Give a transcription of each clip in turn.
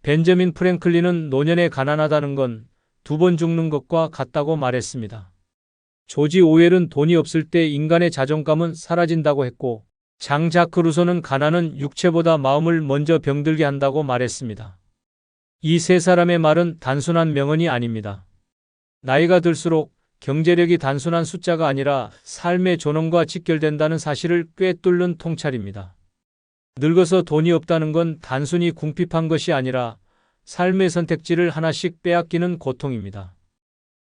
벤저민 프랭클린은 노년에 가난하다는 건 2번 죽는 것과 같다고 말했습니다. 조지 오웰은 돈이 없을 때 인간의 자존감은 사라진다고 했고, 장 자크 루소는 가난은 육체보다 마음을 먼저 병들게 한다고 말했습니다. 이 세 사람의 말은 단순한 명언이 아닙니다. 나이가 들수록 경제력이 단순한 숫자가 아니라 삶의 존엄과 직결된다는 사실을 꿰뚫는 통찰입니다. 늙어서 돈이 없다는 건 단순히 궁핍한 것이 아니라 삶의 선택지를 하나씩 빼앗기는 고통입니다.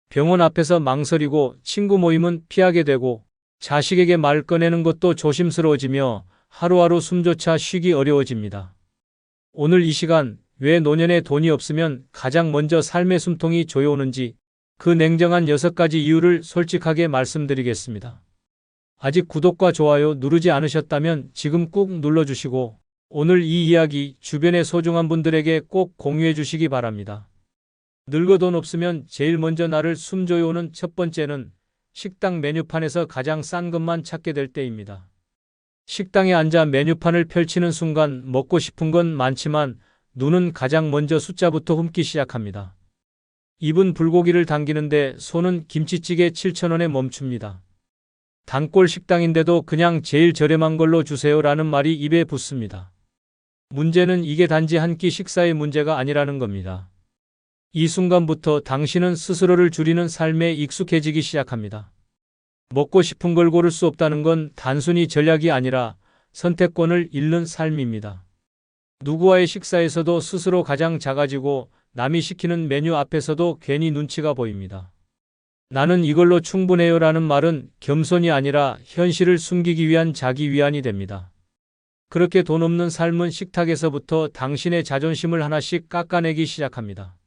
병원 앞에서 망설이고 친구 모임은 피하게 되고 자식에게 말 꺼내는 것도 조심스러워지며 하루하루 숨조차 쉬기 어려워집니다. 오늘 이 시간, 왜 노년에 돈이 없으면 가장 먼저 삶의 숨통이 조여오는지 그 냉정한 6가지 이유를 솔직하게 말씀드리겠습니다. 아직 구독과 좋아요 누르지 않으셨다면 지금 꾹 눌러주시고 오늘 이 이야기 주변의 소중한 분들에게 꼭 공유해 주시기 바랍니다. 늙어 돈 없으면 제일 먼저 나를 숨조여오는 첫 번째는 식당 메뉴판에서 가장 싼 것만 찾게 될 때입니다. 식당에 앉아 메뉴판을 펼치는 순간 먹고 싶은 건 많지만 눈은 가장 먼저 숫자부터 훑기 시작합니다. 입은 불고기를 당기는데 손은 김치찌개 7,000원에 멈춥니다. 단골 식당인데도 그냥 제일 저렴한 걸로 주세요라는 말이 입에 붙습니다. 문제는 이게 단지 한 끼 식사의 문제가 아니라는 겁니다. 이 순간부터 당신은 스스로를 줄이는 삶에 익숙해지기 시작합니다. 먹고 싶은 걸 고를 수 없다는 건 단순히 전략이 아니라 선택권을 잃는 삶입니다. 누구와의 식사에서도 스스로 가장 작아지고 남이 시키는 메뉴 앞에서도 괜히 눈치가 보입니다. 나는 이걸로 충분해요라는 말은 겸손이 아니라 현실을 숨기기 위한 자기 위안이 됩니다. 그렇게 돈 없는 삶은 식탁에서부터 당신의 자존심을 하나씩 깎아내기 시작합니다.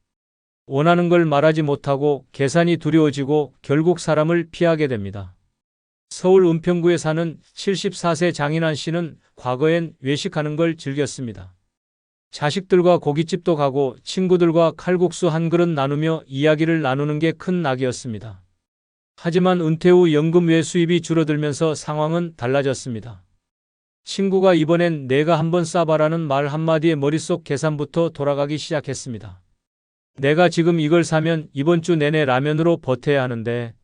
원하는 걸 말하지 못하고 계산이 두려워지고 결국 사람을 피하게 됩니다. 서울 은평구에 사는 74세 장인환 씨는 과거엔 외식하는 걸 즐겼습니다. 자식들과 고깃집도 가고 친구들과 칼국수 한 그릇 나누며 이야기를 나누는 게 큰 낙이었습니다. 하지만 은퇴 후 연금 외 수입이 줄어들면서 상황은 달라졌습니다. 친구가 이번엔 내가 한번 싸봐라는 말 한마디에 머릿속 계산부터 돌아가기 시작했습니다. 내가 지금 이걸 사면 이번 주 내내 라면으로 버텨야 하는데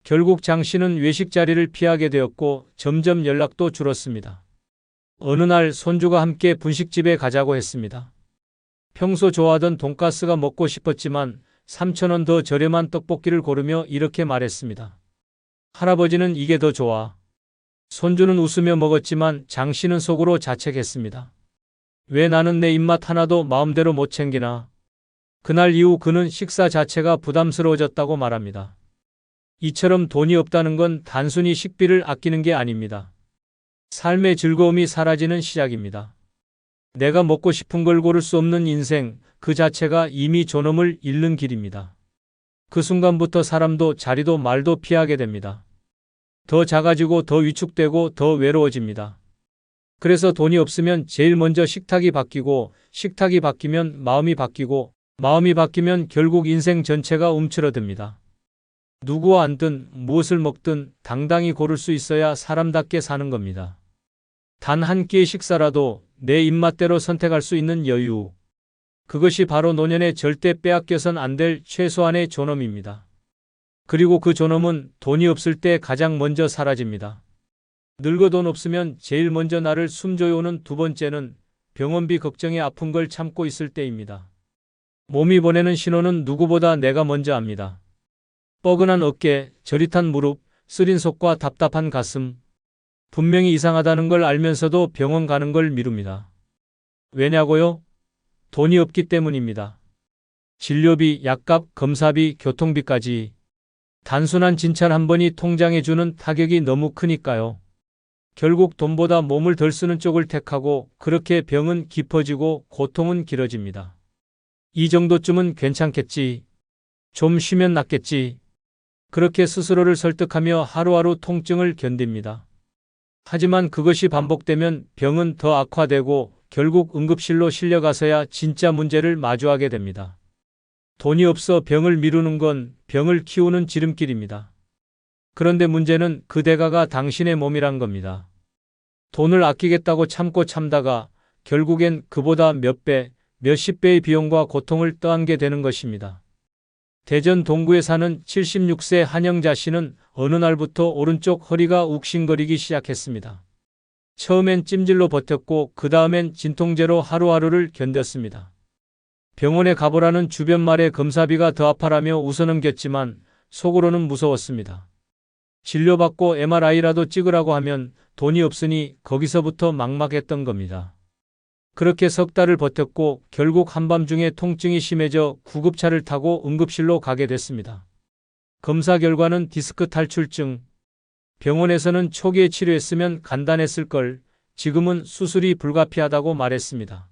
결국 장 씨는 외식 자리를 피하게 되었고 점점 연락도 줄었습니다. 어느 날 손주가 함께 분식집에 가자고 했습니다. 평소 좋아하던 돈가스가 먹고 싶었지만 3,000원 더 저렴한 떡볶이를 고르며 이렇게 말했습니다. 할아버지는 이게 더 좋아. 손주는 웃으며 먹었지만 장 씨는 속으로 자책했습니다. 왜 나는 내 입맛 하나도 마음대로 못 챙기나? 그날 이후 그는 식사 자체가 부담스러워졌다고 말합니다. 이처럼 돈이 없다는 건 단순히 식비를 아끼는 게 아닙니다. 삶의 즐거움이 사라지는 시작입니다. 내가 먹고 싶은 걸 고를 수 없는 인생, 그 자체가 이미 존엄을 잃는 길입니다. 그 순간부터 사람도 자리도 말도 피하게 됩니다. 더 작아지고 더 위축되고 더 외로워집니다. 그래서 돈이 없으면 제일 먼저 식탁이 바뀌고 식탁이 바뀌면 마음이 바뀌고 마음이 바뀌면 결국 인생 전체가 움츠러듭니다. 누구와 앉든 무엇을 먹든 당당히 고를 수 있어야 사람답게 사는 겁니다. 단 한 끼의 식사라도 내 입맛대로 선택할 수 있는 여유. 그것이 바로 노년에 절대 빼앗겨선 안 될 최소한의 존엄입니다. 그리고 그 존엄은 돈이 없을 때 가장 먼저 사라집니다. 늙어 돈 없으면 제일 먼저 나를 숨조여오는 두 번째는 병원비 걱정에 아픈 걸 참고 있을 때입니다. 몸이 보내는 신호는 누구보다 내가 먼저 압니다. 뻐근한 어깨, 저릿한 무릎, 쓰린 속과 답답한 가슴. 분명히 이상하다는 걸 알면서도 병원 가는 걸 미룹니다. 왜냐고요? 돈이 없기 때문입니다. 진료비, 약값, 검사비, 교통비까지. 단순한 진찰 한 번이 통장에 주는 타격이 너무 크니까요. 결국 돈보다 몸을 덜 쓰는 쪽을 택하고 그렇게 병은 깊어지고 고통은 길어집니다. 이 정도쯤은 괜찮겠지. 좀 쉬면 낫겠지. 그렇게 스스로를 설득하며 하루하루 통증을 견딥니다. 하지만 그것이 반복되면 병은 더 악화되고 결국 응급실로 실려가서야 진짜 문제를 마주하게 됩니다. 돈이 없어 병을 미루는 건 병을 키우는 지름길입니다. 그런데 문제는 그 대가가 당신의 몸이란 겁니다. 돈을 아끼겠다고 참고 참다가 결국엔 그보다 몇 배, 몇십 배의 비용과 고통을 떠안게 되는 것입니다. 대전 동구에 사는 76세 한영자 씨는 어느 날부터 오른쪽 허리가 욱신거리기 시작했습니다. 처음엔 찜질로 버텼고 그 다음엔 진통제로 하루하루를 견뎠습니다. 병원에 가보라는 주변 말에 검사비가 더 아파라며 웃어넘겼지만 속으로는 무서웠습니다. 진료받고 MRI라도 찍으라고 하면 돈이 없으니 거기서부터 막막했던 겁니다. 그렇게 석 달을 버텼고 결국 한밤중에 통증이 심해져 구급차를 타고 응급실로 가게 됐습니다. 검사 결과는 디스크 탈출증. 병원에서는 초기에 치료했으면 간단했을 걸, 지금은 수술이 불가피하다고 말했습니다.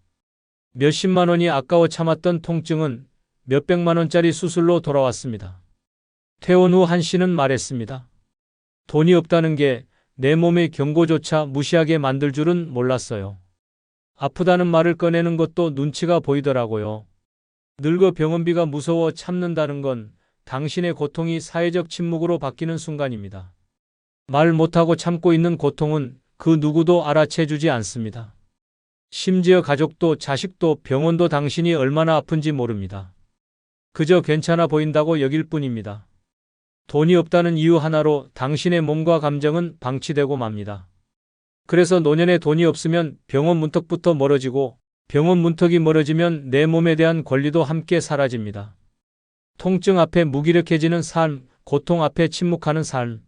몇십만 원이 아까워 참았던 통증은 몇백만 원짜리 수술로 돌아왔습니다. 퇴원 후 한 씨는 말했습니다. 돈이 없다는 게 내 몸의 경고조차 무시하게 만들 줄은 몰랐어요. 아프다는 말을 꺼내는 것도 눈치가 보이더라고요. 늙어 병원비가 무서워 참는다는 건 당신의 고통이 사회적 침묵으로 바뀌는 순간입니다. 말 못하고 참고 있는 고통은 그 누구도 알아채주지 않습니다. 심지어 가족도 자식도 병원도 당신이 얼마나 아픈지 모릅니다. 그저 괜찮아 보인다고 여길 뿐입니다. 돈이 없다는 이유 하나로 당신의 몸과 감정은 방치되고 맙니다. 그래서 노년에 돈이 없으면 병원 문턱부터 멀어지고 병원 문턱이 멀어지면 내 몸에 대한 권리도 함께 사라집니다. 통증 앞에 무기력해지는 삶, 고통 앞에 침묵하는 삶.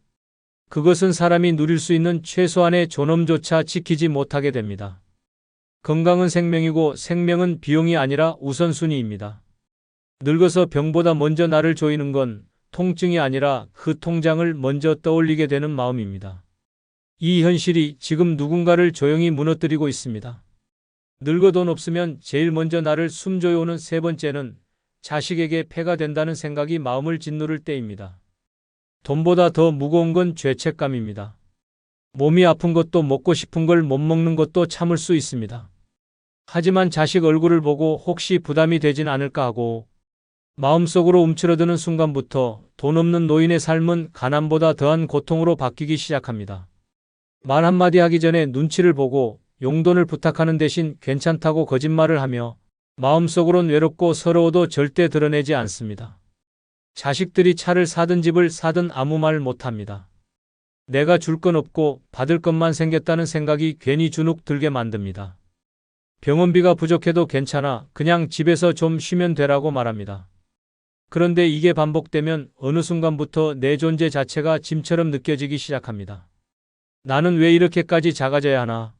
그것은 사람이 누릴 수 있는 최소한의 존엄조차 지키지 못하게 됩니다. 건강은 생명이고 생명은 비용이 아니라 우선순위입니다. 늙어서 병보다 먼저 나를 조이는 건 통증이 아니라 그 통장을 먼저 떠올리게 되는 마음입니다. 이 현실이 지금 누군가를 조용히 무너뜨리고 있습니다. 늙어 돈 없으면 제일 먼저 나를 숨조여오는 세 번째는 자식에게 폐가 된다는 생각이 마음을 짓누를 때입니다. 돈보다 더 무거운 건 죄책감입니다. 몸이 아픈 것도 먹고 싶은 걸 못 먹는 것도 참을 수 있습니다. 하지만 자식 얼굴을 보고 혹시 부담이 되진 않을까 하고 마음속으로 움츠러드는 순간부터 돈 없는 노인의 삶은 가난보다 더한 고통으로 바뀌기 시작합니다. 말 한마디 하기 전에 눈치를 보고 용돈을 부탁하는 대신 괜찮다고 거짓말을 하며 마음속으론 외롭고 서러워도 절대 드러내지 않습니다. 자식들이 차를 사든 집을 사든 아무 말 못합니다. 내가 줄 건 없고 받을 것만 생겼다는 생각이 괜히 주눅 들게 만듭니다. 병원비가 부족해도 괜찮아, 그냥 집에서 좀 쉬면 되라고 말합니다. 그런데 이게 반복되면 어느 순간부터 내 존재 자체가 짐처럼 느껴지기 시작합니다. 나는 왜 이렇게까지 작아져야 하나?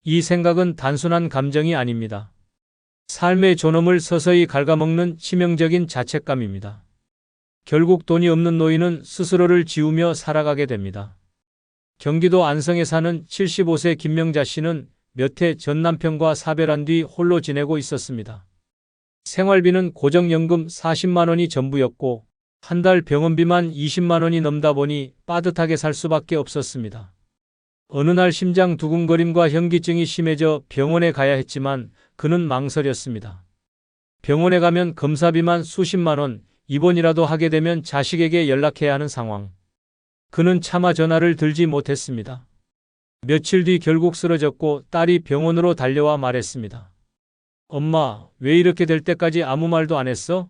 이 생각은 단순한 감정이 아닙니다. 삶의 존엄을 서서히 갉아먹는 치명적인 자책감입니다. 결국 돈이 없는 노인은 스스로를 지우며 살아가게 됩니다. 경기도 안성에 사는 75세 김명자 씨는 몇 해 전 남편과 사별한 뒤 홀로 지내고 있었습니다. 생활비는 고정연금 40만 원이 전부였고 한 달 병원비만 20만 원이 넘다 보니 빠듯하게 살 수밖에 없었습니다. 어느 날 심장 두근거림과 현기증이 심해져 병원에 가야 했지만 그는 망설였습니다. 병원에 가면 검사비만 수십만 원, 입원이라도 하게 되면 자식에게 연락해야 하는 상황. 그는 차마 전화를 들지 못했습니다. 며칠 뒤 결국 쓰러졌고 딸이 병원으로 달려와 말했습니다. 엄마, 왜 이렇게 될 때까지 아무 말도 안 했어?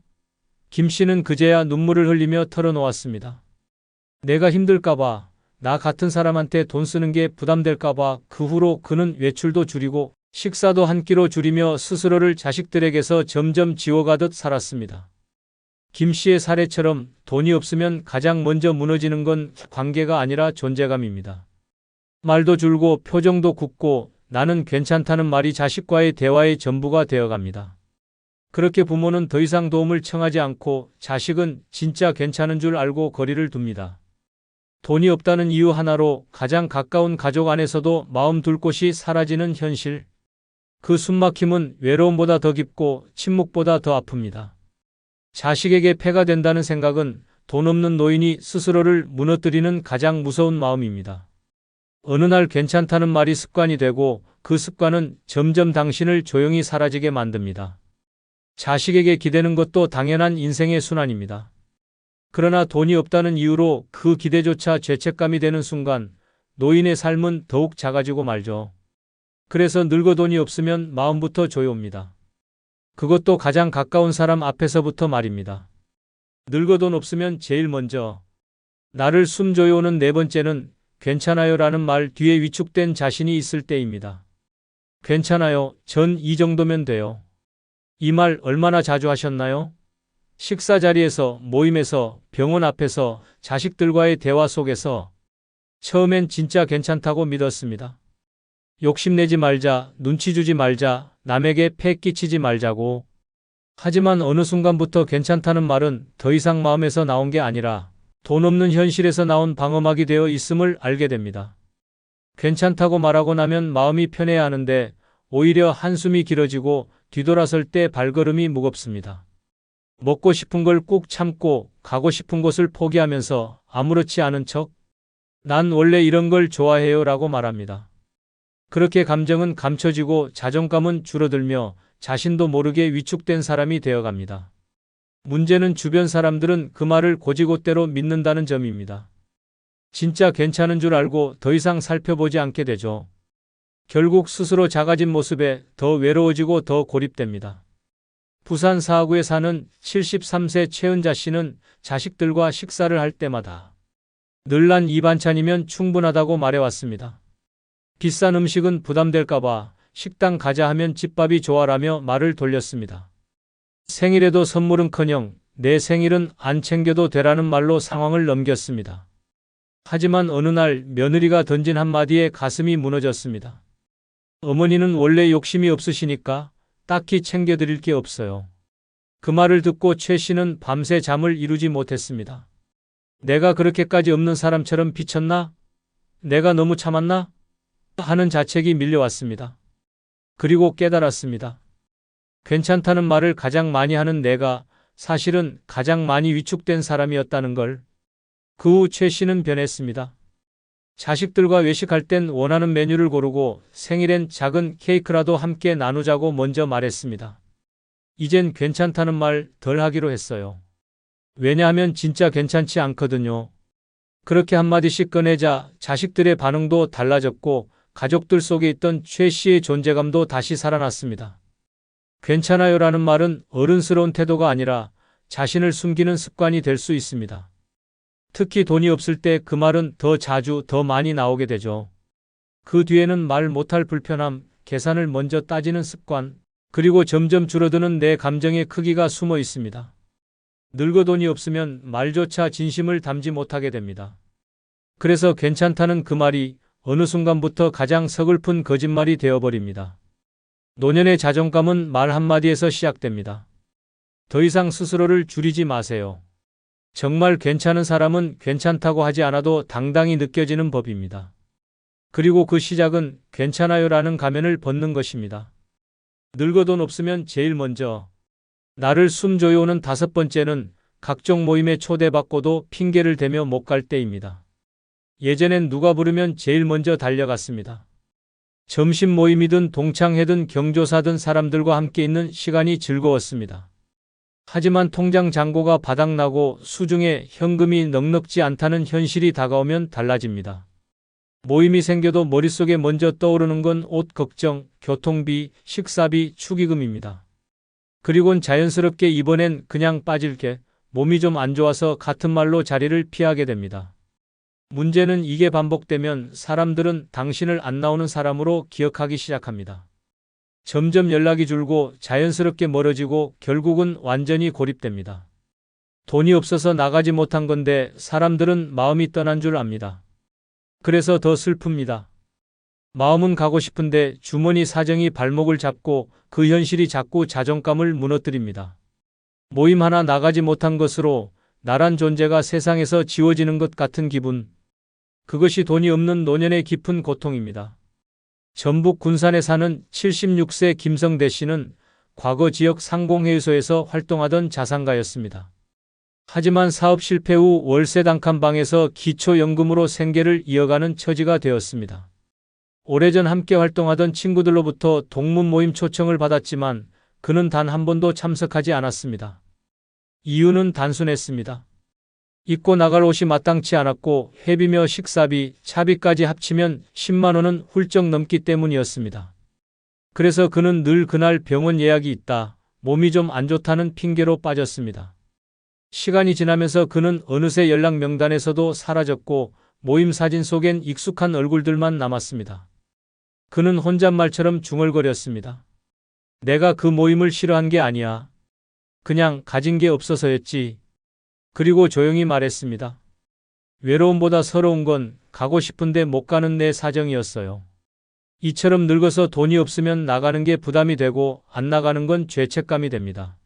김 씨는 그제야 눈물을 흘리며 털어놓았습니다. 내가 힘들까봐, 나 같은 사람한테 돈 쓰는 게 부담될까봐 그 후로 그는 외출도 줄이고 식사도 한 끼로 줄이며 스스로를 자식들에게서 점점 지워가듯 살았습니다. 김 씨의 사례처럼 돈이 없으면 가장 먼저 무너지는 건 관계가 아니라 존재감입니다. 말도 줄고 표정도 굳고 나는 괜찮다는 말이 자식과의 대화의 전부가 되어갑니다. 그렇게 부모는 더 이상 도움을 청하지 않고 자식은 진짜 괜찮은 줄 알고 거리를 둡니다. 돈이 없다는 이유 하나로 가장 가까운 가족 안에서도 마음 둘 곳이 사라지는 현실. 그 숨막힘은 외로움보다 더 깊고 침묵보다 더 아픕니다. 자식에게 폐가 된다는 생각은 돈 없는 노인이 스스로를 무너뜨리는 가장 무서운 마음입니다. 어느 날 괜찮다는 말이 습관이 되고 그 습관은 점점 당신을 조용히 사라지게 만듭니다. 자식에게 기대는 것도 당연한 인생의 순환입니다. 그러나 돈이 없다는 이유로 그 기대조차 죄책감이 되는 순간 노인의 삶은 더욱 작아지고 말죠. 그래서 늙어 돈이 없으면 마음부터 조여옵니다. 그것도 가장 가까운 사람 앞에서부터 말입니다. 늙어 돈 없으면 제일 먼저 나를 숨줘요는 네 번째는 괜찮아요라는 말 뒤에 위축된 자신이 있을 때입니다. 괜찮아요. 전 이 정도면 돼요. 이 말 얼마나 자주 하셨나요? 식사 자리에서, 모임에서, 병원 앞에서, 자식들과의 대화 속에서 처음엔 진짜 괜찮다고 믿었습니다. 욕심내지 말자, 눈치 주지 말자, 남에게 폐 끼치지 말자고. 하지만 어느 순간부터 괜찮다는 말은 더 이상 마음에서 나온 게 아니라 돈 없는 현실에서 나온 방어막이 되어 있음을 알게 됩니다. 괜찮다고 말하고 나면 마음이 편해야 하는데 오히려 한숨이 길어지고 뒤돌아설 때 발걸음이 무겁습니다. 먹고 싶은 걸 꾹 참고 가고 싶은 곳을 포기하면서 아무렇지 않은 척 난 원래 이런 걸 좋아해요 라고 말합니다. 그렇게 감정은 감춰지고 자존감은 줄어들며 자신도 모르게 위축된 사람이 되어갑니다. 문제는 주변 사람들은 그 말을 곧이곧대로 믿는다는 점입니다. 진짜 괜찮은 줄 알고 더 이상 살펴보지 않게 되죠. 결국 스스로 작아진 모습에 더 외로워지고 더 고립됩니다. 부산 사하구에 사는 73세 최은자 씨는 자식들과 식사를 할 때마다 늘 난 이 반찬이면 충분하다고 말해왔습니다. 비싼 음식은 부담될까봐 식당 가자 하면 집밥이 좋아라며 말을 돌렸습니다. 생일에도 선물은커녕 내 생일은 안 챙겨도 되라는 말로 상황을 넘겼습니다. 하지만 어느 날 며느리가 던진 한마디에 가슴이 무너졌습니다. 어머니는 원래 욕심이 없으시니까 딱히 챙겨드릴 게 없어요. 그 말을 듣고 최 씨는 밤새 잠을 이루지 못했습니다. 내가 그렇게까지 없는 사람처럼 비쳤나? 내가 너무 참았나? 하는 자책이 밀려왔습니다. 그리고 깨달았습니다. 괜찮다는 말을 가장 많이 하는 내가 사실은 가장 많이 위축된 사람이었다는 걸. 그 후 최 씨는 변했습니다. 자식들과 외식할 땐 원하는 메뉴를 고르고 생일엔 작은 케이크라도 함께 나누자고 먼저 말했습니다. 이젠 괜찮다는 말 덜 하기로 했어요. 왜냐하면 진짜 괜찮지 않거든요. 그렇게 한마디씩 꺼내자 자식들의 반응도 달라졌고 가족들 속에 있던 최 씨의 존재감도 다시 살아났습니다. 괜찮아요라는 말은 어른스러운 태도가 아니라 자신을 숨기는 습관이 될 수 있습니다. 특히 돈이 없을 때 그 말은 더 자주 더 많이 나오게 되죠. 그 뒤에는 말 못할 불편함, 계산을 먼저 따지는 습관, 그리고 점점 줄어드는 내 감정의 크기가 숨어 있습니다. 늙어 돈이 없으면 말조차 진심을 담지 못하게 됩니다. 그래서 괜찮다는 그 말이 어느 순간부터 가장 서글픈 거짓말이 되어버립니다. 노년의 자존감은 말 한마디에서 시작됩니다. 더 이상 스스로를 줄이지 마세요. 정말 괜찮은 사람은 괜찮다고 하지 않아도 당당히 느껴지는 법입니다. 그리고 그 시작은 괜찮아요라는 가면을 벗는 것입니다. 늙어 돈 없으면 제일 먼저 나를 숨줘요는 다섯 번째는 각종 모임에 초대받고도 핑계를 대며 못 갈 때입니다. 예전엔 누가 부르면 제일 먼저 달려갔습니다. 점심 모임이든 동창회든 경조사든 사람들과 함께 있는 시간이 즐거웠습니다. 하지만 통장 잔고가 바닥나고 수중에 현금이 넉넉지 않다는 현실이 다가오면 달라집니다. 모임이 생겨도 머릿속에 먼저 떠오르는 건 옷 걱정, 교통비, 식사비, 축의금입니다. 그리곤 자연스럽게 이번엔 그냥 빠질게, 몸이 좀 안 좋아서 같은 말로 자리를 피하게 됩니다. 문제는 이게 반복되면 사람들은 당신을 안 나오는 사람으로 기억하기 시작합니다. 점점 연락이 줄고 자연스럽게 멀어지고 결국은 완전히 고립됩니다. 돈이 없어서 나가지 못한 건데 사람들은 마음이 떠난 줄 압니다. 그래서 더 슬픕니다. 마음은 가고 싶은데 주머니 사정이 발목을 잡고 그 현실이 자꾸 자존감을 무너뜨립니다. 모임 하나 나가지 못한 것으로 나란 존재가 세상에서 지워지는 것 같은 기분. 그것이 돈이 없는 노년의 깊은 고통입니다. 전북 군산에 사는 76세 김성대 씨는 과거 지역 상공회의소에서 활동하던 자산가였습니다. 하지만 사업 실패 후 월세 단칸 방에서 기초연금으로 생계를 이어가는 처지가 되었습니다. 오래전 함께 활동하던 친구들로부터 동문 모임 초청을 받았지만 그는 단 한 번도 참석하지 않았습니다. 이유는 단순했습니다. 입고 나갈 옷이 마땅치 않았고 회비며 식사비, 차비까지 합치면 10만 원은 훌쩍 넘기 때문이었습니다. 그래서 그는 늘 그날 병원 예약이 있다, 몸이 좀 안 좋다는 핑계로 빠졌습니다. 시간이 지나면서 그는 어느새 연락 명단에서도 사라졌고 모임 사진 속엔 익숙한 얼굴들만 남았습니다. 그는 혼잣말처럼 중얼거렸습니다. 내가 그 모임을 싫어한 게 아니야. 그냥 가진 게 없어서였지. 그리고 조용히 말했습니다. 외로움보다 서러운 건 가고 싶은데 못 가는 내 사정이었어요. 이처럼 늙어서 돈이 없으면 나가는 게 부담이 되고 안 나가는 건 죄책감이 됩니다.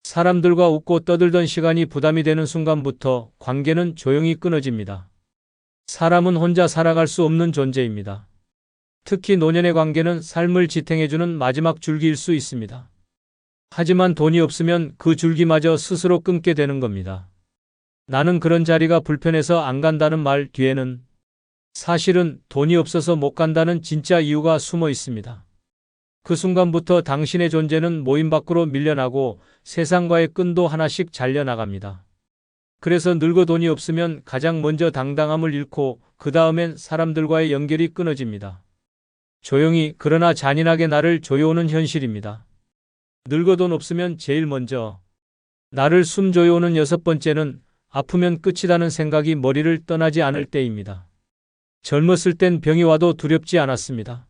사람들과 웃고 떠들던 시간이 부담이 되는 순간부터 관계는 조용히 끊어집니다. 사람은 혼자 살아갈 수 없는 존재입니다. 특히 노년의 관계는 삶을 지탱해주는 마지막 줄기일 수 있습니다. 하지만 돈이 없으면 그 줄기마저 스스로 끊게 되는 겁니다. 나는 그런 자리가 불편해서 안 간다는 말 뒤에는 사실은 돈이 없어서 못 간다는 진짜 이유가 숨어 있습니다. 그 순간부터 당신의 존재는 모임 밖으로 밀려나고 세상과의 끈도 하나씩 잘려나갑니다. 그래서 늙어 돈이 없으면 가장 먼저 당당함을 잃고 그 다음엔 사람들과의 연결이 끊어집니다. 조용히 그러나 잔인하게 나를 조여오는 현실입니다. 늙어 돈 없으면 제일 먼저 나를 숨 조여오는 여섯 번째는 아프면 끝이라는 생각이 머리를 떠나지 않을 때입니다. 젊었을 땐 병이 와도 두렵지 않았습니다.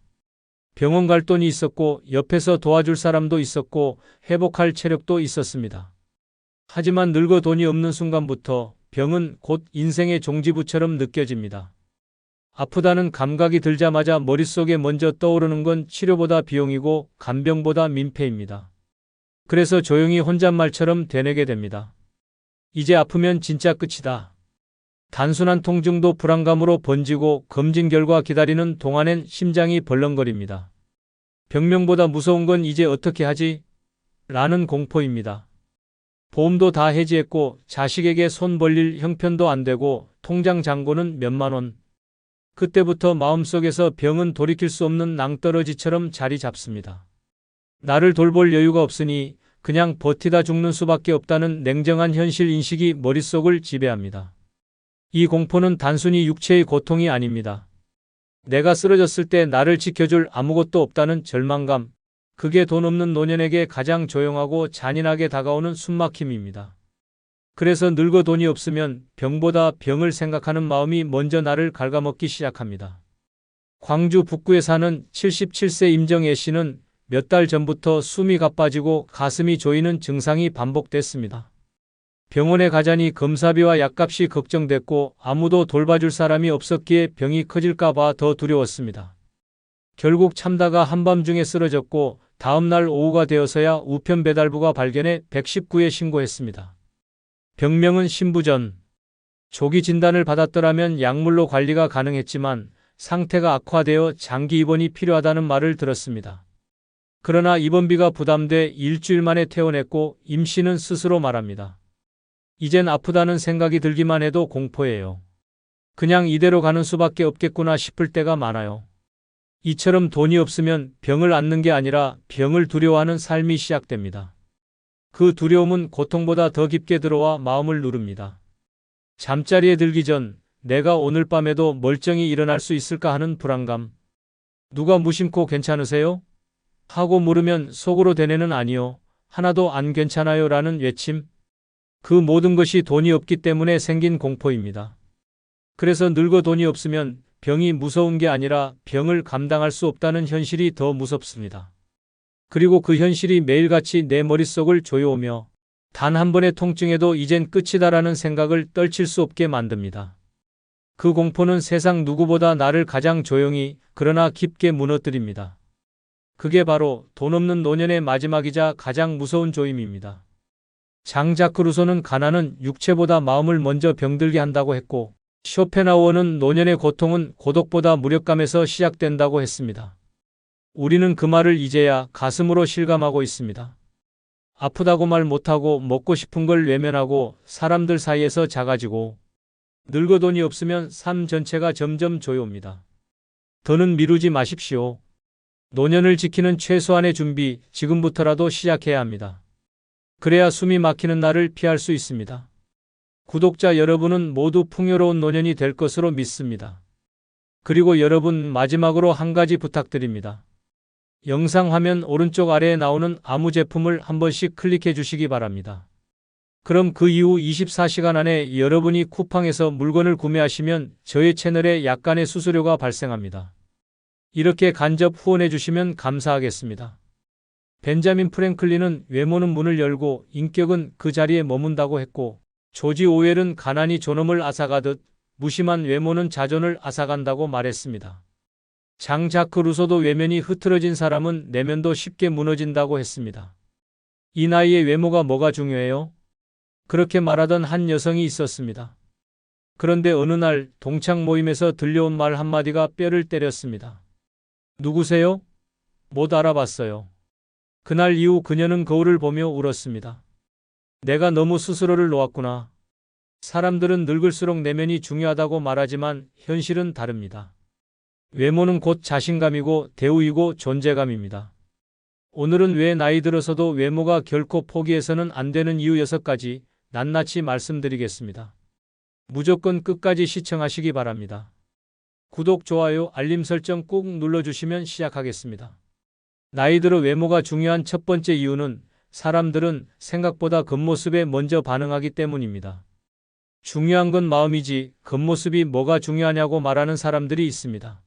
병원 갈 돈이 있었고 옆에서 도와줄 사람도 있었고 회복할 체력도 있었습니다. 하지만 늙어 돈이 없는 순간부터 병은 곧 인생의 종지부처럼 느껴집니다. 아프다는 감각이 들자마자 머릿속에 먼저 떠오르는 건 치료보다 비용이고 간병보다 민폐입니다. 그래서 조용히 혼잣말처럼 되뇌게 됩니다. 이제 아프면 진짜 끝이다. 단순한 통증도 불안감으로 번지고 검진 결과 기다리는 동안엔 심장이 벌렁거립니다. 병명보다 무서운 건 이제 어떻게 하지? 라는 공포입니다. 보험도 다 해지했고 자식에게 손 벌릴 형편도 안 되고 통장 잔고는 몇만 원. 그때부터 마음속에서 병은 돌이킬 수 없는 낭떠러지처럼 자리 잡습니다. 나를 돌볼 여유가 없으니 그냥 버티다 죽는 수밖에 없다는 냉정한 현실 인식이 머릿속을 지배합니다. 이 공포는 단순히 육체의 고통이 아닙니다. 내가 쓰러졌을 때 나를 지켜줄 아무것도 없다는 절망감, 그게 돈 없는 노년에게 가장 조용하고 잔인하게 다가오는 숨막힘입니다. 그래서 늙어 돈이 없으면 병보다 병을 생각하는 마음이 먼저 나를 갉아먹기 시작합니다. 광주 북구에 사는 77세 임정애 씨는 몇 달 전부터 숨이 가빠지고 가슴이 조이는 증상이 반복됐습니다. 병원에 가자니 검사비와 약값이 걱정됐고 아무도 돌봐줄 사람이 없었기에 병이 커질까 봐 더 두려웠습니다. 결국 참다가 한밤중에 쓰러졌고 다음날 오후가 되어서야 우편 배달부가 발견해 119에 신고했습니다. 병명은 신부전. 조기 진단을 받았더라면 약물로 관리가 가능했지만 상태가 악화되어 장기 입원이 필요하다는 말을 들었습니다. 그러나 입원비가 부담돼 일주일 만에 퇴원했고 임 씨는 스스로 말합니다. 이젠 아프다는 생각이 들기만 해도 공포예요. 그냥 이대로 가는 수밖에 없겠구나 싶을 때가 많아요. 이처럼 돈이 없으면 병을 앓는 게 아니라 병을 두려워하는 삶이 시작됩니다. 그 두려움은 고통보다 더 깊게 들어와 마음을 누릅니다. 잠자리에 들기 전 내가 오늘 밤에도 멀쩡히 일어날 수 있을까 하는 불안감. 누가 무심코 괜찮으세요? 하고 물으면 속으로 대뇌는 아니요. 하나도 안 괜찮아요 라는 외침. 그 모든 것이 돈이 없기 때문에 생긴 공포입니다. 그래서 늙어 돈이 없으면 병이 무서운 게 아니라 병을 감당할 수 없다는 현실이 더 무섭습니다. 그리고 그 현실이 매일같이 내 머릿속을 조여오며 단 한 번의 통증에도 이젠 끝이다라는 생각을 떨칠 수 없게 만듭니다. 그 공포는 세상 누구보다 나를 가장 조용히 그러나 깊게 무너뜨립니다. 그게 바로 돈 없는 노년의 마지막이자 가장 무서운 조임입니다. 장자크 루소는 가난은 육체보다 마음을 먼저 병들게 한다고 했고 쇼펜하우어는 노년의 고통은 고독보다 무력감에서 시작된다고 했습니다. 우리는 그 말을 이제야 가슴으로 실감하고 있습니다. 아프다고 말 못하고 먹고 싶은 걸 외면하고 사람들 사이에서 작아지고 늙어 돈이 없으면 삶 전체가 점점 조여옵니다. 더는 미루지 마십시오. 노년을 지키는 최소한의 준비 지금부터라도 시작해야 합니다. 그래야 숨이 막히는 날을 피할 수 있습니다. 구독자 여러분은 모두 풍요로운 노년이 될 것으로 믿습니다. 그리고 여러분 마지막으로 한 가지 부탁드립니다. 영상 화면 오른쪽 아래에 나오는 아무 제품을 한 번씩 클릭해 주시기 바랍니다. 그럼 그 이후 24시간 안에 여러분이 쿠팡에서 물건을 구매하시면 저의 채널에 약간의 수수료가 발생합니다. 이렇게 간접 후원해 주시면 감사하겠습니다. 벤자민 프랭클린은 외모는 문을 열고 인격은 그 자리에 머문다고 했고, 조지 오웰은 가난이 존엄을 앗아가듯 무심한 외모는 자존을 앗아간다고 말했습니다. 장 자크 루소도 외면이 흐트러진 사람은 내면도 쉽게 무너진다고 했습니다. 이 나이에 외모가 뭐가 중요해요? 그렇게 말하던 한 여성이 있었습니다. 그런데 어느 날 동창 모임에서 들려온 말 한마디가 뼈를 때렸습니다. 누구세요? 못 알아봤어요. 그날 이후 그녀는 거울을 보며 울었습니다. 내가 너무 스스로를 놓았구나. 사람들은 늙을수록 내면이 중요하다고 말하지만 현실은 다릅니다. 외모는 곧 자신감이고 대우이고 존재감입니다. 오늘은 왜 나이 들어서도 외모가 결코 포기해서는 안 되는 이유 6가지 낱낱이 말씀드리겠습니다. 무조건 끝까지 시청하시기 바랍니다. 구독, 좋아요, 알림 설정 꾹 눌러주시면 시작하겠습니다. 나이 들어 외모가 중요한 첫 번째 이유는 사람들은 생각보다 겉모습에 먼저 반응하기 때문입니다. 중요한 건 마음이지 겉모습이 뭐가 중요하냐고 말하는 사람들이 있습니다.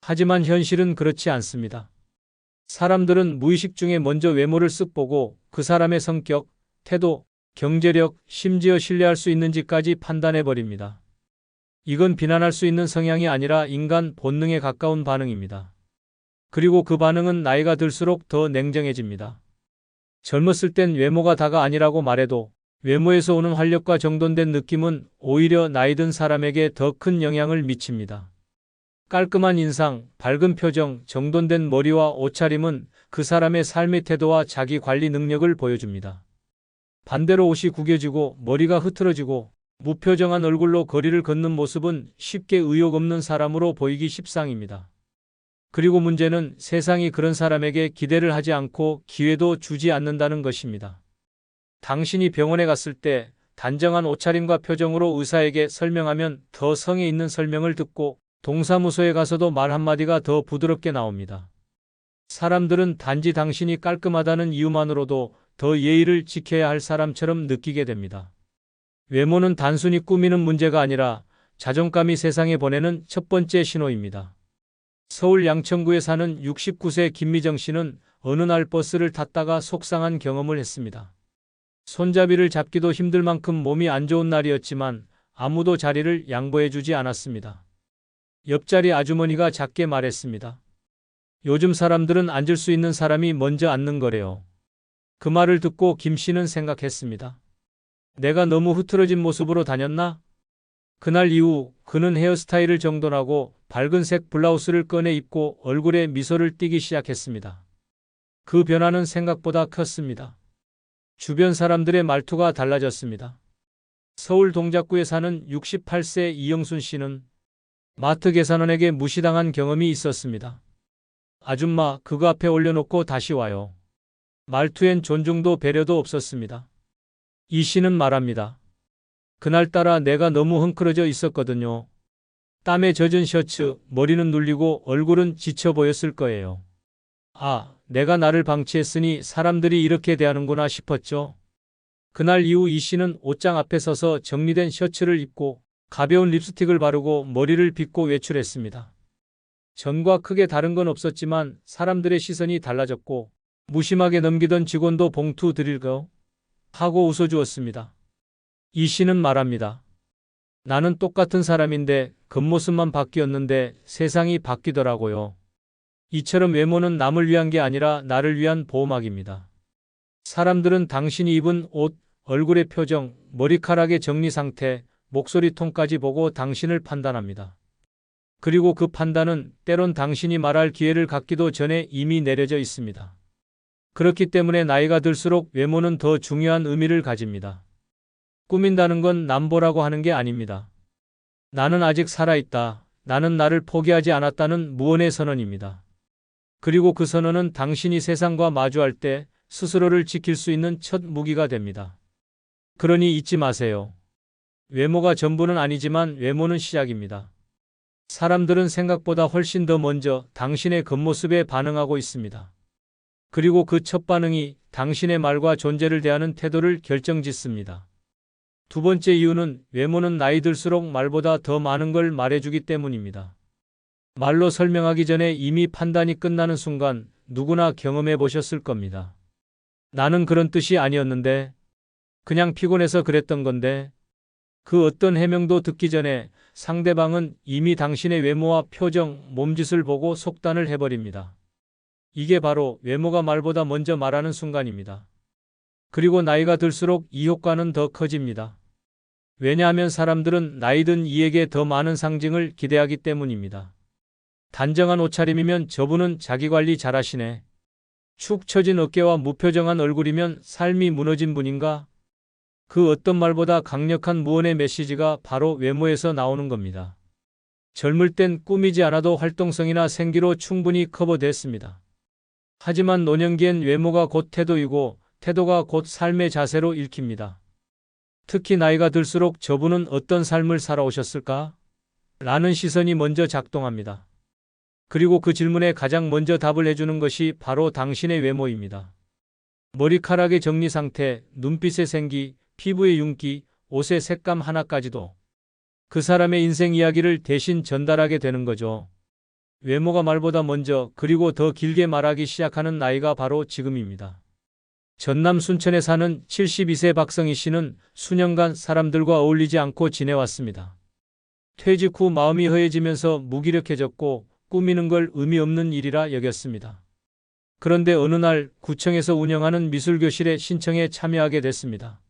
하지만 현실은 그렇지 않습니다. 사람들은 무의식 중에 먼저 외모를 쓱 보고 그 사람의 성격, 태도, 경제력, 심지어 신뢰할 수 있는지까지 판단해버립니다. 이건 비난할 수 있는 성향이 아니라 인간 본능에 가까운 반응입니다. 그리고 그 반응은 나이가 들수록 더 냉정해집니다. 젊었을 땐 외모가 다가 아니라고 말해도 외모에서 오는 활력과 정돈된 느낌은 오히려 나이 든 사람에게 더 큰 영향을 미칩니다. 깔끔한 인상, 밝은 표정, 정돈된 머리와 옷차림은 그 사람의 삶의 태도와 자기 관리 능력을 보여줍니다. 반대로 옷이 구겨지고 머리가 흐트러지고 무표정한 얼굴로 거리를 걷는 모습은 쉽게 의욕 없는 사람으로 보이기 십상입니다. 그리고 문제는 세상이 그런 사람에게 기대를 하지 않고 기회도 주지 않는다는 것입니다. 당신이 병원에 갔을 때 단정한 옷차림과 표정으로 의사에게 설명하면 더 성의 있는 설명을 듣고 동사무소에 가서도 말 한마디가 더 부드럽게 나옵니다. 사람들은 단지 당신이 깔끔하다는 이유만으로도 더 예의를 지켜야 할 사람처럼 느끼게 됩니다. 외모는 단순히 꾸미는 문제가 아니라 자존감이 세상에 보내는 첫 번째 신호입니다. 서울 양천구에 사는 69세 김미정 씨는 어느 날 버스를 탔다가 속상한 경험을 했습니다. 손잡이를 잡기도 힘들 만큼 몸이 안 좋은 날이었지만 아무도 자리를 양보해주지 않았습니다. 옆자리 아주머니가 작게 말했습니다. 요즘 사람들은 앉을 수 있는 사람이 먼저 앉는 거래요. 그 말을 듣고 김 씨는 생각했습니다. 내가 너무 흐트러진 모습으로 다녔나? 그날 이후 그는 헤어스타일을 정돈하고 밝은 색 블라우스를 꺼내 입고 얼굴에 미소를 띠기 시작했습니다. 그 변화는 생각보다 컸습니다. 주변 사람들의 말투가 달라졌습니다. 서울 동작구에 사는 68세 이영순 씨는 마트 계산원에게 무시당한 경험이 있었습니다. 아줌마, 그거 앞에 올려놓고 다시 와요. 말투엔 존중도 배려도 없었습니다. 이 씨는 말합니다. 그날따라 내가 너무 헝클어져 있었거든요. 땀에 젖은 셔츠, 머리는 눌리고 얼굴은 지쳐 보였을 거예요. 아, 내가 나를 방치했으니 사람들이 이렇게 대하는구나 싶었죠. 그날 이후 이 씨는 옷장 앞에 서서 정리된 셔츠를 입고 가벼운 립스틱을 바르고 머리를 빗고 외출했습니다. 전과 크게 다른 건 없었지만 사람들의 시선이 달라졌고 무심하게 넘기던 직원도 봉투 드릴까요? 하고 웃어주었습니다. 이 씨는 말합니다. 나는 똑같은 사람인데 겉모습만 바뀌었는데 세상이 바뀌더라고요. 이처럼 외모는 남을 위한 게 아니라 나를 위한 보호막입니다. 사람들은 당신이 입은 옷, 얼굴의 표정, 머리카락의 정리 상태, 목소리 톤까지 보고 당신을 판단합니다. 그리고 그 판단은 때론 당신이 말할 기회를 갖기도 전에 이미 내려져 있습니다. 그렇기 때문에 나이가 들수록 외모는 더 중요한 의미를 가집니다. 꾸민다는 건 남보라고 하는 게 아닙니다. 나는 아직 살아있다. 나는 나를 포기하지 않았다는 무언의 선언입니다. 그리고 그 선언은 당신이 세상과 마주할 때 스스로를 지킬 수 있는 첫 무기가 됩니다. 그러니 잊지 마세요. 외모가 전부는 아니지만 외모는 시작입니다. 사람들은 생각보다 훨씬 더 먼저 당신의 겉모습에 반응하고 있습니다. 그리고 그 첫 반응이 당신의 말과 존재를 대하는 태도를 결정짓습니다. 두 번째 이유는 외모는 나이 들수록 말보다 더 많은 걸 말해주기 때문입니다. 말로 설명하기 전에 이미 판단이 끝나는 순간 누구나 경험해 보셨을 겁니다. 나는 그런 뜻이 아니었는데, 그냥 피곤해서 그랬던 건데, 그 어떤 해명도 듣기 전에 상대방은 이미 당신의 외모와 표정, 몸짓을 보고 속단을 해버립니다. 이게 바로 외모가 말보다 먼저 말하는 순간입니다. 그리고 나이가 들수록 이 효과는 더 커집니다. 왜냐하면 사람들은 나이 든 이에게 더 많은 상징을 기대하기 때문입니다. 단정한 옷차림이면 저분은 자기관리 잘하시네. 축 처진 어깨와 무표정한 얼굴이면 삶이 무너진 분인가? 그 어떤 말보다 강력한 무언의 메시지가 바로 외모에서 나오는 겁니다. 젊을 땐 꾸미지 않아도 활동성이나 생기로 충분히 커버됐습니다. 하지만 노년기엔 외모가 곧 태도이고 태도가 곧 삶의 자세로 읽힙니다. 특히 나이가 들수록 저분은 어떤 삶을 살아오셨을까? 라는 시선이 먼저 작동합니다. 그리고 그 질문에 가장 먼저 답을 해주는 것이 바로 당신의 외모입니다. 머리카락의 정리 상태, 눈빛의 생기, 피부의 윤기, 옷의 색감 하나까지도 그 사람의 인생 이야기를 대신 전달하게 되는 거죠. 외모가 말보다 먼저 그리고 더 길게 말하기 시작하는 나이가 바로 지금입니다. 전남 순천에 사는 72세 박성희 씨는 수년간 사람들과 어울리지 않고 지내왔습니다. 퇴직 후 마음이 허해지면서 무기력해졌고 꾸미는 걸 의미 없는 일이라 여겼습니다. 그런데 어느 날 구청에서 운영하는 미술교실에 신청에 참여하게 됐습니다.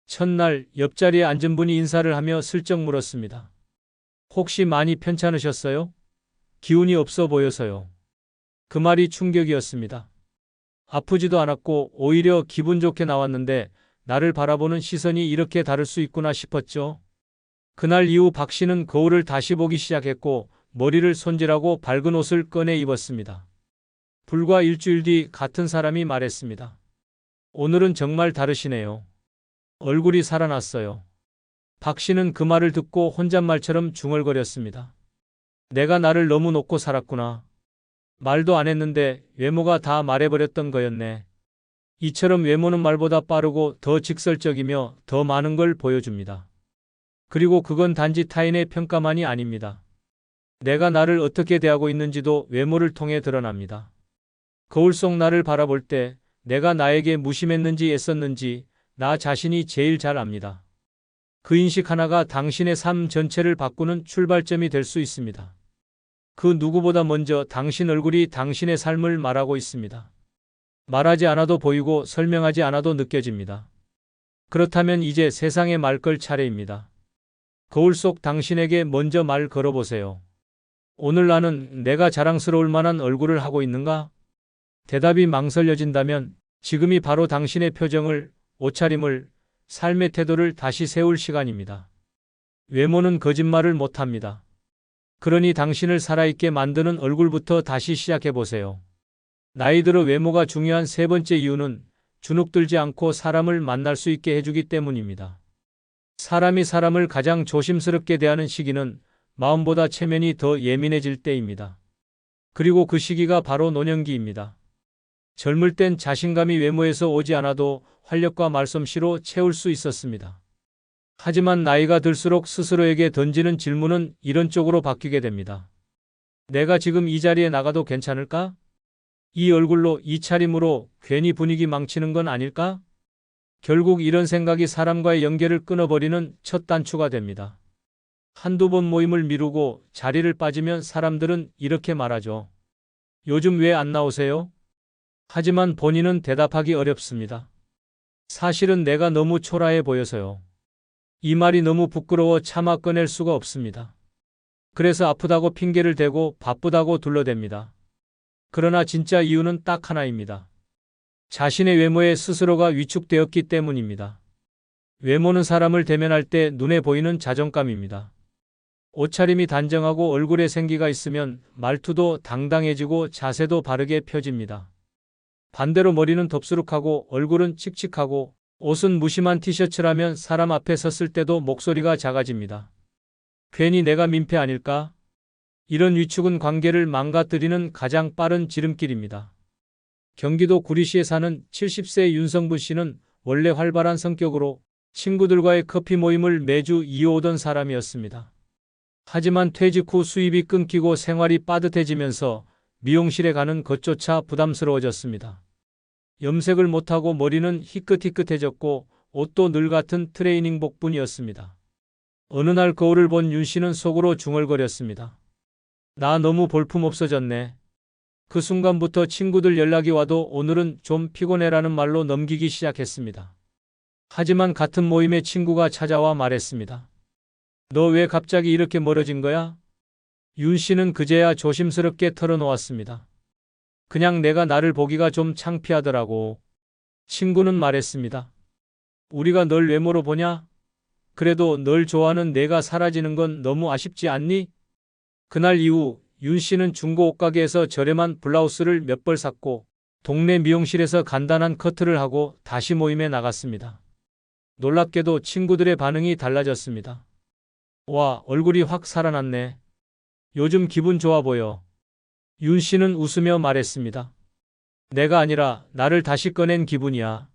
첫날 옆자리에 앉은 분이 인사를 하며 슬쩍 물었습니다. 혹시 많이 편찮으셨어요? 기운이 없어 보여서요. 그 말이 충격이었습니다. 아프지도 않았고 오히려 기분 좋게 나왔는데 나를 바라보는 시선이 이렇게 다를 수 있구나 싶었죠. 그날 이후 박 씨는 거울을 다시 보기 시작했고 머리를 손질하고 밝은 옷을 꺼내 입었습니다. 불과 일주일 뒤 같은 사람이 말했습니다. 오늘은 정말 다르시네요. 얼굴이 살아났어요. 박 씨는 그 말을 듣고 혼잣말처럼 중얼거렸습니다. 내가 나를 너무 놓고 살았구나. 말도 안 했는데 외모가 다 말해버렸던 거였네. 이처럼 외모는 말보다 빠르고 더 직설적이며 더 많은 걸 보여줍니다. 그리고 그건 단지 타인의 평가만이 아닙니다. 내가 나를 어떻게 대하고 있는지도 외모를 통해 드러납니다. 거울 속 나를 바라볼 때 내가 나에게 무심했는지 애썼는지 나 자신이 제일 잘 압니다. 그 인식 하나가 당신의 삶 전체를 바꾸는 출발점이 될 수 있습니다. 그 누구보다 먼저 당신 얼굴이 당신의 삶을 말하고 있습니다. 말하지 않아도 보이고 설명하지 않아도 느껴집니다. 그렇다면 이제 세상에 말 걸 차례입니다. 거울 속 당신에게 먼저 말 걸어보세요. 오늘 나는 내가 자랑스러울 만한 얼굴을 하고 있는가? 대답이 망설여진다면 지금이 바로 당신의 표정을, 옷차림을, 삶의 태도를 다시 세울 시간입니다. 외모는 거짓말을 못합니다. 그러니 당신을 살아있게 만드는 얼굴부터 다시 시작해보세요. 나이 들어 외모가 중요한 세 번째 이유는 주눅들지 않고 사람을 만날 수 있게 해주기 때문입니다. 사람이 사람을 가장 조심스럽게 대하는 시기는 마음보다 체면이 더 예민해질 때입니다. 그리고 그 시기가 바로 노년기입니다. 젊을 땐 자신감이 외모에서 오지 않아도 활력과 말솜씨로 채울 수 있었습니다. 하지만 나이가 들수록 스스로에게 던지는 질문은 이런 쪽으로 바뀌게 됩니다. 내가 지금 이 자리에 나가도 괜찮을까? 이 얼굴로, 이 차림으로 괜히 분위기 망치는 건 아닐까? 결국 이런 생각이 사람과의 연결을 끊어버리는 첫 단추가 됩니다. 한두 번 모임을 미루고 자리를 빠지면 사람들은 이렇게 말하죠. 요즘 왜 안 나오세요? 하지만 본인은 대답하기 어렵습니다. 사실은 내가 너무 초라해 보여서요. 이 말이 너무 부끄러워 차마 꺼낼 수가 없습니다. 그래서 아프다고 핑계를 대고 바쁘다고 둘러댑니다. 그러나 진짜 이유는 딱 하나입니다. 자신의 외모에 스스로가 위축되었기 때문입니다. 외모는 사람을 대면할 때 눈에 보이는 자존감입니다. 옷차림이 단정하고 얼굴에 생기가 있으면 말투도 당당해지고 자세도 바르게 펴집니다. 반대로 머리는 덥수룩하고 얼굴은 칙칙하고 옷은 무심한 티셔츠라면 사람 앞에 섰을 때도 목소리가 작아집니다. 괜히 내가 민폐 아닐까? 이런 위축은 관계를 망가뜨리는 가장 빠른 지름길입니다. 경기도 구리시에 사는 70세 윤성분 씨는 원래 활발한 성격으로 친구들과의 커피 모임을 매주 이어오던 사람이었습니다. 하지만 퇴직 후 수입이 끊기고 생활이 빠듯해지면서 미용실에 가는 것조차 부담스러워졌습니다. 염색을 못하고 머리는 희끗희끗해졌고 옷도 늘 같은 트레이닝복뿐이었습니다. 어느 날 거울을 본 윤 씨는 속으로 중얼거렸습니다. 나 너무 볼품없어졌네. 그 순간부터 친구들 연락이 와도 오늘은 좀 피곤해라는 말로 넘기기 시작했습니다. 하지만 같은 모임에 친구가 찾아와 말했습니다. 너 왜 갑자기 이렇게 멀어진 거야? 윤 씨는 그제야 조심스럽게 털어놓았습니다. 그냥 내가 나를 보기가 좀 창피하더라고. 친구는 말했습니다. 우리가 널 외모로 보냐? 그래도 널 좋아하는 내가 사라지는 건 너무 아쉽지 않니? 그날 이후 윤 씨는 중고 옷가게에서 저렴한 블라우스를 몇 벌 샀고 동네 미용실에서 간단한 커트를 하고 다시 모임에 나갔습니다. 놀랍게도 친구들의 반응이 달라졌습니다. 와, 얼굴이 확 살아났네. 요즘 기분 좋아 보여. 윤 씨는 웃으며 말했습니다. 내가 아니라 나를 다시 꺼낸 기분이야.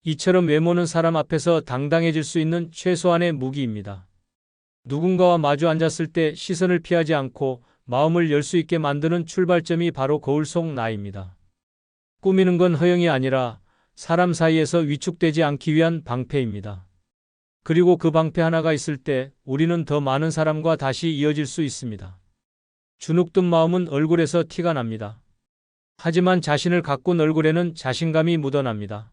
이처럼 외모는 사람 앞에서 당당해질 수 있는 최소한의 무기입니다. 누군가와 마주 앉았을 때 시선을 피하지 않고 마음을 열 수 있게 만드는 출발점이 바로 거울 속 나입니다. 꾸미는 건 허영이 아니라 사람 사이에서 위축되지 않기 위한 방패입니다. 그리고 그 방패 하나가 있을 때 우리는 더 많은 사람과 다시 이어질 수 있습니다. 주눅든 마음은 얼굴에서 티가 납니다. 하지만 자신을 가꾼 얼굴에는 자신감이 묻어납니다.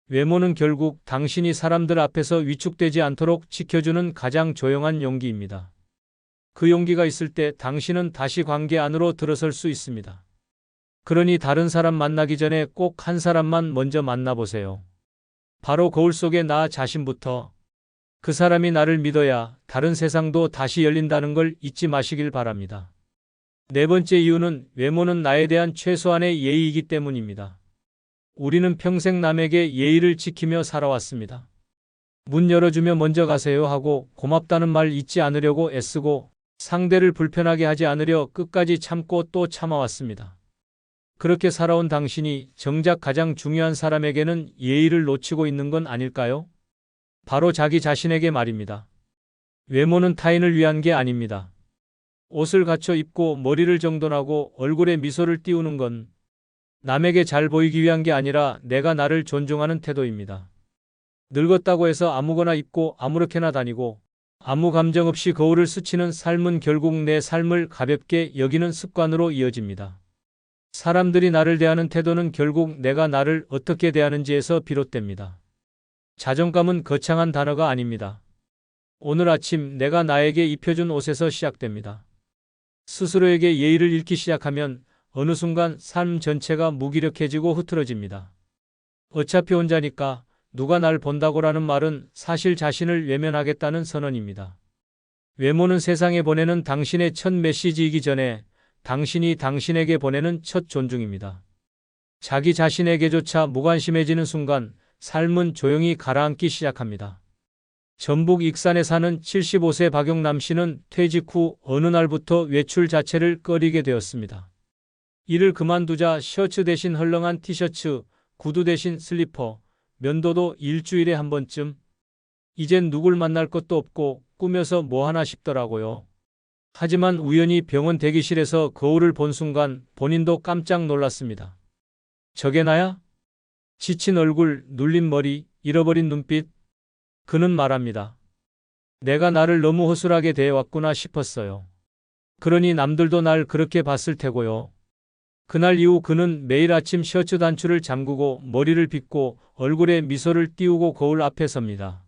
외모는 결국 당신이 사람들 앞에서 위축되지 않도록 지켜주는 가장 조용한 용기입니다. 그 용기가 있을 때 당신은 다시 관계 안으로 들어설 수 있습니다. 그러니 다른 사람 만나기 전에 꼭 한 사람만 먼저 만나보세요. 바로 거울 속의 나 자신부터. 그 사람이 나를 믿어야 다른 세상도 다시 열린다는 걸 잊지 마시길 바랍니다. 네 번째 이유는 외모는 나에 대한 최소한의 예의이기 때문입니다. 우리는 평생 남에게 예의를 지키며 살아왔습니다. 문 열어주며 먼저 가세요 하고 고맙다는 말 잊지 않으려고 애쓰고 상대를 불편하게 하지 않으려 끝까지 참고 또 참아왔습니다. 그렇게 살아온 당신이 정작 가장 중요한 사람에게는 예의를 놓치고 있는 건 아닐까요? 바로 자기 자신에게 말입니다. 외모는 타인을 위한 게 아닙니다. 옷을 갖춰 입고 머리를 정돈하고 얼굴에 미소를 띄우는 건 남에게 잘 보이기 위한 게 아니라 내가 나를 존중하는 태도입니다. 늙었다고 해서 아무거나 입고 아무렇게나 다니고 아무 감정 없이 거울을 스치는 삶은 결국 내 삶을 가볍게 여기는 습관으로 이어집니다. 사람들이 나를 대하는 태도는 결국 내가 나를 어떻게 대하는지에서 비롯됩니다. 자존감은 거창한 단어가 아닙니다. 오늘 아침 내가 나에게 입혀준 옷에서 시작됩니다. 스스로에게 예의를 잃기 시작하면 어느 순간 삶 전체가 무기력해지고 흐트러집니다. 어차피 혼자니까 누가 날 본다고라는 말은 사실 자신을 외면하겠다는 선언입니다. 외모는 세상에 보내는 당신의 첫 메시지이기 전에 당신이 당신에게 보내는 첫 존중입니다. 자기 자신에게조차 무관심해지는 순간 삶은 조용히 가라앉기 시작합니다. 전북 익산에 사는 75세 박용남 씨는 퇴직 후 어느 날부터 외출 자체를 꺼리게 되었습니다. 일을 그만두자 셔츠 대신 헐렁한 티셔츠, 구두 대신 슬리퍼, 면도도 일주일에 한 번쯤. 이젠 누굴 만날 것도 없고 꾸며서 뭐 하나 싶더라고요. 하지만 우연히 병원 대기실에서 거울을 본 순간 본인도 깜짝 놀랐습니다. 저게 나야? 지친 얼굴, 눌린 머리, 잃어버린 눈빛. 그는 말합니다. 내가 나를 너무 허술하게 대해왔구나 싶었어요. 그러니 남들도 날 그렇게 봤을 테고요. 그날 이후 그는 매일 아침 셔츠 단추를 잠그고 머리를 빗고 얼굴에 미소를 띄우고 거울 앞에 섭니다.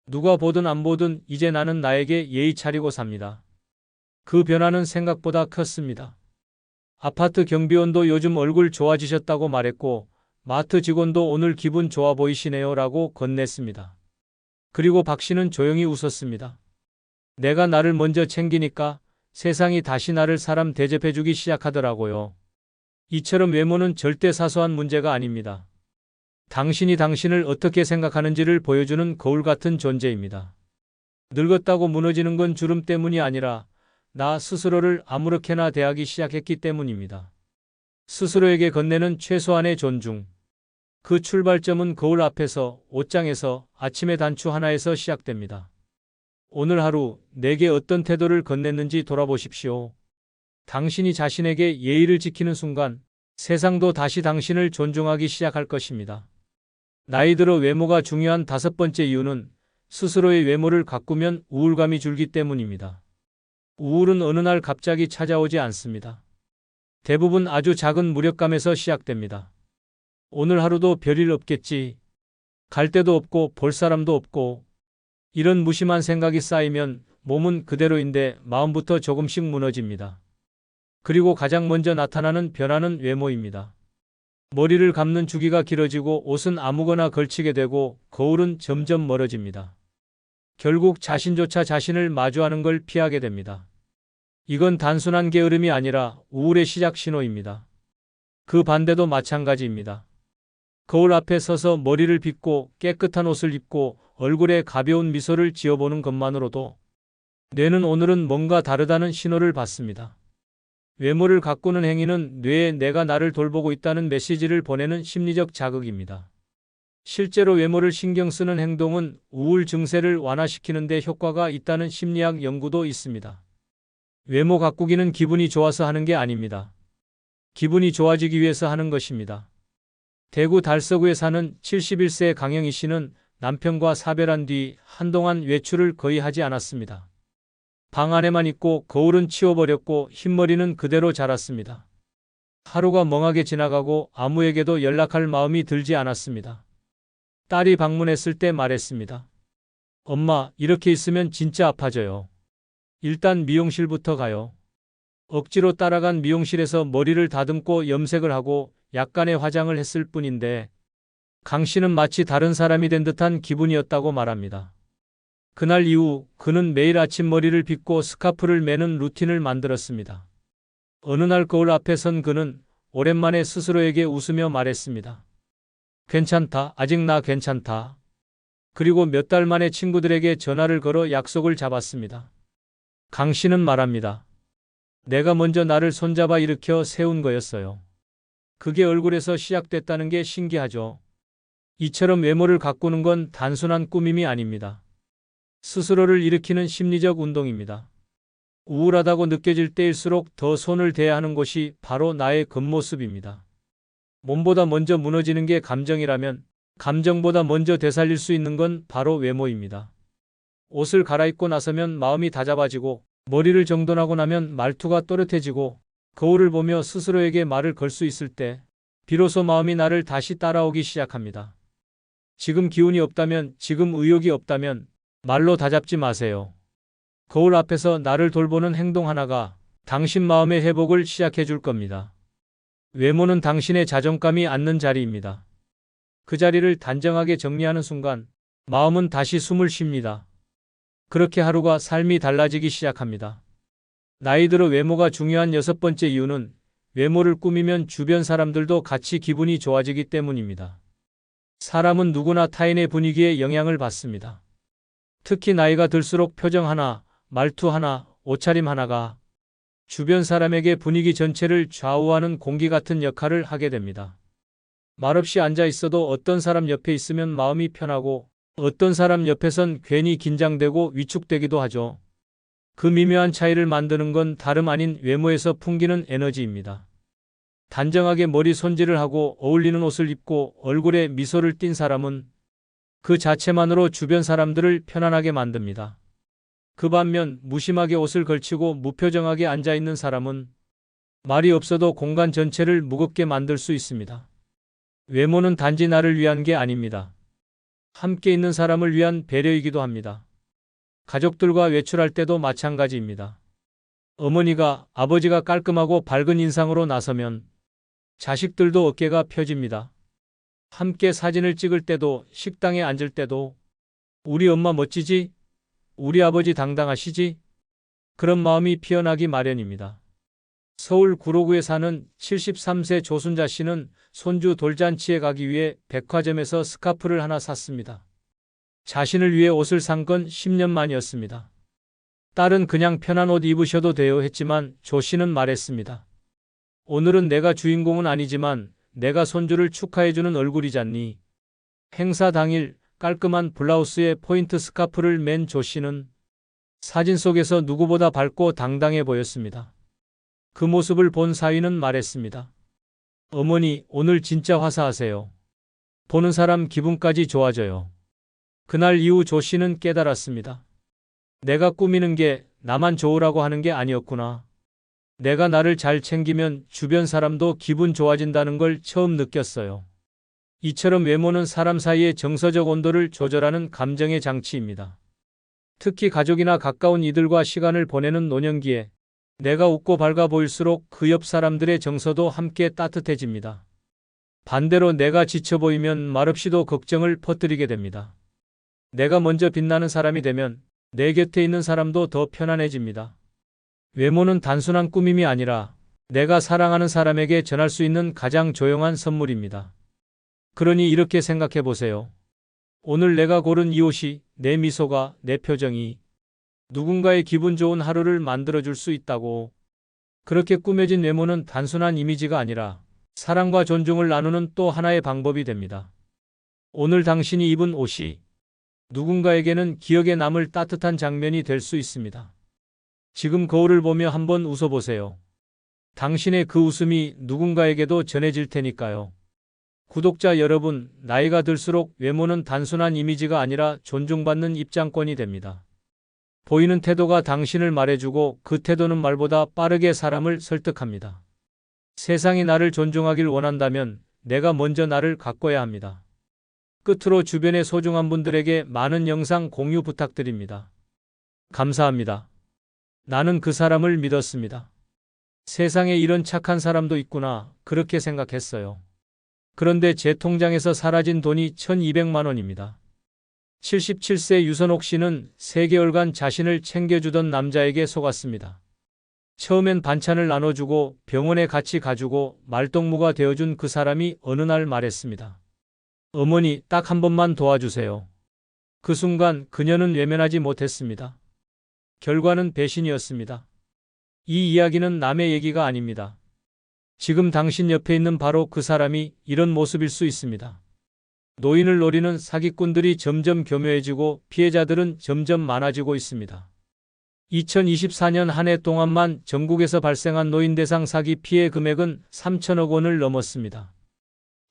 누가 보든 안 보든 이제 나는 나에게 예의 차리고 삽니다. 그 변화는 생각보다 컸습니다. 아파트 경비원도 요즘 얼굴 좋아지셨다고 말했고 마트 직원도 오늘 기분 좋아 보이시네요 라고 건넸습니다. 그리고 박 씨는 조용히 웃었습니다. 내가 나를 먼저 챙기니까 세상이 다시 나를 사람 대접해주기 시작하더라고요. 이처럼 외모는 절대 사소한 문제가 아닙니다. 당신이 당신을 어떻게 생각하는지를 보여주는 거울 같은 존재입니다. 늙었다고 무너지는 건 주름 때문이 아니라 나 스스로를 아무렇게나 대하기 시작했기 때문입니다. 스스로에게 건네는 최소한의 존중. 그 출발점은 거울 앞에서, 옷장에서, 아침의 단추 하나에서 시작됩니다. 오늘 하루 내게 어떤 태도를 건넸는지 돌아보십시오. 당신이 자신에게 예의를 지키는 순간 세상도 다시 당신을 존중하기 시작할 것입니다. 나이 들어 외모가 중요한 다섯 번째 이유는 스스로의 외모를 가꾸면 우울감이 줄기 때문입니다. 우울은 어느 날 갑자기 찾아오지 않습니다. 대부분 아주 작은 무력감에서 시작됩니다. 오늘 하루도 별일 없겠지. 갈 데도 없고 볼 사람도 없고. 이런 무심한 생각이 쌓이면 몸은 그대로인데 마음부터 조금씩 무너집니다. 그리고 가장 먼저 나타나는 변화는 외모입니다. 머리를 감는 주기가 길어지고 옷은 아무거나 걸치게 되고 거울은 점점 멀어집니다. 결국 자신조차 자신을 마주하는 걸 피하게 됩니다. 이건 단순한 게으름이 아니라 우울의 시작 신호입니다. 그 반대도 마찬가지입니다. 거울 앞에 서서 머리를 빗고 깨끗한 옷을 입고 얼굴에 가벼운 미소를 지어보는 것만으로도 뇌는 오늘은 뭔가 다르다는 신호를 받습니다. 외모를 가꾸는 행위는 뇌에 내가 나를 돌보고 있다는 메시지를 보내는 심리적 자극입니다. 실제로 외모를 신경 쓰는 행동은 우울 증세를 완화시키는 데 효과가 있다는 심리학 연구도 있습니다. 외모 가꾸기는 기분이 좋아서 하는 게 아닙니다. 기분이 좋아지기 위해서 하는 것입니다. 대구 달서구에 사는 71세 강영희 씨는 남편과 사별한 뒤 한동안 외출을 거의 하지 않았습니다. 방 안에만 있고 거울은 치워버렸고 흰머리는 그대로 자랐습니다. 하루가 멍하게 지나가고 아무에게도 연락할 마음이 들지 않았습니다. 딸이 방문했을 때 말했습니다. 엄마, 이렇게 있으면 진짜 아파져요. 일단 미용실부터 가요. 억지로 따라간 미용실에서 머리를 다듬고 염색을 하고 약간의 화장을 했을 뿐인데 강 씨는 마치 다른 사람이 된 듯한 기분이었다고 말합니다. 그날 이후 그는 매일 아침 머리를 빗고 스카프를 매는 루틴을 만들었습니다. 어느 날 거울 앞에 선 그는 오랜만에 스스로에게 웃으며 말했습니다. 괜찮다. 아직 나 괜찮다. 그리고 몇 달 만에 친구들에게 전화를 걸어 약속을 잡았습니다. 강 씨는 말합니다. 내가 먼저 나를 손잡아 일으켜 세운 거였어요. 그게 얼굴에서 시작됐다는 게 신기하죠. 이처럼 외모를 가꾸는 건 단순한 꾸밈이 아닙니다. 스스로를 일으키는 심리적 운동입니다. 우울하다고 느껴질 때일수록 더 손을 대야 하는 곳이 바로 나의 겉모습입니다. 몸보다 먼저 무너지는 게 감정이라면 감정보다 먼저 되살릴 수 있는 건 바로 외모입니다. 옷을 갈아입고 나서면 마음이 다잡아지고 머리를 정돈하고 나면 말투가 또렷해지고 거울을 보며 스스로에게 말을 걸 수 있을 때 비로소 마음이 나를 다시 따라오기 시작합니다. 지금 기운이 없다면, 지금 의욕이 없다면 말로 다잡지 마세요. 거울 앞에서 나를 돌보는 행동 하나가 당신 마음의 회복을 시작해 줄 겁니다. 외모는 당신의 자존감이 앉는 자리입니다. 그 자리를 단정하게 정리하는 순간 마음은 다시 숨을 쉽니다. 그렇게 하루가 삶이 달라지기 시작합니다. 나이 들어 외모가 중요한 여섯 번째 이유는 외모를 꾸미면 주변 사람들도 같이 기분이 좋아지기 때문입니다. 사람은 누구나 타인의 분위기에 영향을 받습니다. 특히 나이가 들수록 표정 하나, 말투 하나, 옷차림 하나가 주변 사람에게 분위기 전체를 좌우하는 공기 같은 역할을 하게 됩니다. 말없이 앉아 있어도 어떤 사람 옆에 있으면 마음이 편하고 어떤 사람 옆에선 괜히 긴장되고 위축되기도 하죠. 그 미묘한 차이를 만드는 건 다름 아닌 외모에서 풍기는 에너지입니다. 단정하게 머리 손질을 하고 어울리는 옷을 입고 얼굴에 미소를 띤 사람은 그 자체만으로 주변 사람들을 편안하게 만듭니다. 그 반면 무심하게 옷을 걸치고 무표정하게 앉아있는 사람은 말이 없어도 공간 전체를 무겁게 만들 수 있습니다. 외모는 단지 나를 위한 게 아닙니다. 함께 있는 사람을 위한 배려이기도 합니다. 가족들과 외출할 때도 마찬가지입니다. 어머니가, 아버지가 깔끔하고 밝은 인상으로 나서면 자식들도 어깨가 펴집니다. 함께 사진을 찍을 때도, 식당에 앉을 때도 우리 엄마 멋지지? 우리 아버지 당당하시지? 그런 마음이 피어나기 마련입니다. 서울 구로구에 사는 73세 조순자 씨는 손주 돌잔치에 가기 위해 백화점에서 스카프를 하나 샀습니다. 자신을 위해 옷을 산 건 10년 만이었습니다. 딸은 그냥 편한 옷 입으셔도 돼요 했지만 조 씨는 말했습니다. 오늘은 내가 주인공은 아니지만 내가 손주를 축하해주는 얼굴이잖니. 행사 당일 깔끔한 블라우스에 포인트 스카프를 맨 조 씨는 사진 속에서 누구보다 밝고 당당해 보였습니다. 그 모습을 본 사위는 말했습니다. 어머니, 오늘 진짜 화사하세요. 보는 사람 기분까지 좋아져요. 그날 이후 조 씨는 깨달았습니다. 내가 꾸미는 게 나만 좋으라고 하는 게 아니었구나. 내가 나를 잘 챙기면 주변 사람도 기분 좋아진다는 걸 처음 느꼈어요. 이처럼 외모는 사람 사이의 정서적 온도를 조절하는 감정의 장치입니다. 특히 가족이나 가까운 이들과 시간을 보내는 노년기에 내가 웃고 밝아 보일수록 그 옆 사람들의 정서도 함께 따뜻해집니다. 반대로 내가 지쳐 보이면 말없이도 걱정을 퍼뜨리게 됩니다. 내가 먼저 빛나는 사람이 되면 내 곁에 있는 사람도 더 편안해집니다. 외모는 단순한 꾸밈이 아니라 내가 사랑하는 사람에게 전할 수 있는 가장 조용한 선물입니다. 그러니 이렇게 생각해 보세요. 오늘 내가 고른 이 옷이, 내 미소가, 내 표정이 누군가의 기분 좋은 하루를 만들어줄 수 있다고. 그렇게 꾸며진 외모는 단순한 이미지가 아니라 사랑과 존중을 나누는 또 하나의 방법이 됩니다. 오늘 당신이 입은 옷이 누군가에게는 기억에 남을 따뜻한 장면이 될 수 있습니다. 지금 거울을 보며 한번 웃어보세요. 당신의 그 웃음이 누군가에게도 전해질 테니까요. 구독자 여러분, 나이가 들수록 외모는 단순한 이미지가 아니라 존중받는 입장권이 됩니다. 보이는 태도가 당신을 말해주고 그 태도는 말보다 빠르게 사람을 설득합니다. 세상이 나를 존중하길 원한다면 내가 먼저 나를 가꿔야 합니다. 끝으로 주변의 소중한 분들에게 많은 영상 공유 부탁드립니다. 감사합니다. 나는 그 사람을 믿었습니다. 세상에 이런 착한 사람도 있구나, 그렇게 생각했어요. 그런데 제 통장에서 사라진 돈이 1200만 원입니다. 77세 유선옥 씨는 3개월간 자신을 챙겨주던 남자에게 속았습니다. 처음엔 반찬을 나눠주고 병원에 같이 가주고 말동무가 되어준 그 사람이 어느 날 말했습니다. 어머니, 딱 한 번만 도와주세요. 그 순간 그녀는 외면하지 못했습니다. 결과는 배신이었습니다. 이 이야기는 남의 얘기가 아닙니다. 지금 당신 옆에 있는 바로 그 사람이 이런 모습일 수 있습니다. 노인을 노리는 사기꾼들이 점점 교묘해지고 피해자들은 점점 많아지고 있습니다. 2024년 한 해 동안만 전국에서 발생한 노인 대상 사기 피해 금액은 3천억 원을 넘었습니다.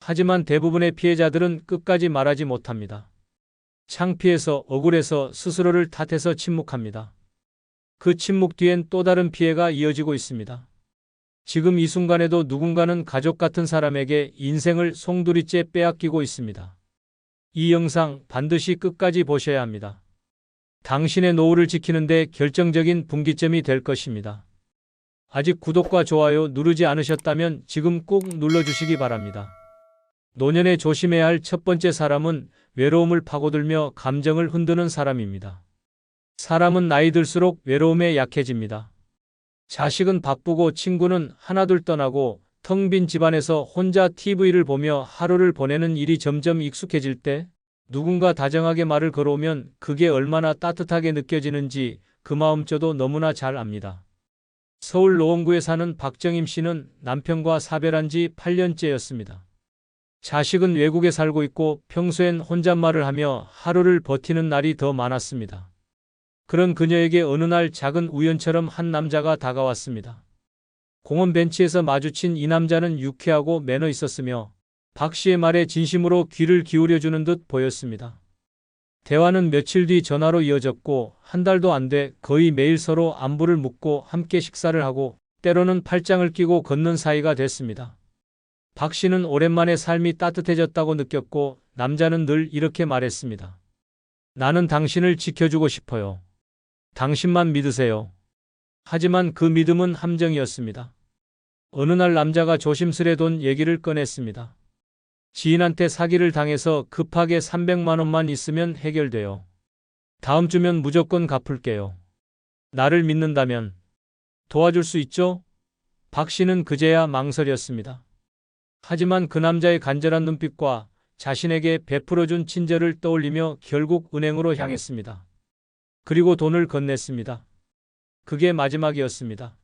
하지만 대부분의 피해자들은 끝까지 말하지 못합니다. 창피해서, 억울해서, 스스로를 탓해서 침묵합니다. 그 침묵 뒤엔 또 다른 피해가 이어지고 있습니다. 지금 이 순간에도 누군가는 가족 같은 사람에게 인생을 송두리째 빼앗기고 있습니다. 이 영상 반드시 끝까지 보셔야 합니다. 당신의 노후를 지키는 데 결정적인 분기점이 될 것입니다. 아직 구독과 좋아요 누르지 않으셨다면 지금 꼭 눌러주시기 바랍니다. 노년에 조심해야 할 첫 번째 사람은 외로움을 파고들며 감정을 흔드는 사람입니다. 사람은 나이 들수록 외로움에 약해집니다. 자식은 바쁘고 친구는 하나둘 떠나고 텅 빈 집안에서 혼자 TV를 보며 하루를 보내는 일이 점점 익숙해질 때 누군가 다정하게 말을 걸어오면 그게 얼마나 따뜻하게 느껴지는지 그 마음 저도 너무나 잘 압니다. 서울 노원구에 사는 박정임 씨는 남편과 사별한 지 8년째였습니다. 자식은 외국에 살고 있고 평소엔 혼잣말을 하며 하루를 버티는 날이 더 많았습니다. 그런 그녀에게 어느 날 작은 우연처럼 한 남자가 다가왔습니다. 공원 벤치에서 마주친 이 남자는 유쾌하고 매너 있었으며 박 씨의 말에 진심으로 귀를 기울여주는 듯 보였습니다. 대화는 며칠 뒤 전화로 이어졌고 한 달도 안 돼 거의 매일 서로 안부를 묻고 함께 식사를 하고 때로는 팔짱을 끼고 걷는 사이가 됐습니다. 박 씨는 오랜만에 삶이 따뜻해졌다고 느꼈고 남자는 늘 이렇게 말했습니다. 나는 당신을 지켜주고 싶어요. 당신만 믿으세요. 하지만 그 믿음은 함정이었습니다. 어느 날 남자가 조심스레 돈 얘기를 꺼냈습니다. 지인한테 사기를 당해서 급하게 300만 원만 있으면 해결돼요. 다음 주면 무조건 갚을게요. 나를 믿는다면 도와줄 수 있죠? 박 씨는 그제야 망설였습니다. 하지만 그 남자의 간절한 눈빛과 자신에게 베풀어준 친절을 떠올리며 결국 은행으로 향했습니다. 그리고 돈을 건넸습니다. 그게 마지막이었습니다.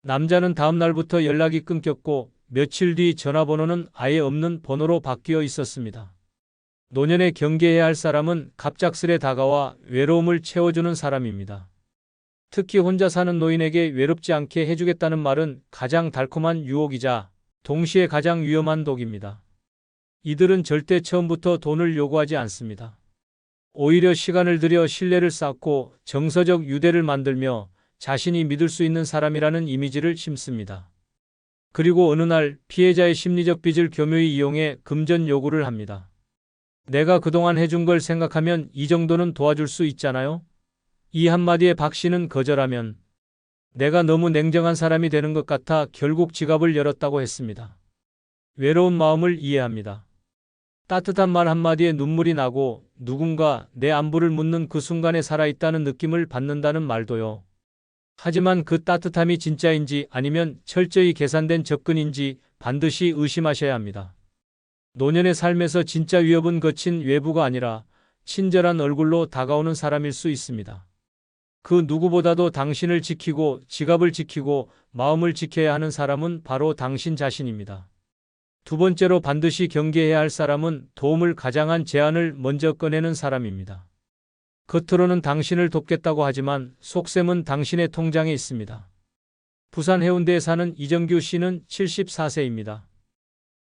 남자는 다음 날부터 연락이 끊겼고 며칠 뒤 전화번호는 아예 없는 번호로 바뀌어 있었습니다. 노년에 경계해야 할 사람은 갑작스레 다가와 외로움을 채워주는 사람입니다. 특히 혼자 사는 노인에게 외롭지 않게 해주겠다는 말은 가장 달콤한 유혹이자 동시에 가장 위험한 독입니다. 이들은 절대 처음부터 돈을 요구하지 않습니다. 오히려 시간을 들여 신뢰를 쌓고 정서적 유대를 만들며 자신이 믿을 수 있는 사람이라는 이미지를 심습니다. 그리고 어느 날 피해자의 심리적 빚을 교묘히 이용해 금전 요구를 합니다. 내가 그동안 해준 걸 생각하면 이 정도는 도와줄 수 있잖아요? 이 한마디에 박 씨는 거절하면 내가 너무 냉정한 사람이 되는 것 같아 결국 지갑을 열었다고 했습니다. 외로운 마음을 이해합니다. 따뜻한 말 한마디에 눈물이 나고 누군가 내 안부를 묻는 그 순간에 살아있다는 느낌을 받는다는 말도요. 하지만 그 따뜻함이 진짜인지 아니면 철저히 계산된 접근인지 반드시 의심하셔야 합니다. 노년의 삶에서 진짜 위협은 거친 외부가 아니라 친절한 얼굴로 다가오는 사람일 수 있습니다. 그 누구보다도 당신을 지키고 지갑을 지키고 마음을 지켜야 하는 사람은 바로 당신 자신입니다. 두 번째로 반드시 경계해야 할 사람은 도움을 가장한 제안을 먼저 꺼내는 사람입니다. 겉으로는 당신을 돕겠다고 하지만 속셈은 당신의 통장에 있습니다. 부산 해운대에 사는 이정규 씨는 74세입니다.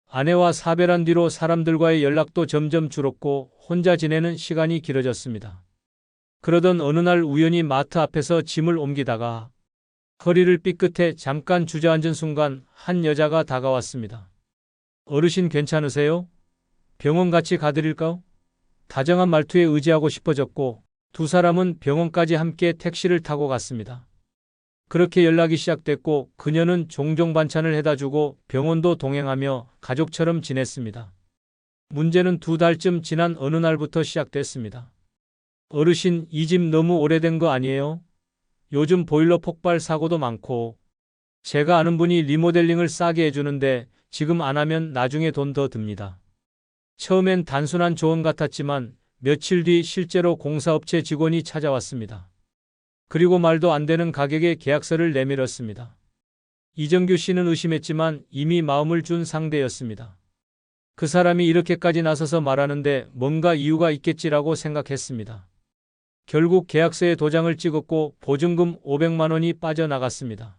아내와 사별한 뒤로 사람들과의 연락도 점점 줄었고 혼자 지내는 시간이 길어졌습니다. 그러던 어느 날 우연히 마트 앞에서 짐을 옮기다가 허리를 삐끗해 잠깐 주저앉은 순간 한 여자가 다가왔습니다. 어르신 괜찮으세요? 병원 같이 가드릴까요? 다정한 말투에 의지하고 싶어졌고 두 사람은 병원까지 함께 택시를 타고 갔습니다. 그렇게 연락이 시작됐고 그녀는 종종 반찬을 해다주고 병원도 동행하며 가족처럼 지냈습니다. 문제는 2달쯤 지난 어느 날부터 시작됐습니다. 어르신, 이 집 너무 오래된 거 아니에요? 요즘 보일러 폭발 사고도 많고 제가 아는 분이 리모델링을 싸게 해주는데 지금 안 하면 나중에 돈 더 듭니다. 처음엔 단순한 조언 같았지만 며칠 뒤 실제로 공사업체 직원이 찾아왔습니다. 그리고 말도 안 되는 가격의 계약서를 내밀었습니다. 이정규 씨는 의심했지만 이미 마음을 준 상대였습니다. 그 사람이 이렇게까지 나서서 말하는데 뭔가 이유가 있겠지라고 생각했습니다. 결국 계약서에 도장을 찍었고 보증금 500만 원이 빠져나갔습니다.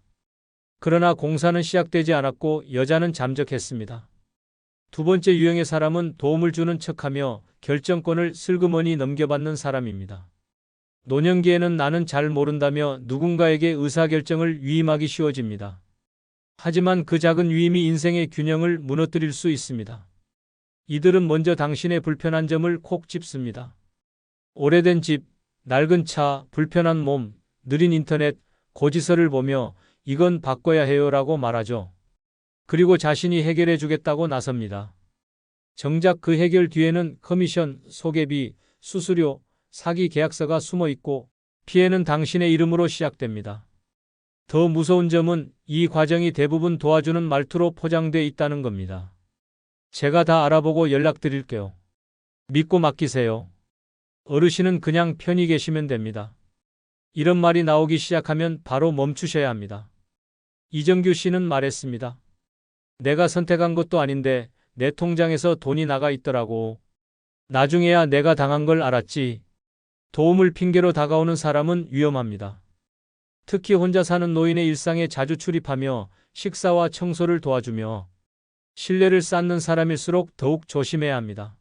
그러나 공사는 시작되지 않았고 여자는 잠적했습니다. 두 번째 유형의 사람은 도움을 주는 척하며 결정권을 슬그머니 넘겨받는 사람입니다. 노년기에는 나는 잘 모른다며 누군가에게 의사결정을 위임하기 쉬워집니다. 하지만 그 작은 위임이 인생의 균형을 무너뜨릴 수 있습니다. 이들은 먼저 당신의 불편한 점을 콕 집습니다. 오래된 집, 낡은 차, 불편한 몸, 느린 인터넷, 고지서를 보며 이건 바꿔야 해요라고 말하죠. 그리고 자신이 해결해 주겠다고 나섭니다. 정작 그 해결 뒤에는 커미션, 소개비, 수수료, 사기 계약서가 숨어 있고 피해는 당신의 이름으로 시작됩니다. 더 무서운 점은 이 과정이 대부분 도와주는 말투로 포장되어 있다는 겁니다. 제가 다 알아보고 연락드릴게요. 믿고 맡기세요. 어르신은 그냥 편히 계시면 됩니다. 이런 말이 나오기 시작하면 바로 멈추셔야 합니다. 이정규 씨는 말했습니다. 내가 선택한 것도 아닌데 내 통장에서 돈이 나가 있더라고. 나중에야 내가 당한 걸 알았지. 도움을 핑계로 다가오는 사람은 위험합니다. 특히 혼자 사는 노인의 일상에 자주 출입하며 식사와 청소를 도와주며 신뢰를 쌓는 사람일수록 더욱 조심해야 합니다.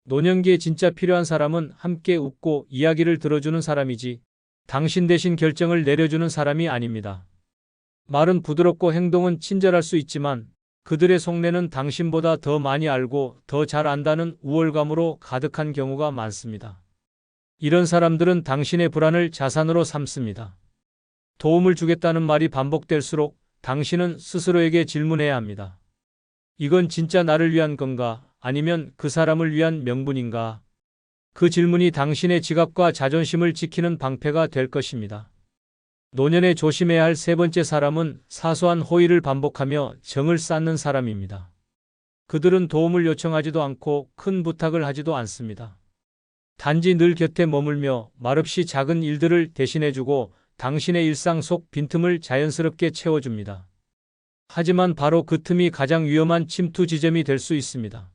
노년기에 진짜 필요한 사람은 함께 웃고 이야기를 들어주는 사람이지 당신 대신 결정을 내려주는 사람이 아닙니다. 말은 부드럽고 행동은 친절할 수 있지만 그들의 속내는 당신보다 더 많이 알고 더 잘 안다는 우월감으로 가득한 경우가 많습니다. 이런 사람들은 당신의 불안을 자산으로 삼습니다. 도움을 주겠다는 말이 반복될수록 당신은 스스로에게 질문해야 합니다. 이건 진짜 나를 위한 건가? 아니면 그 사람을 위한 명분인가? 그 질문이 당신의 지갑과 자존심을 지키는 방패가 될 것입니다. 노년에 조심해야 할 세 번째 사람은 사소한 호의를 반복하며 정을 쌓는 사람입니다. 그들은 도움을 요청하지도 않고 큰 부탁을 하지도 않습니다. 단지 늘 곁에 머물며 말없이 작은 일들을 대신해주고 당신의 일상 속 빈틈을 자연스럽게 채워줍니다. 하지만 바로 그 틈이 가장 위험한 침투 지점이 될 수 있습니다.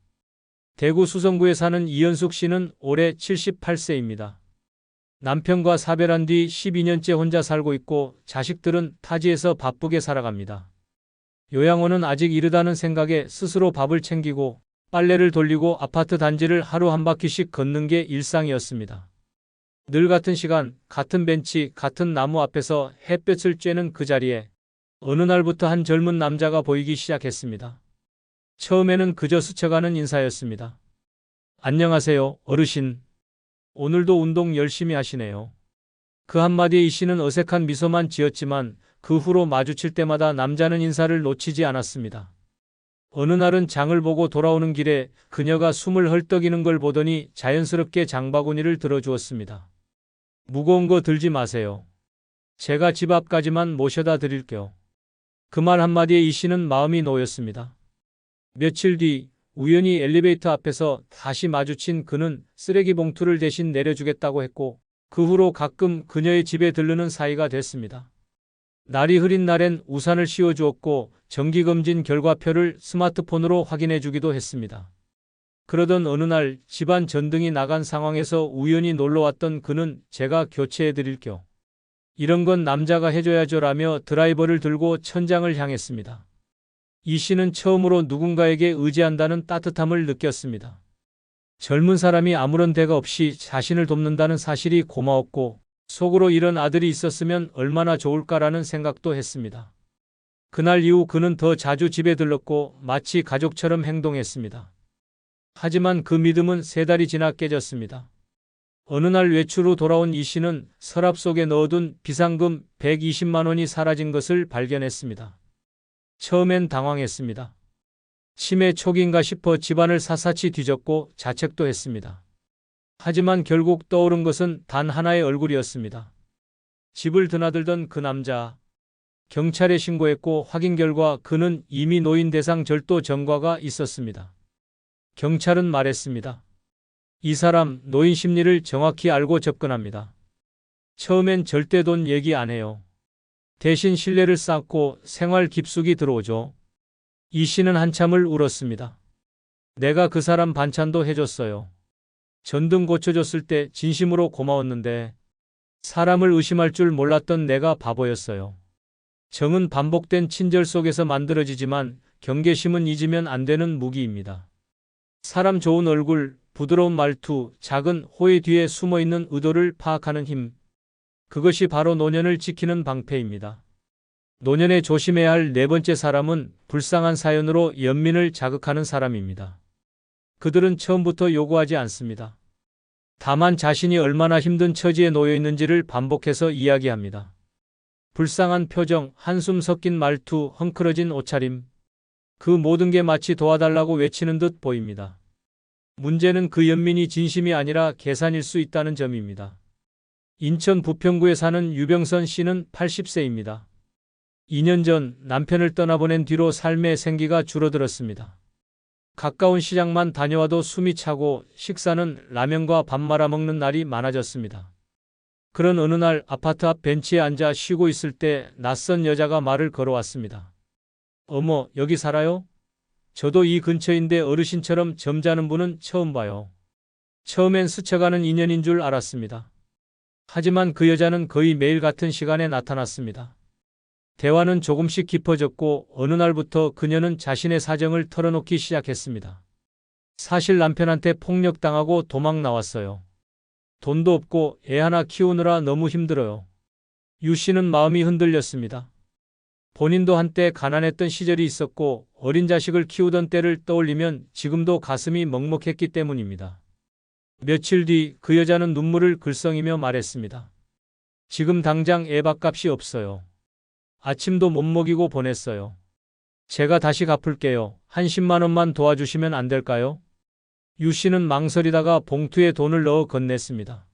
대구 수성구에 사는 이현숙 씨는 올해 78세입니다. 남편과 사별한 뒤 12년째 혼자 살고 있고 자식들은 타지에서 바쁘게 살아갑니다. 요양원은 아직 이르다는 생각에 스스로 밥을 챙기고 빨래를 돌리고 아파트 단지를 하루 한 바퀴씩 걷는 게 일상이었습니다. 늘 같은 시간, 같은 벤치, 같은 나무 앞에서 햇볕을 쬐는 그 자리에 어느 날부터 한 젊은 남자가 보이기 시작했습니다. 처음에는 그저 스쳐가는 인사였습니다. 안녕하세요, 어르신. 오늘도 운동 열심히 하시네요. 그 한마디에 이 씨는 어색한 미소만 지었지만 그 후로 마주칠 때마다 남자는 인사를 놓치지 않았습니다. 어느 날은 장을 보고 돌아오는 길에 그녀가 숨을 헐떡이는 걸 보더니 자연스럽게 장바구니를 들어주었습니다. 무거운 거 들지 마세요. 제가 집 앞까지만 모셔다 드릴게요. 그 말 한마디에 이 씨는 마음이 놓였습니다. 며칠 뒤 우연히 엘리베이터 앞에서 다시 마주친 그는 쓰레기 봉투를 대신 내려주겠다고 했고 그 후로 가끔 그녀의 집에 들르는 사이가 됐습니다. 날이 흐린 날엔 우산을 씌워주었고 정기검진 결과표를 스마트폰으로 확인해주기도 했습니다. 그러던 어느 날 집안 전등이 나간 상황에서 우연히 놀러왔던 그는 제가 교체해드릴게요. 이런 건 남자가 해줘야죠라며 드라이버를 들고 천장을 향했습니다. 이 씨는 처음으로 누군가에게 의지한다는 따뜻함을 느꼈습니다. 젊은 사람이 아무런 대가 없이 자신을 돕는다는 사실이 고마웠고 속으로 이런 아들이 있었으면 얼마나 좋을까라는 생각도 했습니다. 그날 이후 그는 더 자주 집에 들렀고 마치 가족처럼 행동했습니다. 하지만 그 믿음은 3달이 지나 깨졌습니다. 어느 날 외출 후 돌아온 이 씨는 서랍 속에 넣어둔 비상금 120만 원이 사라진 것을 발견했습니다. 처음엔 당황했습니다. 치매 초기인가 싶어 집안을 샅샅이 뒤졌고 자책도 했습니다. 하지만 결국 떠오른 것은 단 하나의 얼굴이었습니다. 집을 드나들던 그 남자. 경찰에 신고했고 확인 결과 그는 이미 노인 대상 절도 전과가 있었습니다. 경찰은 말했습니다. 이 사람 노인 심리를 정확히 알고 접근합니다. 처음엔 절대 돈 얘기 안 해요. 대신 신뢰를 쌓고 생활 깊숙이 들어오죠. 이 씨는 한참을 울었습니다. 내가 그 사람 반찬도 해줬어요. 전등 고쳐줬을 때 진심으로 고마웠는데 사람을 의심할 줄 몰랐던 내가 바보였어요. 정은 반복된 친절 속에서 만들어지지만 경계심은 잊으면 안 되는 무기입니다. 사람 좋은 얼굴, 부드러운 말투, 작은 호의 뒤에 숨어있는 의도를 파악하는 힘. 그것이 바로 노년을 지키는 방패입니다. 노년에 조심해야 할 4번째 사람은 불쌍한 사연으로 연민을 자극하는 사람입니다. 그들은 처음부터 요구하지 않습니다. 다만 자신이 얼마나 힘든 처지에 놓여 있는지를 반복해서 이야기합니다. 불쌍한 표정, 한숨 섞인 말투, 헝클어진 옷차림. 그 모든 게 마치 도와달라고 외치는 듯 보입니다. 문제는 그 연민이 진심이 아니라 계산일 수 있다는 점입니다. 인천 부평구에 사는 유병선 씨는 80세입니다. 2년 전 남편을 떠나보낸 뒤로 삶의 생기가 줄어들었습니다. 가까운 시장만 다녀와도 숨이 차고 식사는 라면과 밥 말아 먹는 날이 많아졌습니다. 그런 어느 날 아파트 앞 벤치에 앉아 쉬고 있을 때 낯선 여자가 말을 걸어왔습니다. 어머, 여기 살아요? 저도 이 근처인데 어르신처럼 점잖은 분은 처음 봐요. 처음엔 스쳐가는 인연인 줄 알았습니다. 하지만 그 여자는 거의 매일 같은 시간에 나타났습니다. 대화는 조금씩 깊어졌고 어느 날부터 그녀는 자신의 사정을 털어놓기 시작했습니다. 사실 남편한테 폭력당하고 도망 나왔어요. 돈도 없고 애 하나 키우느라 너무 힘들어요. 유 씨는 마음이 흔들렸습니다. 본인도 한때 가난했던 시절이 있었고 어린 자식을 키우던 때를 떠올리면 지금도 가슴이 먹먹했기 때문입니다. 며칠 뒤 그 여자는 눈물을 글썽이며 말했습니다. 지금 당장 애 밥값이 없어요. 아침도 못 먹이고 보냈어요. 제가 다시 갚을게요. 한 10만 원만 도와주시면 안 될까요? 유 씨는 망설이다가 봉투에 돈을 넣어 건넸습니다.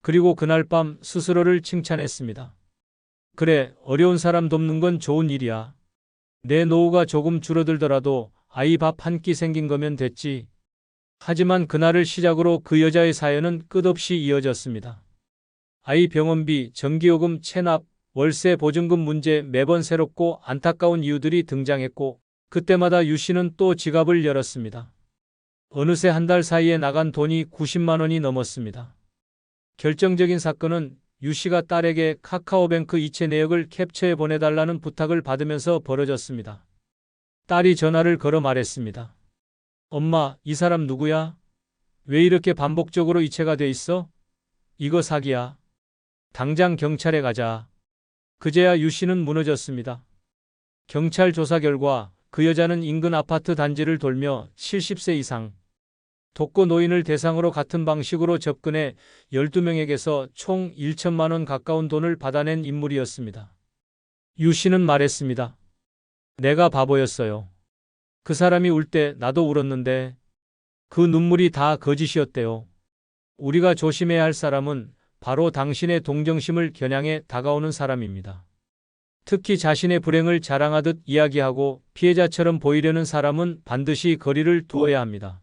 그리고 그날 밤 스스로를 칭찬했습니다. 그래, 어려운 사람 돕는 건 좋은 일이야. 내 노후가 조금 줄어들더라도 아이 밥 한 끼 생긴 거면 됐지. 하지만 그날을 시작으로 그 여자의 사연은 끝없이 이어졌습니다. 아이 병원비, 전기요금 체납, 월세 보증금 문제 매번 새롭고 안타까운 이유들이 등장했고 그때마다 유 씨는 또 지갑을 열었습니다. 어느새 한 달 사이에 나간 돈이 90만 원이 넘었습니다. 결정적인 사건은 유 씨가 딸에게 카카오뱅크 이체 내역을 캡처해 보내달라는 부탁을 받으면서 벌어졌습니다. 딸이 전화를 걸어 말했습니다. 엄마, 이 사람 누구야? 왜 이렇게 반복적으로 이체가 돼 있어? 이거 사기야. 당장 경찰에 가자. 그제야 유 씨는 무너졌습니다. 경찰 조사 결과 그 여자는 인근 아파트 단지를 돌며 70세 이상 독거 노인을 대상으로 같은 방식으로 접근해 12명에게서 총 1천만 원 가까운 돈을 받아낸 인물이었습니다. 유 씨는 말했습니다. 내가 바보였어요. 그 사람이 울 때 나도 울었는데 그 눈물이 다 거짓이었대요. 우리가 조심해야 할 사람은 바로 당신의 동정심을 겨냥해 다가오는 사람입니다. 특히 자신의 불행을 자랑하듯 이야기하고 피해자처럼 보이려는 사람은 반드시 거리를 두어야 합니다.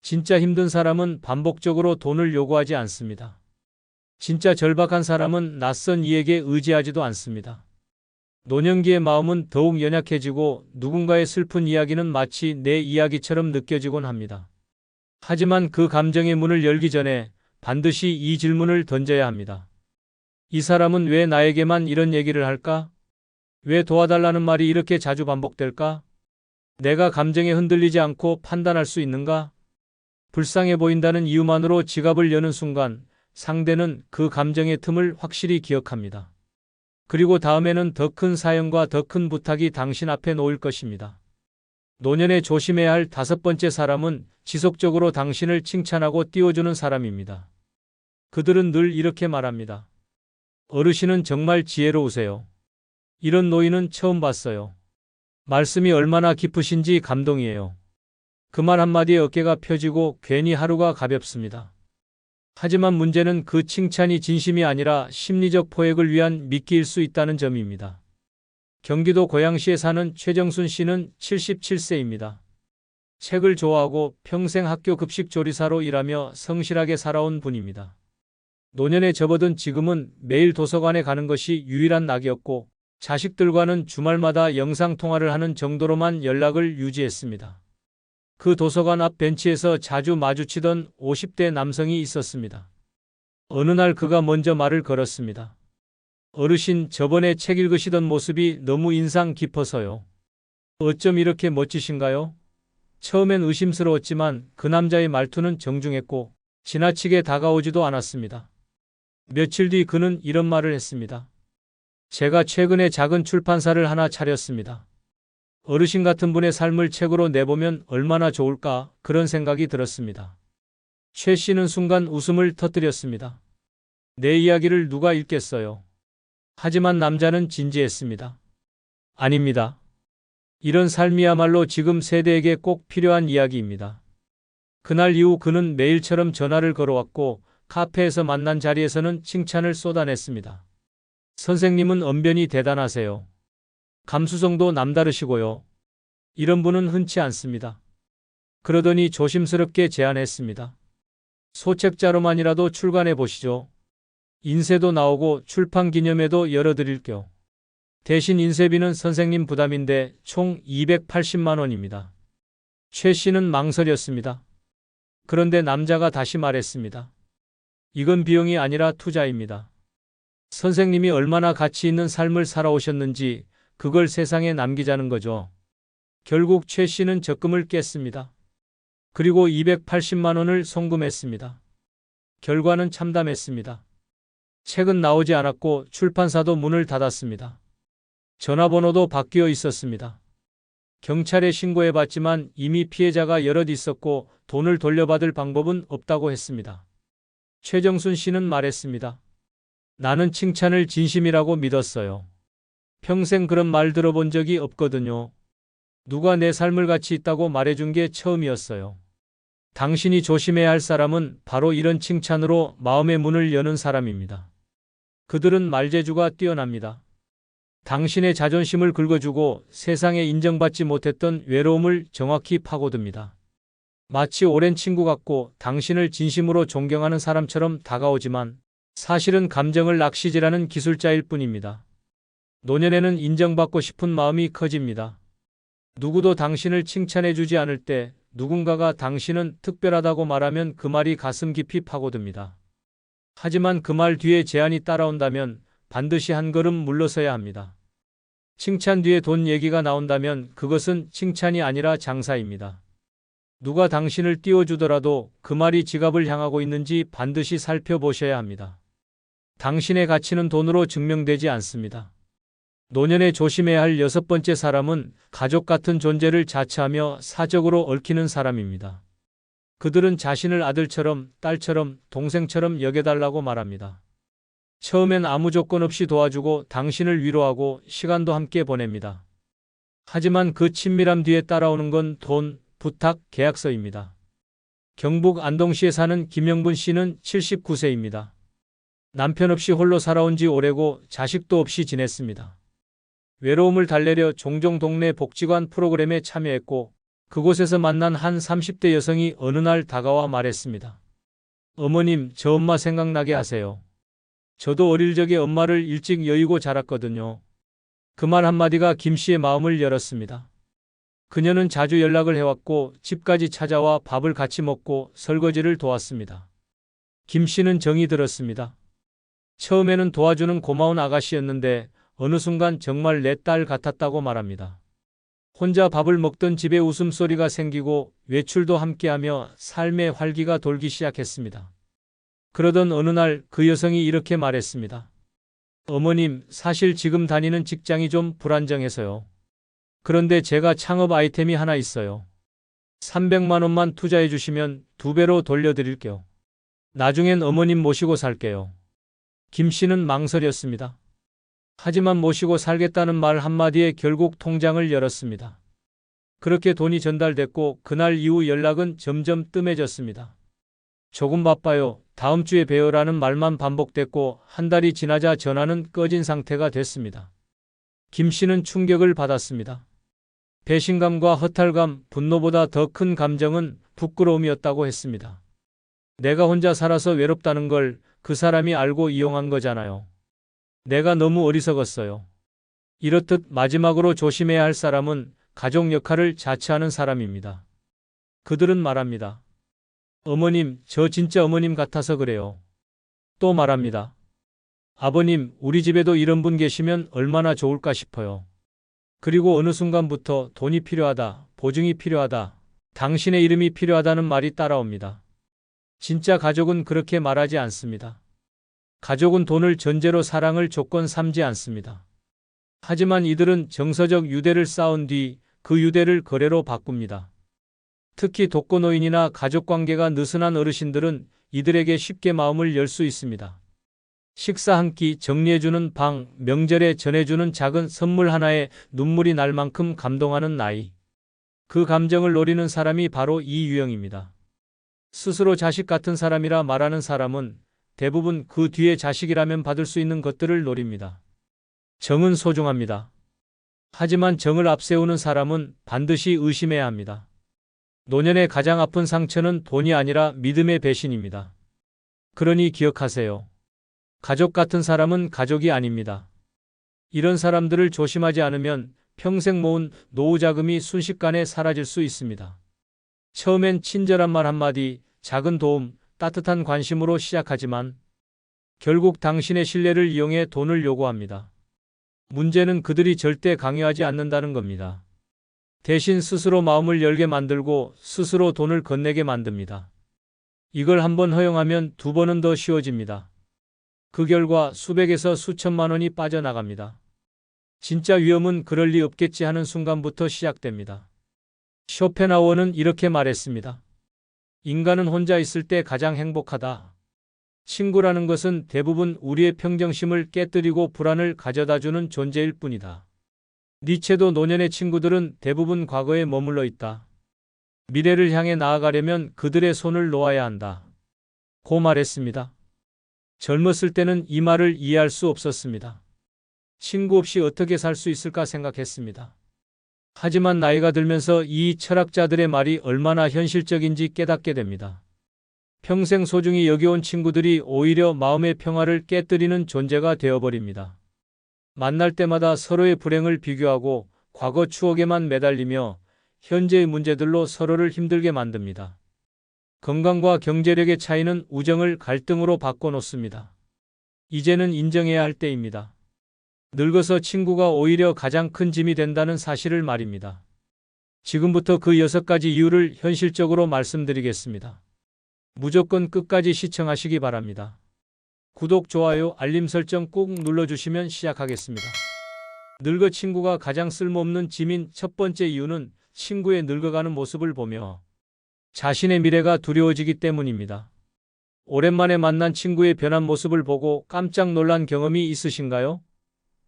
진짜 힘든 사람은 반복적으로 돈을 요구하지 않습니다. 진짜 절박한 사람은 낯선 이에게 의지하지도 않습니다. 노년기의 마음은 더욱 연약해지고 누군가의 슬픈 이야기는 마치 내 이야기처럼 느껴지곤 합니다. 하지만 그 감정의 문을 열기 전에 반드시 이 질문을 던져야 합니다. 이 사람은 왜 나에게만 이런 얘기를 할까? 왜 도와달라는 말이 이렇게 자주 반복될까? 내가 감정에 흔들리지 않고 판단할 수 있는가? 불쌍해 보인다는 이유만으로 지갑을 여는 순간 상대는 그 감정의 틈을 확실히 기억합니다. 그리고 다음에는 더 큰 사연과 더 큰 부탁이 당신 앞에 놓일 것입니다. 노년에 조심해야 할 5번째 사람은 지속적으로 당신을 칭찬하고 띄워주는 사람입니다. 그들은 늘 이렇게 말합니다. 어르신은 정말 지혜로우세요. 이런 노인은 처음 봤어요. 말씀이 얼마나 깊으신지 감동이에요. 그 말 한마디에 어깨가 펴지고 괜히 하루가 가볍습니다. 하지만 문제는 그 칭찬이 진심이 아니라 심리적 포획을 위한 미끼일 수 있다는 점입니다. 경기도 고양시에 사는 최정순 씨는 77세입니다. 책을 좋아하고 평생 학교 급식 조리사로 일하며 성실하게 살아온 분입니다. 노년에 접어든 지금은 매일 도서관에 가는 것이 유일한 낙이었고 자식들과는 주말마다 영상통화를 하는 정도로만 연락을 유지했습니다. 그 도서관 앞 벤치에서 자주 마주치던 50대 남성이 있었습니다. 어느 날 그가 먼저 말을 걸었습니다. 어르신, 저번에 책 읽으시던 모습이 너무 인상 깊어서요. 어쩜 이렇게 멋지신가요? 처음엔 의심스러웠지만 그 남자의 말투는 정중했고 지나치게 다가오지도 않았습니다. 며칠 뒤 그는 이런 말을 했습니다. 제가 최근에 작은 출판사를 하나 차렸습니다. 어르신 같은 분의 삶을 책으로 내보면 얼마나 좋을까 그런 생각이 들었습니다. 최 씨는 순간 웃음을 터뜨렸습니다. 내 이야기를 누가 읽겠어요? 하지만 남자는 진지했습니다. 아닙니다. 이런 삶이야말로 지금 세대에게 꼭 필요한 이야기입니다. 그날 이후 그는 매일처럼 전화를 걸어왔고 카페에서 만난 자리에서는 칭찬을 쏟아냈습니다. 선생님은 언변이 대단하세요. 감수성도 남다르시고요. 이런 분은 흔치 않습니다. 그러더니 조심스럽게 제안했습니다. 소책자로만이라도 출간해 보시죠. 인쇄도 나오고 출판 기념회도 열어드릴게요. 대신 인쇄비는 선생님 부담인데 총 280만 원입니다. 최 씨는 망설였습니다. 그런데 남자가 다시 말했습니다. 이건 비용이 아니라 투자입니다. 선생님이 얼마나 가치 있는 삶을 살아오셨는지 그걸 세상에 남기자는 거죠. 결국 최 씨는 적금을 깼습니다. 그리고 280만 원을 송금했습니다. 결과는 참담했습니다. 책은 나오지 않았고 출판사도 문을 닫았습니다. 전화번호도 바뀌어 있었습니다. 경찰에 신고해봤지만 이미 피해자가 여럿 있었고 돈을 돌려받을 방법은 없다고 했습니다. 최정순 씨는 말했습니다. 나는 칭찬을 진심이라고 믿었어요. 평생 그런 말 들어본 적이 없거든요. 누가 내 삶을 가치 있다고 말해준 게 처음이었어요. 당신이 조심해야 할 사람은 바로 이런 칭찬으로 마음의 문을 여는 사람입니다. 그들은 말재주가 뛰어납니다. 당신의 자존심을 긁어주고 세상에 인정받지 못했던 외로움을 정확히 파고듭니다. 마치 오랜 친구 같고 당신을 진심으로 존경하는 사람처럼 다가오지만 사실은 감정을 낚시질하는 기술자일 뿐입니다. 노년에는 인정받고 싶은 마음이 커집니다. 누구도 당신을 칭찬해주지 않을 때 누군가가 당신은 특별하다고 말하면 그 말이 가슴 깊이 파고듭니다. 하지만 그 말 뒤에 제한이 따라온다면 반드시 한 걸음 물러서야 합니다. 칭찬 뒤에 돈 얘기가 나온다면 그것은 칭찬이 아니라 장사입니다. 누가 당신을 띄워주더라도 그 말이 지갑을 향하고 있는지 반드시 살펴보셔야 합니다. 당신의 가치는 돈으로 증명되지 않습니다. 노년에 조심해야 할 6번째 사람은 가족 같은 존재를 자처하며 사적으로 얽히는 사람입니다. 그들은 자신을 아들처럼, 딸처럼, 동생처럼 여겨달라고 말합니다. 처음엔 아무 조건 없이 도와주고 당신을 위로하고 시간도 함께 보냅니다. 하지만 그 친밀함 뒤에 따라오는 건 돈, 부탁, 계약서입니다. 경북 안동시에 사는 김영분 씨는 79세입니다. 남편 없이 홀로 살아온 지 오래고 자식도 없이 지냈습니다. 외로움을 달래려 종종 동네 복지관 프로그램에 참여했고 그곳에서 만난 한 30대 여성이 어느 날 다가와 말했습니다. 어머님, 저 엄마 생각나게 하세요. 저도 어릴 적에 엄마를 일찍 여의고 자랐거든요. 그 말 한마디가 김 씨의 마음을 열었습니다. 그녀는 자주 연락을 해왔고 집까지 찾아와 밥을 같이 먹고 설거지를 도왔습니다. 김 씨는 정이 들었습니다. 처음에는 도와주는 고마운 아가씨였는데 어느 순간 정말 내 딸 같았다고 말합니다. 혼자 밥을 먹던 집에 웃음소리가 생기고 외출도 함께하며 삶의 활기가 돌기 시작했습니다. 그러던 어느 날 그 여성이 이렇게 말했습니다. 어머님, 사실 지금 다니는 직장이 좀 불안정해서요. 그런데 제가 창업 아이템이 하나 있어요. 300만 원만 투자해 주시면 2배로 돌려드릴게요. 나중엔 어머님 모시고 살게요. 김 씨는 망설였습니다. 하지만 모시고 살겠다는 말 한마디에 결국 통장을 열었습니다. 그렇게 돈이 전달됐고 그날 이후 연락은 점점 뜸해졌습니다. 조금 바빠요. 다음 주에 봬요라는 말만 반복됐고 한 달이 지나자 전화는 꺼진 상태가 됐습니다. 김 씨는 충격을 받았습니다. 배신감과 허탈감, 분노보다 더 큰 감정은 부끄러움이었다고 했습니다. 내가 혼자 살아서 외롭다는 걸 그 사람이 알고 이용한 거잖아요. 내가 너무 어리석었어요. 이렇듯 마지막으로 조심해야 할 사람은 가족 역할을 자처하는 사람입니다. 그들은 말합니다. 어머님, 저 진짜 어머님 같아서 그래요. 또 말합니다. 아버님, 우리 집에도 이런 분 계시면 얼마나 좋을까 싶어요. 그리고 어느 순간부터 돈이 필요하다, 보증이 필요하다, 당신의 이름이 필요하다는 말이 따라옵니다. 진짜 가족은 그렇게 말하지 않습니다. 가족은 돈을 전제로 사랑을 조건 삼지 않습니다. 하지만 이들은 정서적 유대를 쌓은 뒤 그 유대를 거래로 바꿉니다. 특히 독거노인이나 가족관계가 느슨한 어르신들은 이들에게 쉽게 마음을 열 수 있습니다. 식사 한 끼, 정리해주는 방, 명절에 전해주는 작은 선물 하나에 눈물이 날 만큼 감동하는 나이. 그 감정을 노리는 사람이 바로 이 유형입니다. 스스로 자식 같은 사람이라 말하는 사람은 대부분 그 뒤에 자식이라면 받을 수 있는 것들을 노립니다. 정은 소중합니다. 하지만 정을 앞세우는 사람은 반드시 의심해야 합니다. 노년의 가장 아픈 상처는 돈이 아니라 믿음의 배신입니다. 그러니 기억하세요. 가족 같은 사람은 가족이 아닙니다. 이런 사람들을 조심하지 않으면 평생 모은 노후 자금이 순식간에 사라질 수 있습니다. 처음엔 친절한 말 한마디, 작은 도움, 따뜻한 관심으로 시작하지만 결국 당신의 신뢰를 이용해 돈을 요구합니다. 문제는 그들이 절대 강요하지 않는다는 겁니다. 대신 스스로 마음을 열게 만들고 스스로 돈을 건네게 만듭니다. 이걸 한번 허용하면 2번은 더 쉬워집니다. 그 결과 수백에서 수천만 원이 빠져나갑니다. 진짜 위험은 그럴 리 없겠지 하는 순간부터 시작됩니다. 쇼펜하우어는 이렇게 말했습니다. 인간은 혼자 있을 때 가장 행복하다. 친구라는 것은 대부분 우리의 평정심을 깨뜨리고 불안을 가져다주는 존재일 뿐이다. 니체도 노년의 친구들은 대부분 과거에 머물러 있다. 미래를 향해 나아가려면 그들의 손을 놓아야 한다. 고 말했습니다. 젊었을 때는 이 말을 이해할 수 없었습니다. 친구 없이 어떻게 살 수 있을까 생각했습니다. 하지만 나이가 들면서 이 철학자들의 말이 얼마나 현실적인지 깨닫게 됩니다. 평생 소중히 여겨온 친구들이 오히려 마음의 평화를 깨뜨리는 존재가 되어버립니다. 만날 때마다 서로의 불행을 비교하고 과거 추억에만 매달리며 현재의 문제들로 서로를 힘들게 만듭니다. 건강과 경제력의 차이는 우정을 갈등으로 바꿔놓습니다. 이제는 인정해야 할 때입니다. 늙어서 친구가 오히려 가장 큰 짐이 된다는 사실을 말입니다. 지금부터 그 6가지 이유를 현실적으로 말씀드리겠습니다. 무조건 끝까지 시청하시기 바랍니다. 구독, 좋아요, 알림 설정 꾹 눌러주시면 시작하겠습니다. 늙어 친구가 가장 쓸모없는 짐인 첫 번째 이유는 친구의 늙어가는 모습을 보며 자신의 미래가 두려워지기 때문입니다. 오랜만에 만난 친구의 변한 모습을 보고 깜짝 놀란 경험이 있으신가요?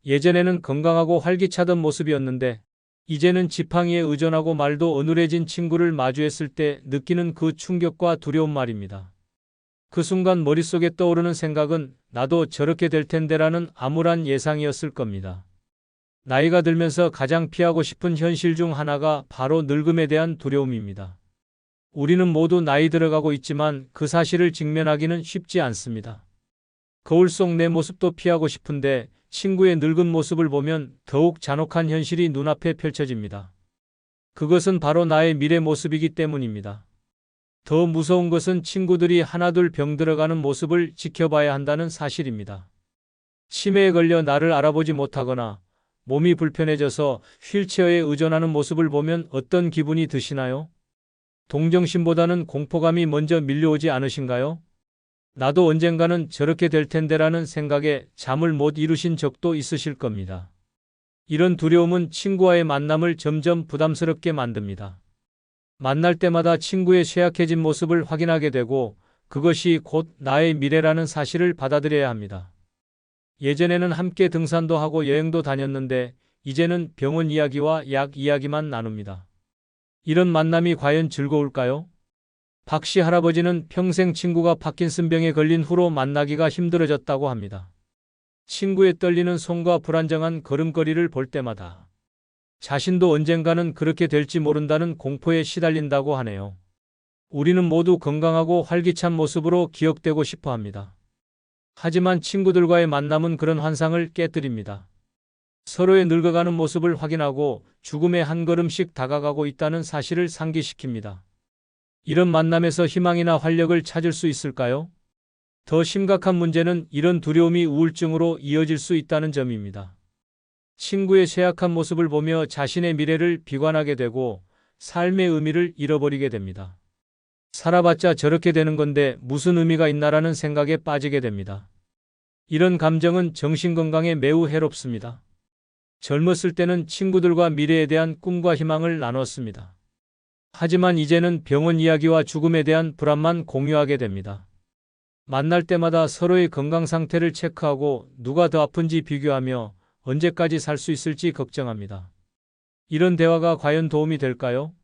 예전에는 건강하고 활기차던 모습이었는데 이제는 지팡이에 의존하고 말도 어눌해진 친구를 마주했을 때 느끼는 그 충격과 두려움 말입니다. 그 순간 머릿속에 떠오르는 생각은 나도 저렇게 될 텐데라는 암울한 예상이었을 겁니다. 나이가 들면서 가장 피하고 싶은 현실 중 하나가 바로 늙음에 대한 두려움입니다. 우리는 모두 나이 들어가고 있지만 그 사실을 직면하기는 쉽지 않습니다. 거울 속 내 모습도 피하고 싶은데 친구의 늙은 모습을 보면 더욱 잔혹한 현실이 눈앞에 펼쳐집니다. 그것은 바로 나의 미래 모습이기 때문입니다. 더 무서운 것은 친구들이 하나둘 병들어가는 모습을 지켜봐야 한다는 사실입니다. 치매에 걸려 나를 알아보지 못하거나 몸이 불편해져서 휠체어에 의존하는 모습을 보면 어떤 기분이 드시나요? 동정심보다는 공포감이 먼저 밀려오지 않으신가요? 나도 언젠가는 저렇게 될 텐데라는 생각에 잠을 못 이루신 적도 있으실 겁니다. 이런 두려움은 친구와의 만남을 점점 부담스럽게 만듭니다. 만날 때마다 친구의 쇠약해진 모습을 확인하게 되고 그것이 곧 나의 미래라는 사실을 받아들여야 합니다. 예전에는 함께 등산도 하고 여행도 다녔는데 이제는 병원 이야기와 약 이야기만 나눕니다. 이런 만남이 과연 즐거울까요? 박 씨 할아버지는 평생 친구가 파킨슨병에 걸린 후로 만나기가 힘들어졌다고 합니다. 친구의 떨리는 손과 불안정한 걸음걸이를 볼 때마다 자신도 언젠가는 그렇게 될지 모른다는 공포에 시달린다고 하네요. 우리는 모두 건강하고 활기찬 모습으로 기억되고 싶어 합니다. 하지만 친구들과의 만남은 그런 환상을 깨뜨립니다. 서로의 늙어가는 모습을 확인하고 죽음에 한 걸음씩 다가가고 있다는 사실을 상기시킵니다. 이런 만남에서 희망이나 활력을 찾을 수 있을까요? 더 심각한 문제는 이런 두려움이 우울증으로 이어질 수 있다는 점입니다. 친구의 쇠약한 모습을 보며 자신의 미래를 비관하게 되고 삶의 의미를 잃어버리게 됩니다. 살아봤자 저렇게 되는 건데 무슨 의미가 있나라는 생각에 빠지게 됩니다. 이런 감정은 정신건강에 매우 해롭습니다. 젊었을 때는 친구들과 미래에 대한 꿈과 희망을 나눴습니다. 하지만 이제는 병원 이야기와 죽음에 대한 불안만 공유하게 됩니다. 만날 때마다 서로의 건강 상태를 체크하고 누가 더 아픈지 비교하며 언제까지 살 수 있을지 걱정합니다. 이런 대화가 과연 도움이 될까요?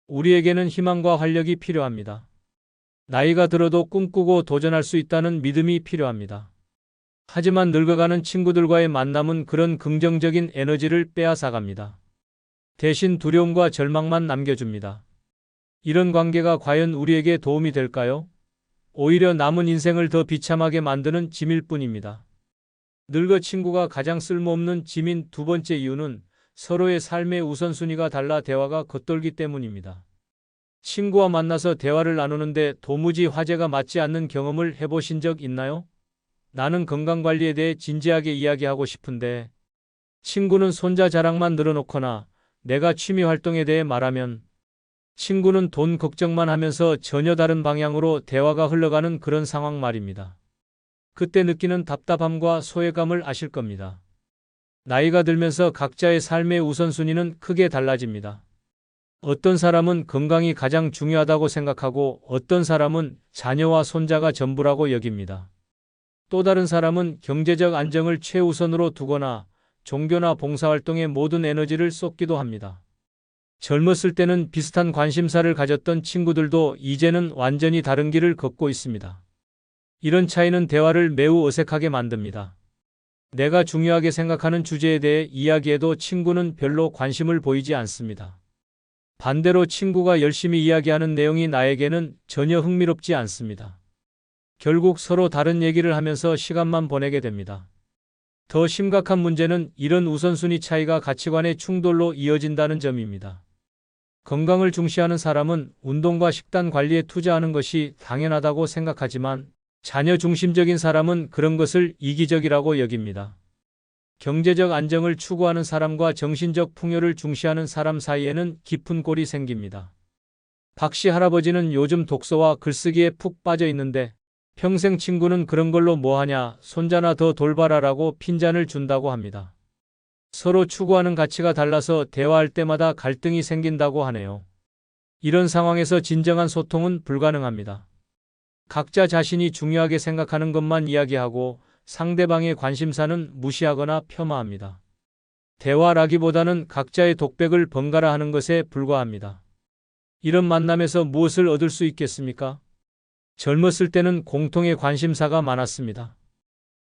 우리에게는 희망과 활력이 필요합니다. 나이가 들어도 꿈꾸고 도전할 수 있다는 믿음이 필요합니다. 하지만 늙어가는 친구들과의 만남은 그런 긍정적인 에너지를 빼앗아갑니다. 대신 두려움과 절망만 남겨줍니다. 이런 관계가 과연 우리에게 도움이 될까요? 오히려 남은 인생을 더 비참하게 만드는 짐일 뿐입니다. 늙어 친구가 가장 쓸모없는 짐인 두 번째 이유는 서로의 삶의 우선순위가 달라 대화가 겉돌기 때문입니다. 친구와 만나서 대화를 나누는데 도무지 화제가 맞지 않는 경험을 해보신 적 있나요? 나는 건강관리에 대해 진지하게 이야기하고 싶은데 친구는 손자 자랑만 늘어놓거나 내가 취미 활동에 대해 말하면 친구는 돈 걱정만 하면서 전혀 다른 방향으로 대화가 흘러가는 그런 상황 말입니다. 그때 느끼는 답답함과 소외감을 아실 겁니다. 나이가 들면서 각자의 삶의 우선순위는 크게 달라집니다. 어떤 사람은 건강이 가장 중요하다고 생각하고 어떤 사람은 자녀와 손자가 전부라고 여깁니다. 또 다른 사람은 경제적 안정을 최우선으로 두거나 종교나 봉사활동에 모든 에너지를 쏟기도 합니다. 젊었을 때는 비슷한 관심사를 가졌던 친구들도 이제는 완전히 다른 길을 걷고 있습니다. 이런 차이는 대화를 매우 어색하게 만듭니다. 내가 중요하게 생각하는 주제에 대해 이야기해도 친구는 별로 관심을 보이지 않습니다. 반대로 친구가 열심히 이야기하는 내용이 나에게는 전혀 흥미롭지 않습니다. 결국 서로 다른 얘기를 하면서 시간만 보내게 됩니다. 더 심각한 문제는 이런 우선순위 차이가 가치관의 충돌로 이어진다는 점입니다. 건강을 중시하는 사람은 운동과 식단 관리에 투자하는 것이 당연하다고 생각하지만 자녀 중심적인 사람은 그런 것을 이기적이라고 여깁니다. 경제적 안정을 추구하는 사람과 정신적 풍요를 중시하는 사람 사이에는 깊은 골이 생깁니다. 박씨 할아버지는 요즘 독서와 글쓰기에 푹 빠져 있는데 평생 친구는 그런 걸로 뭐하냐, 손자나 더 돌봐라라고 핀잔을 준다고 합니다. 서로 추구하는 가치가 달라서 대화할 때마다 갈등이 생긴다고 하네요. 이런 상황에서 진정한 소통은 불가능합니다. 각자 자신이 중요하게 생각하는 것만 이야기하고 상대방의 관심사는 무시하거나 폄하합니다. 대화라기보다는 각자의 독백을 번갈아 하는 것에 불과합니다. 이런 만남에서 무엇을 얻을 수 있겠습니까? 젊었을 때는 공통의 관심사가 많았습니다.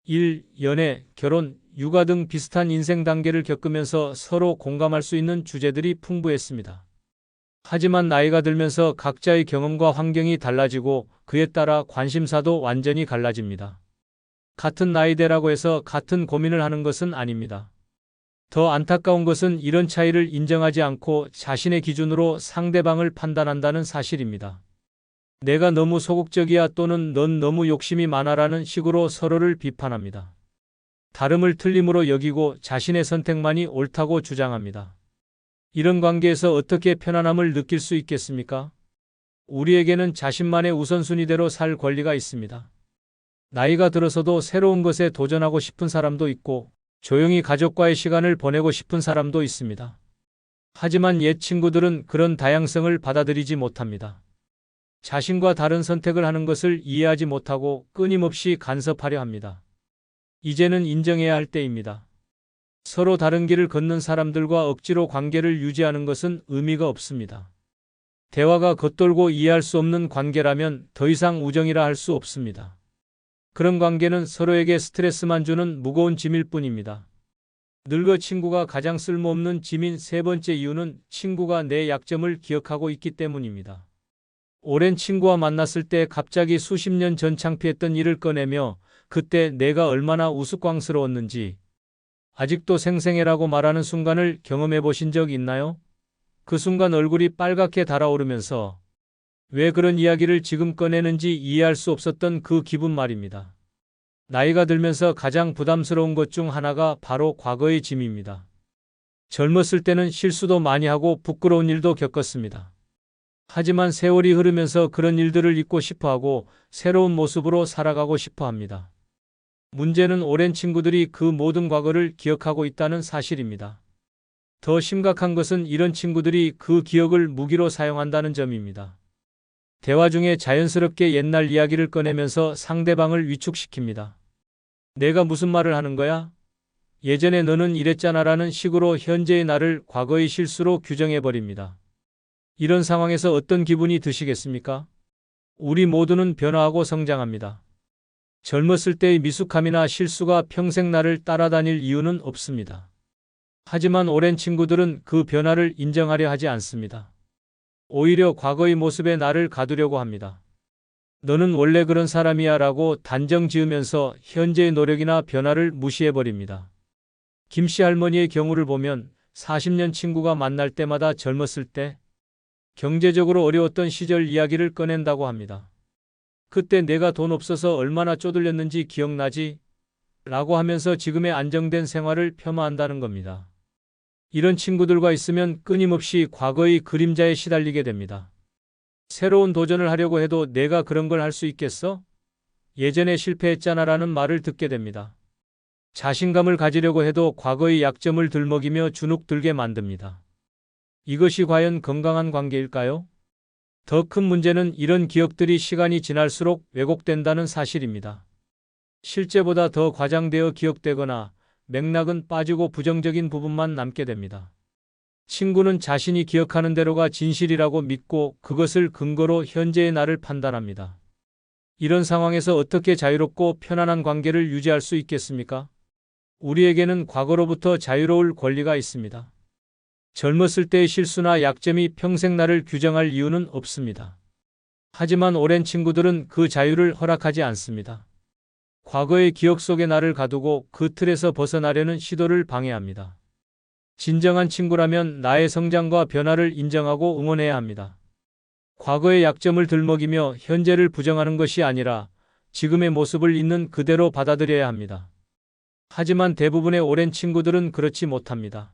일, 연애, 결혼, 육아 등 비슷한 인생 단계를 겪으면서 서로 공감할 수 있는 주제들이 풍부했습니다. 하지만 나이가 들면서 각자의 경험과 환경이 달라지고 그에 따라 관심사도 완전히 갈라집니다. 같은 나이대라고 해서 같은 고민을 하는 것은 아닙니다. 더 안타까운 것은 이런 차이를 인정하지 않고 자신의 기준으로 상대방을 판단한다는 사실입니다. 내가 너무 소극적이야 또는 넌 너무 욕심이 많아라는 식으로 서로를 비판합니다. 다름을 틀림으로 여기고 자신의 선택만이 옳다고 주장합니다. 이런 관계에서 어떻게 편안함을 느낄 수 있겠습니까? 우리에게는 자신만의 우선순위대로 살 권리가 있습니다. 나이가 들어서도 새로운 것에 도전하고 싶은 사람도 있고 조용히 가족과의 시간을 보내고 싶은 사람도 있습니다. 하지만 옛 친구들은 그런 다양성을 받아들이지 못합니다. 자신과 다른 선택을 하는 것을 이해하지 못하고 끊임없이 간섭하려 합니다. 이제는 인정해야 할 때입니다. 서로 다른 길을 걷는 사람들과 억지로 관계를 유지하는 것은 의미가 없습니다. 대화가 겉돌고 이해할 수 없는 관계라면 더 이상 우정이라 할 수 없습니다. 그런 관계는 서로에게 스트레스만 주는 무거운 짐일 뿐입니다. 늙어 친구가 가장 쓸모없는 짐인 세 번째 이유는 친구가 내 약점을 기억하고 있기 때문입니다. 오랜 친구와 만났을 때 갑자기 수십 년 전 창피했던 일을 꺼내며 그때 내가 얼마나 우스꽝스러웠는지 아직도 생생해라고 말하는 순간을 경험해 보신 적 있나요? 그 순간 얼굴이 빨갛게 달아오르면서 왜 그런 이야기를 지금 꺼내는지 이해할 수 없었던 그 기분 말입니다. 나이가 들면서 가장 부담스러운 것 중 하나가 바로 과거의 짐입니다. 젊었을 때는 실수도 많이 하고 부끄러운 일도 겪었습니다. 하지만 세월이 흐르면서 그런 일들을 잊고 싶어하고 새로운 모습으로 살아가고 싶어 합니다. 문제는 오랜 친구들이 그 모든 과거를 기억하고 있다는 사실입니다. 더 심각한 것은 이런 친구들이 그 기억을 무기로 사용한다는 점입니다. 대화 중에 자연스럽게 옛날 이야기를 꺼내면서 상대방을 위축시킵니다. 내가 무슨 말을 하는 거야? 예전에 너는 이랬잖아라는 식으로 현재의 나를 과거의 실수로 규정해버립니다. 이런 상황에서 어떤 기분이 드시겠습니까? 우리 모두는 변화하고 성장합니다. 젊었을 때의 미숙함이나 실수가 평생 나를 따라다닐 이유는 없습니다. 하지만 오랜 친구들은 그 변화를 인정하려 하지 않습니다. 오히려 과거의 모습의 나를 가두려고 합니다. 너는 원래 그런 사람이야 라고 단정 지으면서 현재의 노력이나 변화를 무시해버립니다. 김씨 할머니의 경우를 보면 40년 친구가 만날 때마다 젊었을 때 경제적으로 어려웠던 시절 이야기를 꺼낸다고 합니다. 그때 내가 돈 없어서 얼마나 쪼들렸는지 기억나지? 라고 하면서 지금의 안정된 생활을 폄하한다는 겁니다. 이런 친구들과 있으면 끊임없이 과거의 그림자에 시달리게 됩니다. 새로운 도전을 하려고 해도 내가 그런 걸 할 수 있겠어? 예전에 실패했잖아 라는 말을 듣게 됩니다. 자신감을 가지려고 해도 과거의 약점을 들먹이며 주눅 들게 만듭니다. 이것이 과연 건강한 관계일까요? 더 큰 문제는 이런 기억들이 시간이 지날수록 왜곡된다는 사실입니다. 실제보다 더 과장되어 기억되거나 맥락은 빠지고 부정적인 부분만 남게 됩니다. 친구는 자신이 기억하는 대로가 진실이라고 믿고 그것을 근거로 현재의 나를 판단합니다. 이런 상황에서 어떻게 자유롭고 편안한 관계를 유지할 수 있겠습니까? 우리에게는 과거로부터 자유로울 권리가 있습니다. 젊었을 때의 실수나 약점이 평생 나를 규정할 이유는 없습니다. 하지만 오랜 친구들은 그 자유를 허락하지 않습니다. 과거의 기억 속에 나를 가두고 그 틀에서 벗어나려는 시도를 방해합니다. 진정한 친구라면 나의 성장과 변화를 인정하고 응원해야 합니다. 과거의 약점을 들먹이며 현재를 부정하는 것이 아니라 지금의 모습을 있는 그대로 받아들여야 합니다. 하지만 대부분의 오랜 친구들은 그렇지 못합니다.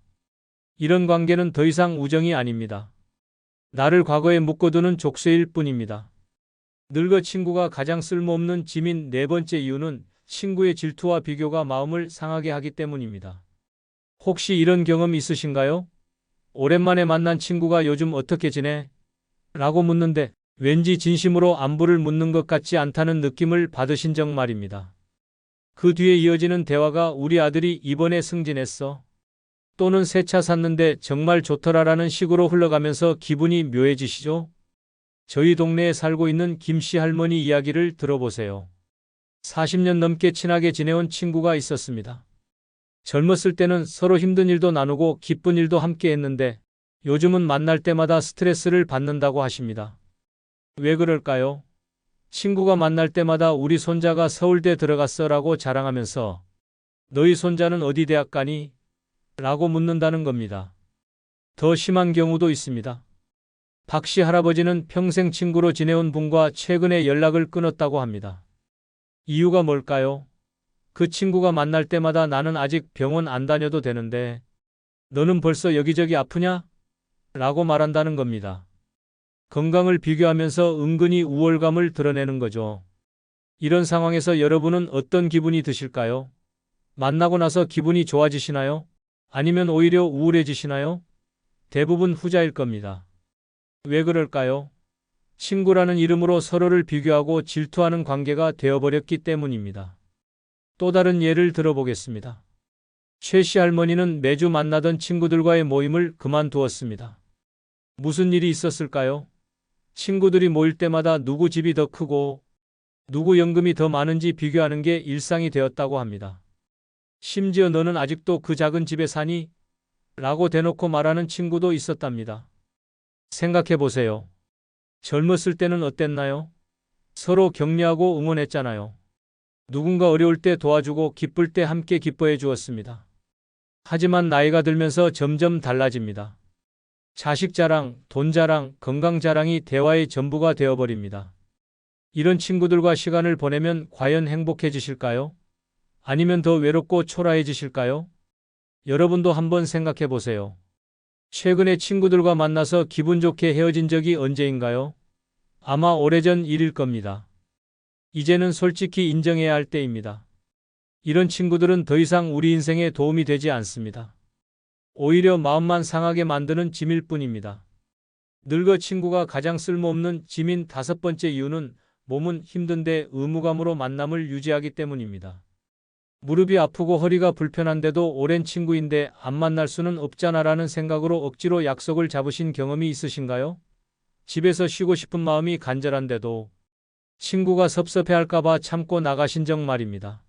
이런 관계는 더 이상 우정이 아닙니다. 나를 과거에 묶어두는 족쇄일 뿐입니다. 늙어 친구가 가장 쓸모없는 짐인 네 번째 이유는 친구의 질투와 비교가 마음을 상하게 하기 때문입니다. 혹시 이런 경험 있으신가요? 오랜만에 만난 친구가 요즘 어떻게 지내? 라고 묻는데 왠지 진심으로 안부를 묻는 것 같지 않다는 느낌을 받으신 적 말입니다. 그 뒤에 이어지는 대화가 우리 아들이 이번에 승진했어. 또는 새 차 샀는데 정말 좋더라라는 식으로 흘러가면서 기분이 묘해지시죠? 저희 동네에 살고 있는 김씨 할머니 이야기를 들어보세요. 40년 넘게 친하게 지내온 친구가 있었습니다. 젊었을 때는 서로 힘든 일도 나누고 기쁜 일도 함께 했는데 요즘은 만날 때마다 스트레스를 받는다고 하십니다. 왜 그럴까요? 친구가 만날 때마다 우리 손자가 서울대 들어갔어 라고 자랑하면서 너희 손자는 어디 대학 가니? 라고 묻는다는 겁니다. 더 심한 경우도 있습니다. 박씨 할아버지는 평생 친구로 지내온 분과 최근에 연락을 끊었다고 합니다. 이유가 뭘까요? 그 친구가 만날 때마다 나는 아직 병원 안 다녀도 되는데 너는 벌써 여기저기 아프냐? 라고 말한다는 겁니다. 건강을 비교하면서 은근히 우월감을 드러내는 거죠. 이런 상황에서 여러분은 어떤 기분이 드실까요? 만나고 나서 기분이 좋아지시나요? 아니면 오히려 우울해지시나요? 대부분 후자일 겁니다. 왜 그럴까요? 친구라는 이름으로 서로를 비교하고 질투하는 관계가 되어버렸기 때문입니다. 또 다른 예를 들어보겠습니다. 최 씨 할머니는 매주 만나던 친구들과의 모임을 그만두었습니다. 무슨 일이 있었을까요? 친구들이 모일 때마다 누구 집이 더 크고 누구 연금이 더 많은지 비교하는 게 일상이 되었다고 합니다. 심지어 너는 아직도 그 작은 집에 사니? 라고 대놓고 말하는 친구도 있었답니다. 생각해 보세요. 젊었을 때는 어땠나요? 서로 격려하고 응원했잖아요. 누군가 어려울 때 도와주고 기쁠 때 함께 기뻐해 주었습니다. 하지만 나이가 들면서 점점 달라집니다. 자식 자랑, 돈 자랑, 건강 자랑이 대화의 전부가 되어버립니다. 이런 친구들과 시간을 보내면 과연 행복해지실까요? 아니면 더 외롭고 초라해지실까요? 여러분도 한번 생각해 보세요. 최근에 친구들과 만나서 기분 좋게 헤어진 적이 언제인가요? 아마 오래전 일일 겁니다. 이제는 솔직히 인정해야 할 때입니다. 이런 친구들은 더 이상 우리 인생에 도움이 되지 않습니다. 오히려 마음만 상하게 만드는 짐일 뿐입니다. 늙어 친구가 가장 쓸모없는 짐인 다섯 번째 이유는 몸은 힘든데 의무감으로 만남을 유지하기 때문입니다. 무릎이 아프고 허리가 불편한데도 오랜 친구인데 안 만날 수는 없잖아라는 생각으로 억지로 약속을 잡으신 경험이 있으신가요? 집에서 쉬고 싶은 마음이 간절한데도 친구가 섭섭해할까봐 참고 나가신 적 말입니다.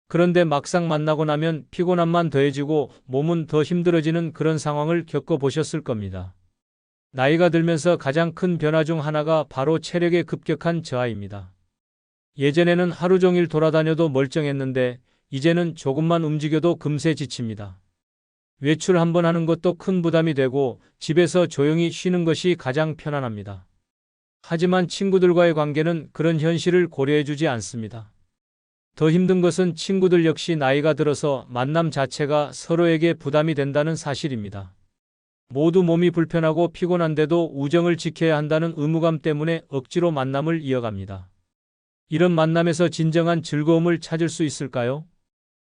그런데 막상 만나고 나면 피곤함만 더해지고 몸은 더 힘들어지는 그런 상황을 겪어보셨을 겁니다. 나이가 들면서 가장 큰 변화 중 하나가 바로 체력의 급격한 저하입니다. 예전에는 하루 종일 돌아다녀도 멀쩡했는데 이제는 조금만 움직여도 금세 지칩니다. 외출 한번 하는 것도 큰 부담이 되고 집에서 조용히 쉬는 것이 가장 편안합니다. 하지만 친구들과의 관계는 그런 현실을 고려해주지 않습니다. 더 힘든 것은 친구들 역시 나이가 들어서 만남 자체가 서로에게 부담이 된다는 사실입니다. 모두 몸이 불편하고 피곤한데도 우정을 지켜야 한다는 의무감 때문에 억지로 만남을 이어갑니다. 이런 만남에서 진정한 즐거움을 찾을 수 있을까요?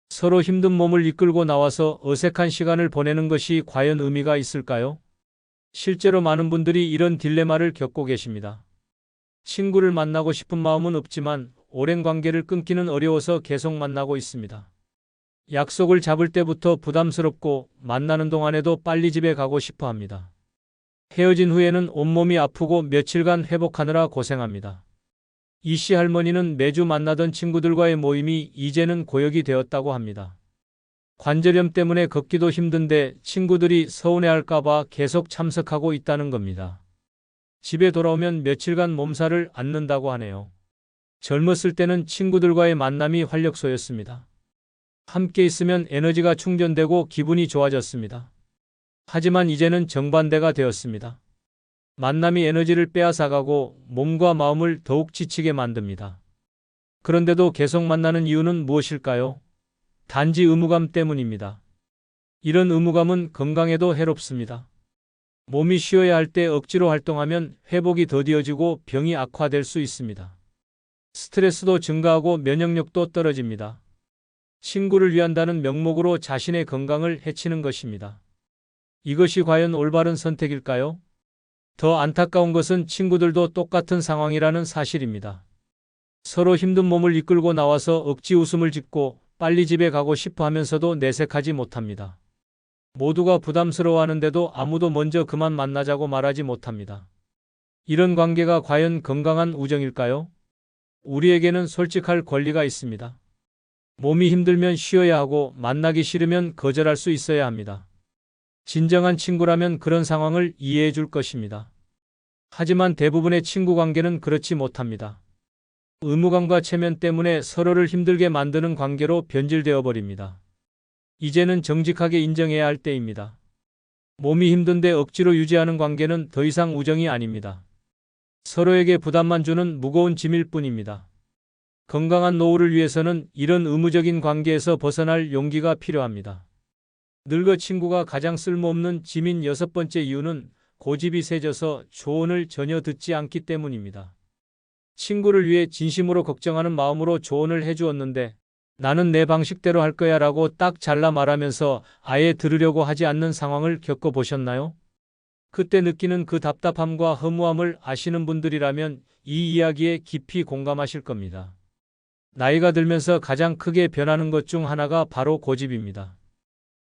서로 힘든 몸을 이끌고 나와서 어색한 시간을 보내는 것이 과연 의미가 있을까요? 실제로 많은 분들이 이런 딜레마를 겪고 계십니다. 친구를 만나고 싶은 마음은 없지만 오랜 관계를 끊기는 어려워서 계속 만나고 있습니다. 약속을 잡을 때부터 부담스럽고 만나는 동안에도 빨리 집에 가고 싶어 합니다. 헤어진 후에는 온몸이 아프고 며칠간 회복하느라 고생합니다. 이 씨 할머니는 매주 만나던 친구들과의 모임이 이제는 고역이 되었다고 합니다. 관절염 때문에 걷기도 힘든데 친구들이 서운해할까봐 계속 참석하고 있다는 겁니다. 집에 돌아오면 며칠간 몸살을 앓는다고 하네요. 젊었을 때는 친구들과의 만남이 활력소였습니다. 함께 있으면 에너지가 충전되고 기분이 좋아졌습니다. 하지만 이제는 정반대가 되었습니다. 만남이 에너지를 빼앗아가고 몸과 마음을 더욱 지치게 만듭니다. 그런데도 계속 만나는 이유는 무엇일까요? 단지 의무감 때문입니다. 이런 의무감은 건강에도 해롭습니다. 몸이 쉬어야 할 때 억지로 활동하면 회복이 더디어지고 병이 악화될 수 있습니다. 스트레스도 증가하고 면역력도 떨어집니다. 친구를 위한다는 명목으로 자신의 건강을 해치는 것입니다. 이것이 과연 올바른 선택일까요? 더 안타까운 것은 친구들도 똑같은 상황이라는 사실입니다. 서로 힘든 몸을 이끌고 나와서 억지 웃음을 짓고 빨리 집에 가고 싶어 하면서도 내색하지 못합니다. 모두가 부담스러워하는데도 아무도 먼저 그만 만나자고 말하지 못합니다. 이런 관계가 과연 건강한 우정일까요? 우리에게는 솔직할 권리가 있습니다. 몸이 힘들면 쉬어야 하고 만나기 싫으면 거절할 수 있어야 합니다. 진정한 친구라면 그런 상황을 이해해 줄 것입니다. 하지만 대부분의 친구 관계는 그렇지 못합니다. 의무감과 체면 때문에 서로를 힘들게 만드는 관계로 변질되어 버립니다. 이제는 정직하게 인정해야 할 때입니다. 몸이 힘든데 억지로 유지하는 관계는 더 이상 우정이 아닙니다. 서로에게 부담만 주는 무거운 짐일 뿐입니다. 건강한 노후를 위해서는 이런 의무적인 관계에서 벗어날 용기가 필요합니다. 늙어 친구가 가장 쓸모없는 짐인 6번째 이유는 고집이 세져서 조언을 전혀 듣지 않기 때문입니다. 친구를 위해 진심으로 걱정하는 마음으로 조언을 해주었는데 나는 내 방식대로 할 거야 라고 딱 잘라 말하면서 아예 들으려고 하지 않는 상황을 겪어보셨나요? 그때 느끼는 그 답답함과 허무함을 아시는 분들이라면 이 이야기에 깊이 공감하실 겁니다. 나이가 들면서 가장 크게 변하는 것 중 하나가 바로 고집입니다.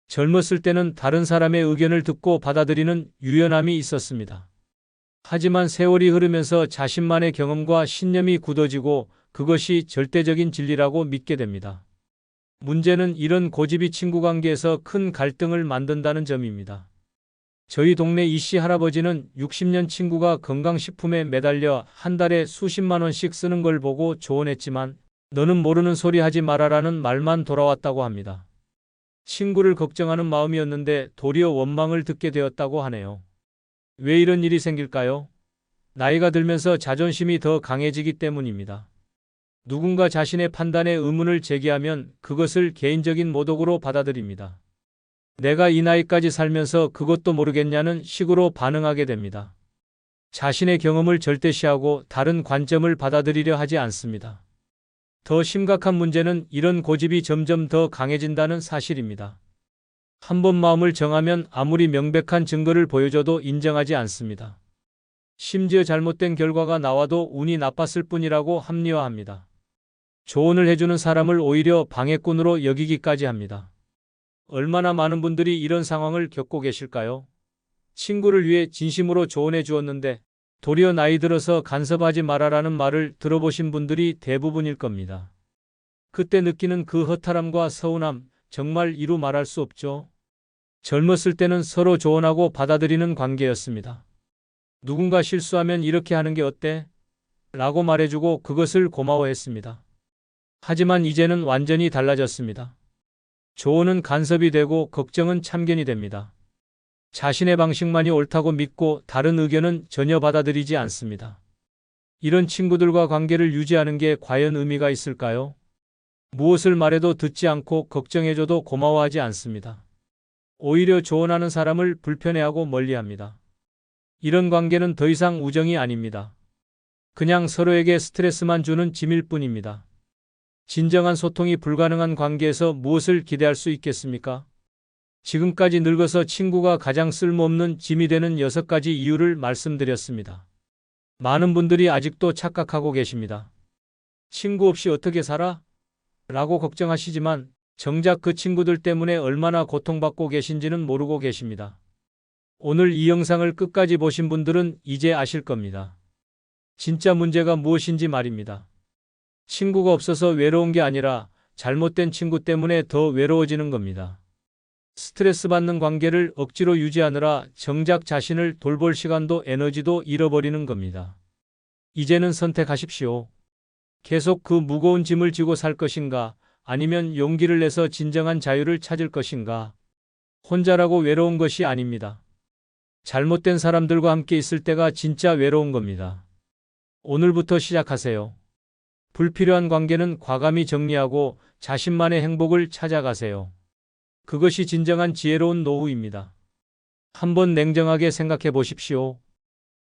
젊었을 때는 다른 사람의 의견을 듣고 받아들이는 유연함이 있었습니다. 하지만 세월이 흐르면서 자신만의 경험과 신념이 굳어지고 그것이 절대적인 진리라고 믿게 됩니다. 문제는 이런 고집이 친구 관계에서 큰 갈등을 만든다는 점입니다. 저희 동네 이씨 할아버지는 60년 친구가 건강식품에 매달려 한 달에 수십만 원씩 쓰는 걸 보고 조언했지만 너는 모르는 소리 하지 말아라는 말만 돌아왔다고 합니다. 친구를 걱정하는 마음이었는데 도리어 원망을 듣게 되었다고 하네요. 왜 이런 일이 생길까요? 나이가 들면서 자존심이 더 강해지기 때문입니다. 누군가 자신의 판단에 의문을 제기하면 그것을 개인적인 모독으로 받아들입니다. 내가 이 나이까지 살면서 그것도 모르겠냐는 식으로 반응하게 됩니다. 자신의 경험을 절대시하고 다른 관점을 받아들이려 하지 않습니다. 더 심각한 문제는 이런 고집이 점점 더 강해진다는 사실입니다. 한번 마음을 정하면 아무리 명백한 증거를 보여줘도 인정하지 않습니다. 심지어 잘못된 결과가 나와도 운이 나빴을 뿐이라고 합리화합니다. 조언을 해주는 사람을 오히려 방해꾼으로 여기기까지 합니다. 얼마나 많은 분들이 이런 상황을 겪고 계실까요? 친구를 위해 진심으로 조언해 주었는데 도리어 나이 들어서 간섭하지 말아라는 말을 들어보신 분들이 대부분일 겁니다. 그때 느끼는 그 허탈함과 서운함 정말 이루 말할 수 없죠. 젊었을 때는 서로 조언하고 받아들이는 관계였습니다. 누군가 실수하면 이렇게 하는 게 어때? 라고 말해주고 그것을 고마워했습니다. 하지만 이제는 완전히 달라졌습니다. 조언은 간섭이 되고 걱정은 참견이 됩니다. 자신의 방식만이 옳다고 믿고 다른 의견은 전혀 받아들이지 않습니다. 이런 친구들과 관계를 유지하는 게 과연 의미가 있을까요? 무엇을 말해도 듣지 않고 걱정해줘도 고마워하지 않습니다. 오히려 조언하는 사람을 불편해하고 멀리합니다. 이런 관계는 더 이상 우정이 아닙니다. 그냥 서로에게 스트레스만 주는 짐일 뿐입니다. 진정한 소통이 불가능한 관계에서 무엇을 기대할 수 있겠습니까? 지금까지 늙어서 친구가 가장 쓸모없는 짐이 되는 6가지 이유를 말씀드렸습니다. 많은 분들이 아직도 착각하고 계십니다. 친구 없이 어떻게 살아? 라고 걱정하시지만 정작 그 친구들 때문에 얼마나 고통받고 계신지는 모르고 계십니다. 오늘 이 영상을 끝까지 보신 분들은 이제 아실 겁니다. 진짜 문제가 무엇인지 말입니다. 친구가 없어서 외로운 게 아니라 잘못된 친구 때문에 더 외로워지는 겁니다. 스트레스 받는 관계를 억지로 유지하느라 정작 자신을 돌볼 시간도 에너지도 잃어버리는 겁니다. 이제는 선택하십시오. 계속 그 무거운 짐을 지고 살 것인가, 아니면 용기를 내서 진정한 자유를 찾을 것인가. 혼자라고 외로운 것이 아닙니다. 잘못된 사람들과 함께 있을 때가 진짜 외로운 겁니다. 오늘부터 시작하세요. 불필요한 관계는 과감히 정리하고 자신만의 행복을 찾아가세요. 그것이 진정한 지혜로운 노후입니다. 한번 냉정하게 생각해 보십시오.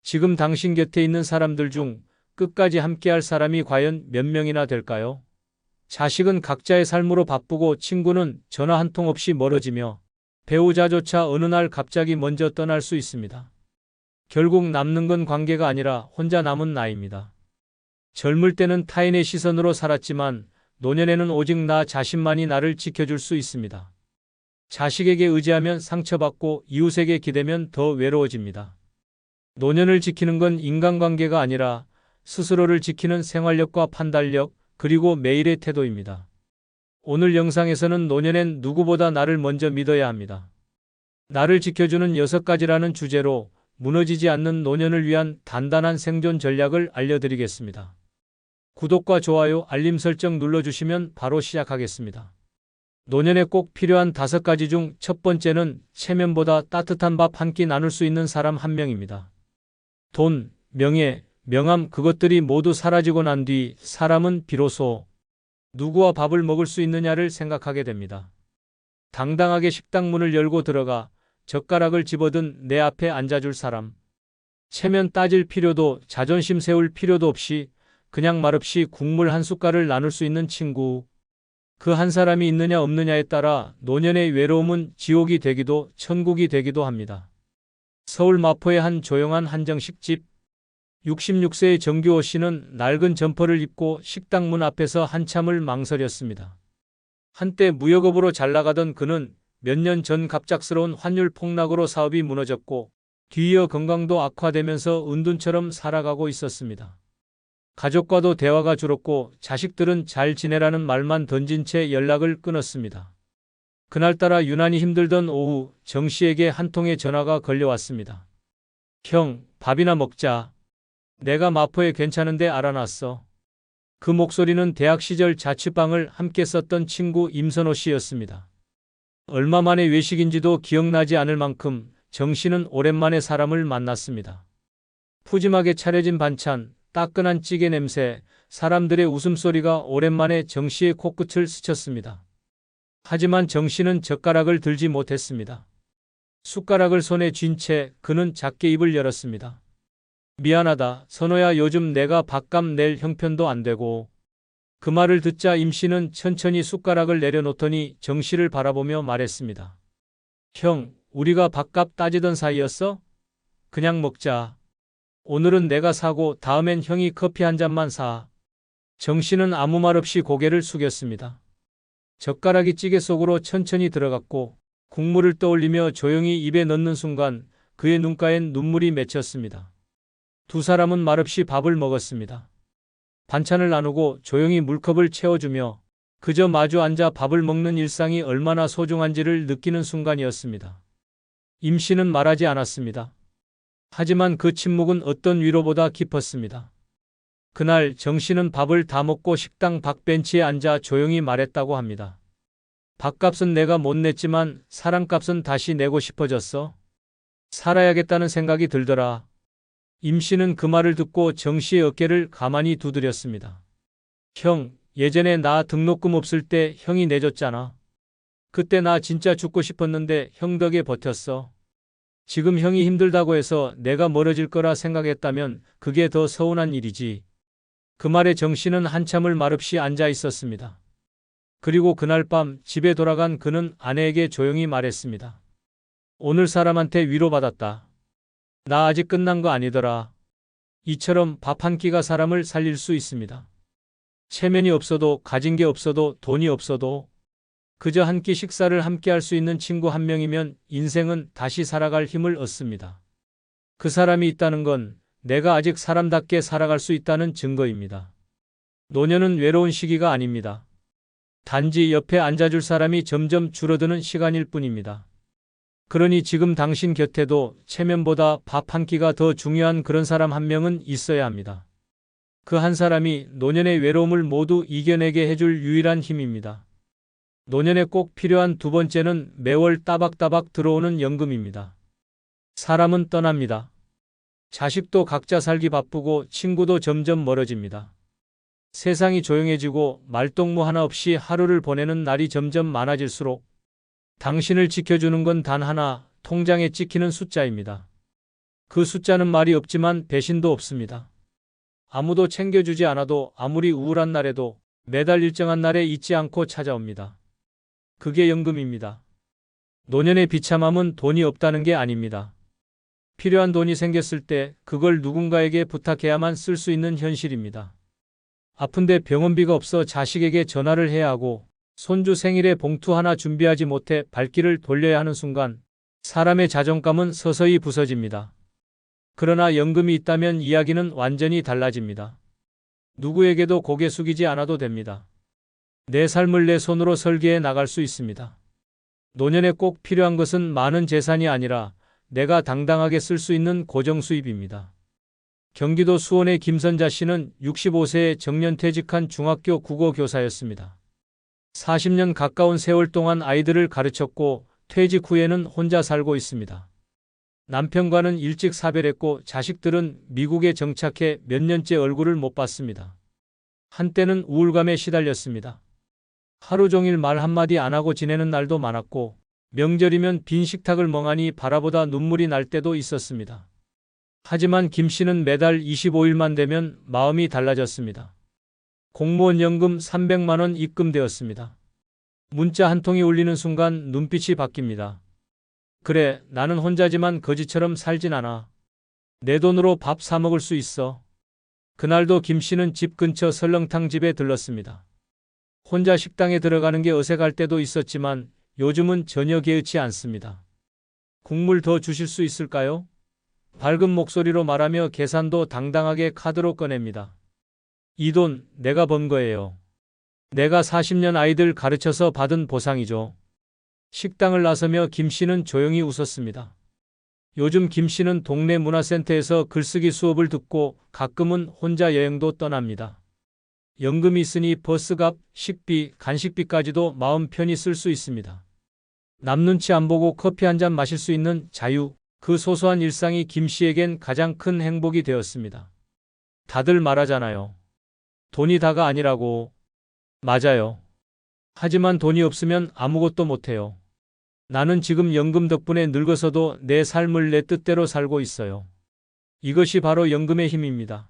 지금 당신 곁에 있는 사람들 중 끝까지 함께할 사람이 과연 몇 명이나 될까요? 자식은 각자의 삶으로 바쁘고 친구는 전화 한 통 없이 멀어지며 배우자조차 어느 날 갑자기 먼저 떠날 수 있습니다. 결국 남는 건 관계가 아니라 혼자 남은 나이입니다. 젊을 때는 타인의 시선으로 살았지만 노년에는 오직 나 자신만이 나를 지켜줄 수 있습니다. 자식에게 의지하면 상처받고 이웃에게 기대면 더 외로워집니다. 노년을 지키는 건 인간관계가 아니라 스스로를 지키는 생활력과 판단력, 그리고 매일의 태도입니다. 오늘 영상에서는 노년엔 누구보다 나를 먼저 믿어야 합니다. 나를 지켜주는 6가지라는 주제로 무너지지 않는 노년을 위한 단단한 생존 전략을 알려드리겠습니다. 구독과 좋아요, 알림 설정 눌러주시면 바로 시작하겠습니다. 노년에 꼭 필요한 5가지 중 첫 번째는 체면보다 따뜻한 밥 한 끼 나눌 수 있는 사람 한 명입니다. 돈, 명예, 명함 그것들이 모두 사라지고 난 뒤 사람은 비로소 누구와 밥을 먹을 수 있느냐를 생각하게 됩니다. 당당하게 식당 문을 열고 들어가 젓가락을 집어든 내 앞에 앉아줄 사람. 체면 따질 필요도 자존심 세울 필요도 없이 그냥 말없이 국물 한 숟갈을 나눌 수 있는 친구. 그 한 사람이 있느냐 없느냐에 따라 노년의 외로움은 지옥이 되기도 천국이 되기도 합니다. 서울 마포의 한 조용한 한정식집. 66세의 정규호 씨는 낡은 점퍼를 입고 식당 문 앞에서 한참을 망설였습니다. 한때 무역업으로 잘 나가던 그는 몇 년 전 갑작스러운 환율 폭락으로 사업이 무너졌고 뒤이어 건강도 악화되면서 은둔처럼 살아가고 있었습니다. 가족과도 대화가 줄었고 자식들은 잘 지내라는 말만 던진 채 연락을 끊었습니다. 그날따라 유난히 힘들던 오후 정 씨에게 한 통의 전화가 걸려왔습니다. 형, 밥이나 먹자. 내가 마포에 괜찮은데 알아놨어. 그 목소리는 대학 시절 자취방을 함께 썼던 친구 임선호 씨였습니다. 얼마 만에 외식인지도 기억나지 않을 만큼 정 씨는 오랜만에 사람을 만났습니다. 푸짐하게 차려진 반찬, 따끈한 찌개 냄새, 사람들의 웃음소리가 오랜만에 정 씨의 코끝을 스쳤습니다. 하지만 정 씨는 젓가락을 들지 못했습니다. 숟가락을 손에 쥔 채 그는 작게 입을 열었습니다. 미안하다, 선호야. 요즘 내가 밥값 낼 형편도 안 되고. 그 말을 듣자 임 씨는 천천히 숟가락을 내려놓더니 정 씨를 바라보며 말했습니다. 형, 우리가 밥값 따지던 사이였어? 그냥 먹자. 오늘은 내가 사고 다음엔 형이 커피 한 잔만 사. 정 씨는 아무 말 없이 고개를 숙였습니다. 젓가락이 찌개 속으로 천천히 들어갔고 국물을 떠올리며 조용히 입에 넣는 순간 그의 눈가엔 눈물이 맺혔습니다. 두 사람은 말없이 밥을 먹었습니다. 반찬을 나누고 조용히 물컵을 채워주며 그저 마주 앉아 밥을 먹는 일상이 얼마나 소중한지를 느끼는 순간이었습니다. 임 씨는 말하지 않았습니다. 하지만 그 침묵은 어떤 위로보다 깊었습니다. 그날 정 씨는 밥을 다 먹고 식당 밖벤치에 앉아 조용히 말했다고 합니다. 밥값은 내가 못 냈지만 사랑값은 다시 내고 싶어졌어. 살아야겠다는 생각이 들더라. 임 씨는 그 말을 듣고 정 씨의 어깨를 가만히 두드렸습니다. 형, 예전에 나 등록금 없을 때 형이 내줬잖아. 그때 나 진짜 죽고 싶었는데 형 덕에 버텼어. 지금 형이 힘들다고 해서 내가 멀어질 거라 생각했다면 그게 더 서운한 일이지. 그 말에 정 씨는 한참을 말없이 앉아 있었습니다. 그리고 그날 밤 집에 돌아간 그는 아내에게 조용히 말했습니다. 오늘 사람한테 위로받았다. 나 아직 끝난 거 아니더라. 이처럼 밥 한 끼가 사람을 살릴 수 있습니다. 체면이 없어도 가진 게 없어도 돈이 없어도 그저 한 끼 식사를 함께 할 수 있는 친구 한 명이면 인생은 다시 살아갈 힘을 얻습니다. 그 사람이 있다는 건 내가 아직 사람답게 살아갈 수 있다는 증거입니다. 노년은 외로운 시기가 아닙니다. 단지 옆에 앉아줄 사람이 점점 줄어드는 시간일 뿐입니다. 그러니 지금 당신 곁에도 체면보다 밥 한 끼가 더 중요한 그런 사람 한 명은 있어야 합니다. 그 한 사람이 노년의 외로움을 모두 이겨내게 해줄 유일한 힘입니다. 노년에 꼭 필요한 두 번째는 매월 따박따박 들어오는 연금입니다. 사람은 떠납니다. 자식도 각자 살기 바쁘고 친구도 점점 멀어집니다. 세상이 조용해지고 말동무 하나 없이 하루를 보내는 날이 점점 많아질수록 당신을 지켜주는 건 단 하나, 통장에 찍히는 숫자입니다. 그 숫자는 말이 없지만 배신도 없습니다. 아무도 챙겨주지 않아도 아무리 우울한 날에도 매달 일정한 날에 잊지 않고 찾아옵니다. 그게 연금입니다. 노년의 비참함은 돈이 없다는 게 아닙니다. 필요한 돈이 생겼을 때 그걸 누군가에게 부탁해야만 쓸 수 있는 현실입니다. 아픈데 병원비가 없어 자식에게 전화를 해야 하고 손주 생일에 봉투 하나 준비하지 못해 발길을 돌려야 하는 순간 사람의 자존감은 서서히 부서집니다. 그러나 연금이 있다면 이야기는 완전히 달라집니다. 누구에게도 고개 숙이지 않아도 됩니다. 내 삶을 내 손으로 설계해 나갈 수 있습니다. 노년에 꼭 필요한 것은 많은 재산이 아니라 내가 당당하게 쓸 수 있는 고정 수입입니다. 경기도 수원의 김선자 씨는 65세에 정년퇴직한 중학교 국어교사였습니다. 40년 가까운 세월 동안 아이들을 가르쳤고 퇴직 후에는 혼자 살고 있습니다. 남편과는 일찍 사별했고 자식들은 미국에 정착해 몇 년째 얼굴을 못 봤습니다. 한때는 우울감에 시달렸습니다. 하루 종일 말 한마디 안 하고 지내는 날도 많았고 명절이면 빈 식탁을 멍하니 바라보다 눈물이 날 때도 있었습니다. 하지만 김 씨는 매달 25일만 되면 마음이 달라졌습니다. 공무원 연금 300만 원 입금되었습니다. 문자 한 통이 울리는 순간 눈빛이 바뀝니다. 그래, 나는 혼자지만 거지처럼 살진 않아. 내 돈으로 밥 사 먹을 수 있어. 그날도 김 씨는 집 근처 설렁탕 집에 들렀습니다. 혼자 식당에 들어가는 게 어색할 때도 있었지만 요즘은 전혀 개의치 않습니다. 국물 더 주실 수 있을까요? 밝은 목소리로 말하며 계산도 당당하게 카드로 꺼냅니다. 이 돈 내가 번 거예요. 내가 40년 아이들 가르쳐서 받은 보상이죠. 식당을 나서며 김 씨는 조용히 웃었습니다. 요즘 김 씨는 동네 문화센터에서 글쓰기 수업을 듣고 가끔은 혼자 여행도 떠납니다. 연금이 있으니 버스값, 식비, 간식비까지도 마음 편히 쓸 수 있습니다. 남 눈치 안 보고 커피 한 잔 마실 수 있는 자유, 그 소소한 일상이 김 씨에겐 가장 큰 행복이 되었습니다. 다들 말하잖아요. 돈이 다가 아니라고. 맞아요. 하지만 돈이 없으면 아무것도 못해요. 나는 지금 연금 덕분에 늙어서도 내 삶을 내 뜻대로 살고 있어요. 이것이 바로 연금의 힘입니다.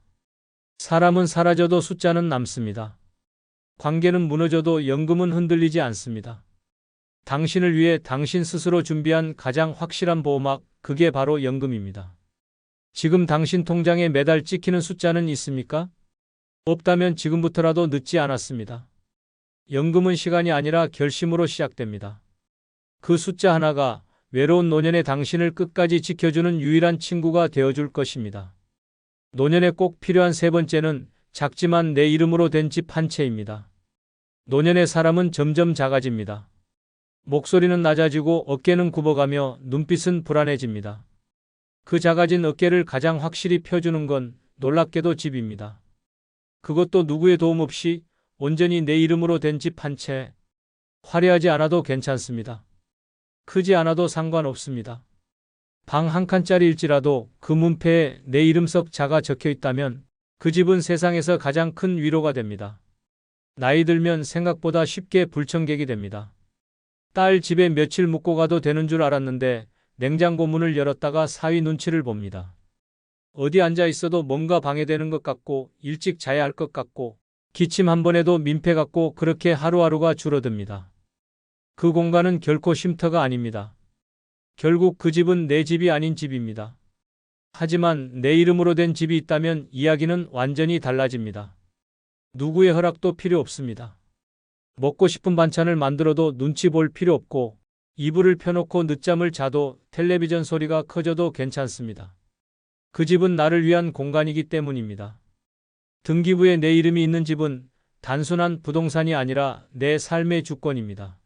사람은 사라져도 숫자는 남습니다. 관계는 무너져도 연금은 흔들리지 않습니다. 당신을 위해 당신 스스로 준비한 가장 확실한 보호막, 그게 바로 연금입니다. 지금 당신 통장에 매달 찍히는 숫자는 있습니까? 없다면 지금부터라도 늦지 않았습니다. 연금은 시간이 아니라 결심으로 시작됩니다. 그 숫자 하나가 외로운 노년의 당신을 끝까지 지켜주는 유일한 친구가 되어줄 것입니다. 노년에 꼭 필요한 세 번째는 작지만 내 이름으로 된 집 한 채입니다. 노년의 사람은 점점 작아집니다. 목소리는 낮아지고 어깨는 굽어가며 눈빛은 불안해집니다. 그 작아진 어깨를 가장 확실히 펴주는 건 놀랍게도 집입니다. 그것도 누구의 도움 없이 온전히 내 이름으로 된 집 한 채. 화려하지 않아도 괜찮습니다. 크지 않아도 상관없습니다. 방 한 칸짜리일지라도 그 문패에 내 이름 석 자가 적혀 있다면 그 집은 세상에서 가장 큰 위로가 됩니다. 나이 들면 생각보다 쉽게 불청객이 됩니다. 딸 집에 며칠 묵고 가도 되는 줄 알았는데 냉장고 문을 열었다가 사위 눈치를 봅니다. 어디 앉아 있어도 뭔가 방해되는 것 같고 일찍 자야 할 것 같고 기침 한 번에도 민폐 같고 그렇게 하루하루가 줄어듭니다. 그 공간은 결코 쉼터가 아닙니다. 결국 그 집은 내 집이 아닌 집입니다. 하지만 내 이름으로 된 집이 있다면 이야기는 완전히 달라집니다. 누구의 허락도 필요 없습니다. 먹고 싶은 반찬을 만들어도 눈치 볼 필요 없고 이불을 펴놓고 늦잠을 자도 텔레비전 소리가 커져도 괜찮습니다. 그 집은 나를 위한 공간이기 때문입니다. 등기부에 내 이름이 있는 집은 단순한 부동산이 아니라 내 삶의 주권입니다.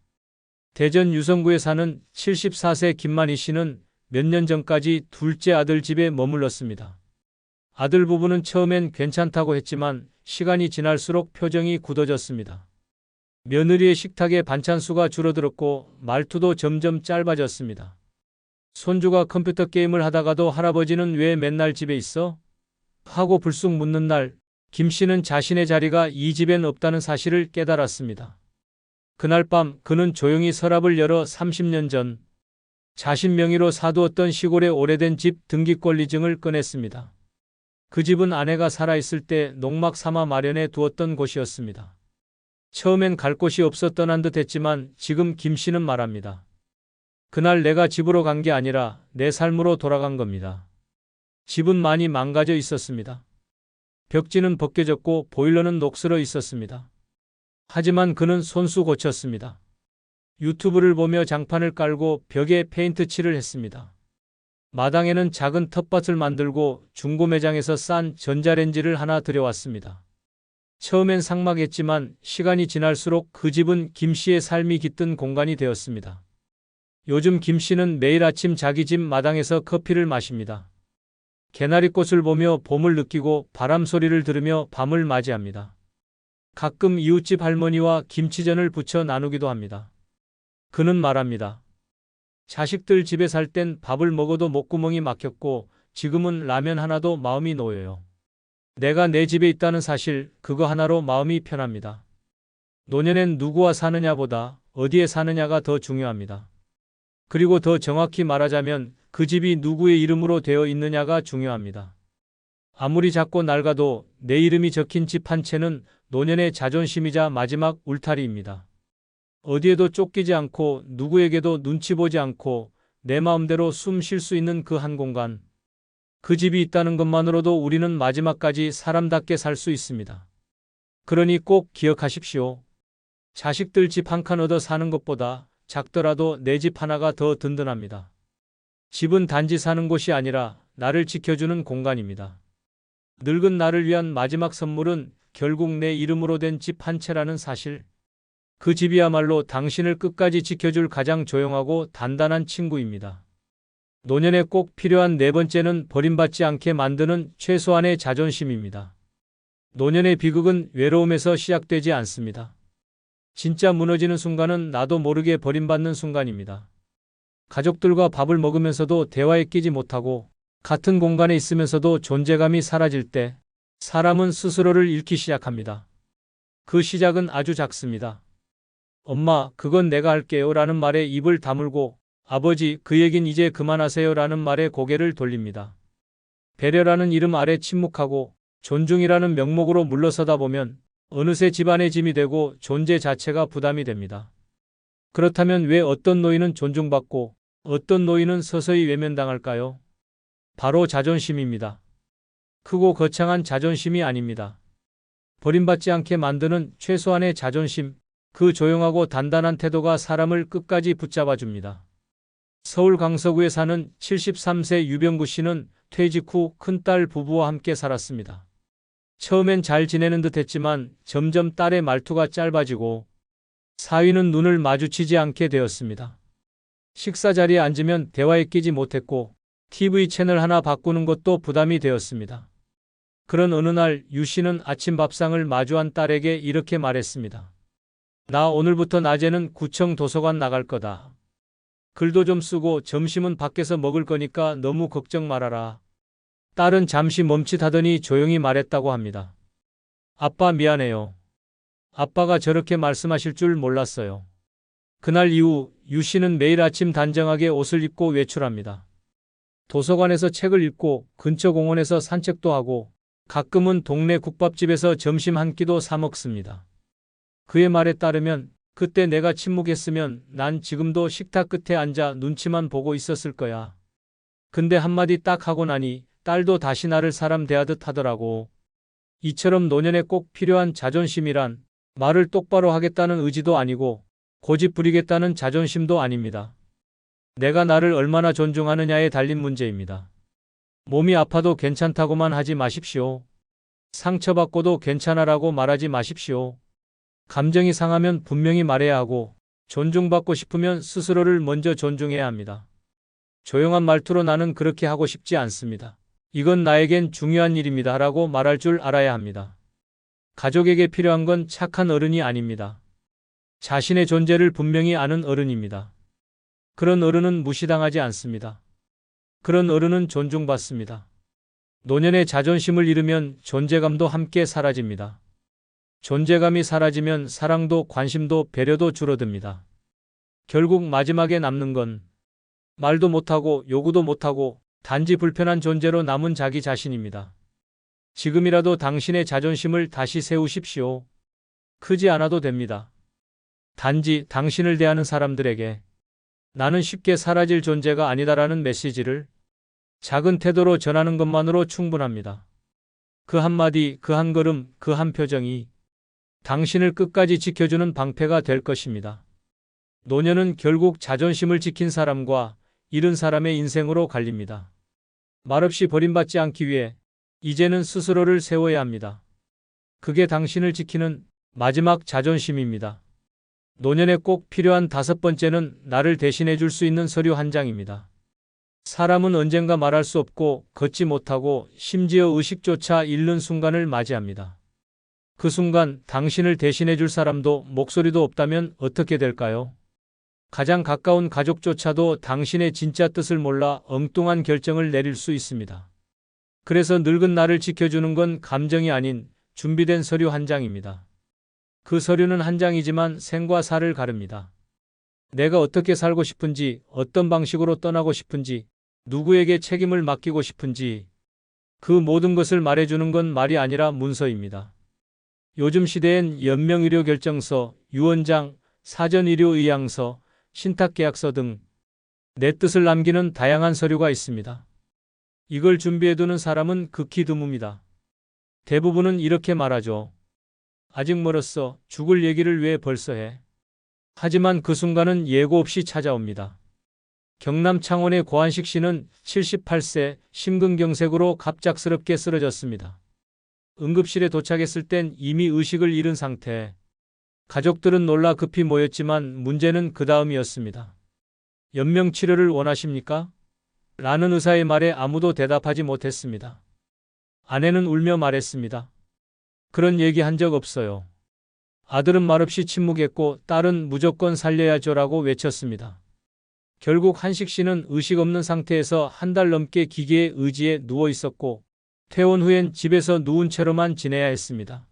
대전 유성구에 사는 74세 김만희 씨는 몇 년 전까지 둘째 아들 집에 머물렀습니다. 아들 부부는 처음엔 괜찮다고 했지만 시간이 지날수록 표정이 굳어졌습니다. 며느리의 식탁에 반찬 수가 줄어들었고 말투도 점점 짧아졌습니다. 손주가 컴퓨터 게임을 하다가도 할아버지는 왜 맨날 집에 있어? 하고 불쑥 묻는 날, 김 씨는 자신의 자리가 이 집엔 없다는 사실을 깨달았습니다. 그날 밤 그는 조용히 서랍을 열어 30년 전 자신 명의로 사두었던 시골의 오래된 집 등기권리증을 꺼냈습니다. 그 집은 아내가 살아있을 때 농막 삼아 마련해 두었던 곳이었습니다. 처음엔 갈 곳이 없어 떠난 듯 했지만 지금 김 씨는 말합니다. 그날 내가 집으로 간 게 아니라 내 삶으로 돌아간 겁니다. 집은 많이 망가져 있었습니다. 벽지는 벗겨졌고 보일러는 녹슬어 있었습니다. 하지만 그는 손수 고쳤습니다. 유튜브를 보며 장판을 깔고 벽에 페인트 칠을 했습니다. 마당에는 작은 텃밭을 만들고 중고 매장에서 싼 전자레인지를 하나 들여왔습니다. 처음엔 삭막했지만 시간이 지날수록 그 집은 김 씨의 삶이 깃든 공간이 되었습니다. 요즘 김 씨는 매일 아침 자기 집 마당에서 커피를 마십니다. 개나리꽃을 보며 봄을 느끼고 바람 소리를 들으며 밤을 맞이합니다. 가끔 이웃집 할머니와 김치전을 부쳐 나누기도 합니다. 그는 말합니다. 자식들 집에 살 땐 밥을 먹어도 목구멍이 막혔고 지금은 라면 하나도 마음이 놓여요. 내가 내 집에 있다는 사실, 그거 하나로 마음이 편합니다. 노년엔 누구와 사느냐보다 어디에 사느냐가 더 중요합니다. 그리고 더 정확히 말하자면 그 집이 누구의 이름으로 되어 있느냐가 중요합니다. 아무리 작고 낡아도 내 이름이 적힌 집 한 채는 노년의 자존심이자 마지막 울타리입니다. 어디에도 쫓기지 않고 누구에게도 눈치 보지 않고 내 마음대로 숨 쉴 수 있는 그 한 공간. 그 집이 있다는 것만으로도 우리는 마지막까지 사람답게 살 수 있습니다. 그러니 꼭 기억하십시오. 자식들 집 한 칸 얻어 사는 것보다 작더라도 내 집 하나가 더 든든합니다. 집은 단지 사는 곳이 아니라 나를 지켜주는 공간입니다. 늙은 나를 위한 마지막 선물은 결국 내 이름으로 된 집 한 채라는 사실. 그 집이야말로 당신을 끝까지 지켜줄 가장 조용하고 단단한 친구입니다. 노년에 꼭 필요한 네 번째는 버림받지 않게 만드는 최소한의 자존심입니다. 노년의 비극은 외로움에서 시작되지 않습니다. 진짜 무너지는 순간은 나도 모르게 버림받는 순간입니다. 가족들과 밥을 먹으면서도 대화에 끼지 못하고 같은 공간에 있으면서도 존재감이 사라질 때 사람은 스스로를 잃기 시작합니다. 그 시작은 아주 작습니다. 엄마, 그건 내가 할게요 라는 말에 입을 다물고 아버지, 그 얘긴 이제 그만하세요 라는 말에 고개를 돌립니다. 배려라는 이름 아래 침묵하고 존중이라는 명목으로 물러서다 보면 어느새 집안의 짐이 되고 존재 자체가 부담이 됩니다. 그렇다면 왜 어떤 노인은 존중받고 어떤 노인은 서서히 외면당할까요? 바로 자존심입니다. 크고 거창한 자존심이 아닙니다. 버림받지 않게 만드는 최소한의 자존심, 그 조용하고 단단한 태도가 사람을 끝까지 붙잡아 줍니다. 서울 강서구에 사는 73세 유병구 씨는 퇴직 후 큰딸 부부와 함께 살았습니다. 처음엔 잘 지내는 듯 했지만 점점 딸의 말투가 짧아지고 사위는 눈을 마주치지 않게 되었습니다. 식사 자리에 앉으면 대화에 끼지 못했고 TV 채널 하나 바꾸는 것도 부담이 되었습니다. 그런 어느 날 유 씨는 아침 밥상을 마주한 딸에게 이렇게 말했습니다. 나 오늘부터 낮에는 구청 도서관 나갈 거다. 글도 좀 쓰고 점심은 밖에서 먹을 거니까 너무 걱정 말아라. 딸은 잠시 멈칫하더니 조용히 말했다고 합니다. 아빠 미안해요. 아빠가 저렇게 말씀하실 줄 몰랐어요. 그날 이후 유 씨는 매일 아침 단정하게 옷을 입고 외출합니다. 도서관에서 책을 읽고 근처 공원에서 산책도 하고 가끔은 동네 국밥집에서 점심 한 끼도 사 먹습니다. 그의 말에 따르면 그때 내가 침묵했으면 난 지금도 식탁 끝에 앉아 눈치만 보고 있었을 거야. 근데 한마디 딱 하고 나니 딸도 다시 나를 사람 대하듯 하더라고. 이처럼 노년에 꼭 필요한 자존심이란 말을 똑바로 하겠다는 의지도 아니고 고집 부리겠다는 자존심도 아닙니다. 내가 나를 얼마나 존중하느냐에 달린 문제입니다. 몸이 아파도 괜찮다고만 하지 마십시오. 상처받고도 괜찮아라고 말하지 마십시오. 감정이 상하면 분명히 말해야 하고 존중받고 싶으면 스스로를 먼저 존중해야 합니다. 조용한 말투로 나는 그렇게 하고 싶지 않습니다. 이건 나에겐 중요한 일입니다. 라고 말할 줄 알아야 합니다. 가족에게 필요한 건 착한 어른이 아닙니다. 자신의 존재를 분명히 아는 어른입니다. 그런 어른은 무시당하지 않습니다. 그런 어른은 존중받습니다. 노년의 자존심을 잃으면 존재감도 함께 사라집니다. 존재감이 사라지면 사랑도 관심도 배려도 줄어듭니다. 결국 마지막에 남는 건 말도 못하고 요구도 못하고 단지 불편한 존재로 남은 자기 자신입니다. 지금이라도 당신의 자존심을 다시 세우십시오. 크지 않아도 됩니다. 단지 당신을 대하는 사람들에게 나는 쉽게 사라질 존재가 아니다라는 메시지를 작은 태도로 전하는 것만으로 충분합니다. 그 한마디, 그 한 걸음, 그 한 표정이 당신을 끝까지 지켜주는 방패가 될 것입니다. 노년은 결국 자존심을 지킨 사람과 잃은 사람의 인생으로 갈립니다. 말없이 버림받지 않기 위해 이제는 스스로를 세워야 합니다. 그게 당신을 지키는 마지막 자존심입니다. 노년에 꼭 필요한 5번째는 나를 대신해 줄 수 있는 서류 한 장입니다. 사람은 언젠가 말할 수 없고 걷지 못하고 심지어 의식조차 잃는 순간을 맞이합니다. 그 순간 당신을 대신해 줄 사람도 목소리도 없다면 어떻게 될까요? 가장 가까운 가족조차도 당신의 진짜 뜻을 몰라 엉뚱한 결정을 내릴 수 있습니다. 그래서 늙은 나를 지켜주는 건 감정이 아닌 준비된 서류 한 장입니다. 그 서류는 한 장이지만 생과 사를 가릅니다. 내가 어떻게 살고 싶은지, 어떤 방식으로 떠나고 싶은지, 누구에게 책임을 맡기고 싶은지 그 모든 것을 말해주는 건 말이 아니라 문서입니다. 요즘 시대엔 연명의료결정서, 유언장, 사전의료의향서, 신탁계약서 등 내 뜻을 남기는 다양한 서류가 있습니다. 이걸 준비해두는 사람은 극히 드뭅니다. 대부분은 이렇게 말하죠. 아직 멀었어. 죽을 얘기를 왜 벌써 해? 하지만 그 순간은 예고 없이 찾아옵니다. 경남 창원의 고한식 씨는 78세 심근경색으로 갑작스럽게 쓰러졌습니다. 응급실에 도착했을 땐 이미 의식을 잃은 상태. 가족들은 놀라 급히 모였지만 문제는 그 다음이었습니다. 연명치료를 원하십니까? 라는 의사의 말에 아무도 대답하지 못했습니다. 아내는 울며 말했습니다. 그런 얘기 한 적 없어요. 아들은 말없이 침묵했고 딸은 무조건 살려야죠라고 외쳤습니다. 결국 한식 씨는 의식 없는 상태에서 한 달 넘게 기계의 의지에 누워 있었고 퇴원 후엔 집에서 누운 채로만 지내야 했습니다.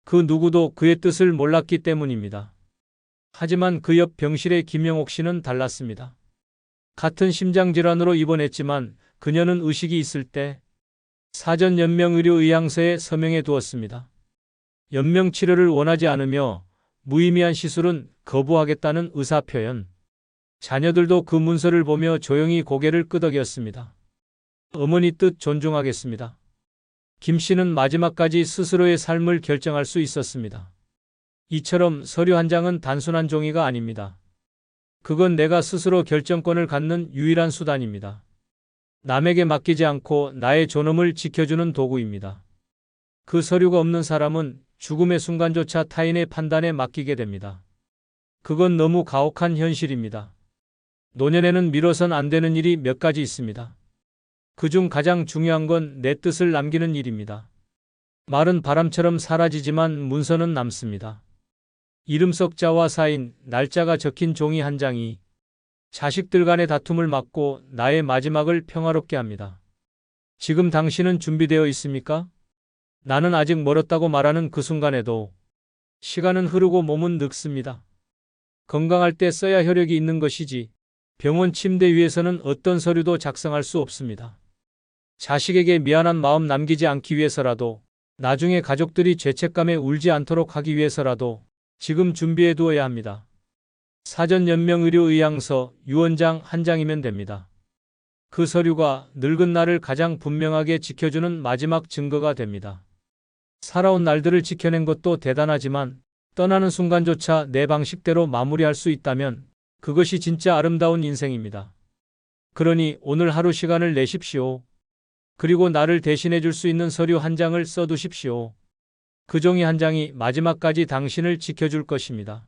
그 누구도 그의 뜻을 몰랐기 때문입니다. 하지만 그 옆 병실의 김영옥 씨는 달랐습니다. 같은 심장질환으로 입원했지만 그녀는 의식이 있을 때 사전 연명의료의향서에 서명해 두었습니다. 연명치료를 원하지 않으며 무의미한 시술은 거부하겠다는 의사표현. 자녀들도 그 문서를 보며 조용히 고개를 끄덕였습니다. 어머니 뜻 존중하겠습니다. 김 씨는 마지막까지 스스로의 삶을 결정할 수 있었습니다. 이처럼 서류 한 장은 단순한 종이가 아닙니다. 그건 내가 스스로 결정권을 갖는 유일한 수단입니다. 남에게 맡기지 않고 나의 존엄을 지켜주는 도구입니다. 그 서류가 없는 사람은 죽음의 순간조차 타인의 판단에 맡기게 됩니다. 그건 너무 가혹한 현실입니다. 노년에는 미뤄선 안 되는 일이 몇 가지 있습니다. 그중 가장 중요한 건 내 뜻을 남기는 일입니다. 말은 바람처럼 사라지지만 문서는 남습니다. 이름 석자와 사인, 날짜가 적힌 종이 한 장이 자식들 간의 다툼을 막고 나의 마지막을 평화롭게 합니다. 지금 당신은 준비되어 있습니까? 나는 아직 멀었다고 말하는 그 순간에도 시간은 흐르고 몸은 늙습니다. 건강할 때 써야 혈액이 있는 것이지 병원 침대 위에서는 어떤 서류도 작성할 수 없습니다. 자식에게 미안한 마음 남기지 않기 위해서라도 나중에 가족들이 죄책감에 울지 않도록 하기 위해서라도 지금 준비해 두어야 합니다. 사전 연명의료의향서, 유언장 한 장이면 됩니다. 그 서류가 늙은 나를 가장 분명하게 지켜주는 마지막 증거가 됩니다. 살아온 날들을 지켜낸 것도 대단하지만 떠나는 순간조차 내 방식대로 마무리할 수 있다면 그것이 진짜 아름다운 인생입니다. 그러니 오늘 하루 시간을 내십시오. 그리고 나를 대신해 줄 수 있는 서류 한 장을 써두십시오. 그 종이 한 장이 마지막까지 당신을 지켜줄 것입니다.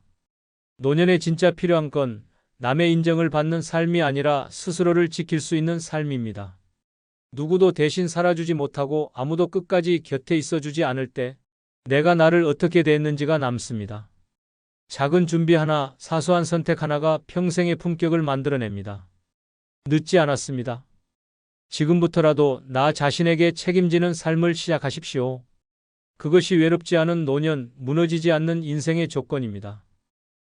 노년에 진짜 필요한 건 남의 인정을 받는 삶이 아니라 스스로를 지킬 수 있는 삶입니다. 누구도 대신 살아주지 못하고 아무도 끝까지 곁에 있어주지 않을 때 내가 나를 어떻게 대했는지가 남습니다. 작은 준비 하나, 사소한 선택 하나가 평생의 품격을 만들어냅니다. 늦지 않았습니다. 지금부터라도 나 자신에게 책임지는 삶을 시작하십시오. 그것이 외롭지 않은 노년, 무너지지 않는 인생의 조건입니다.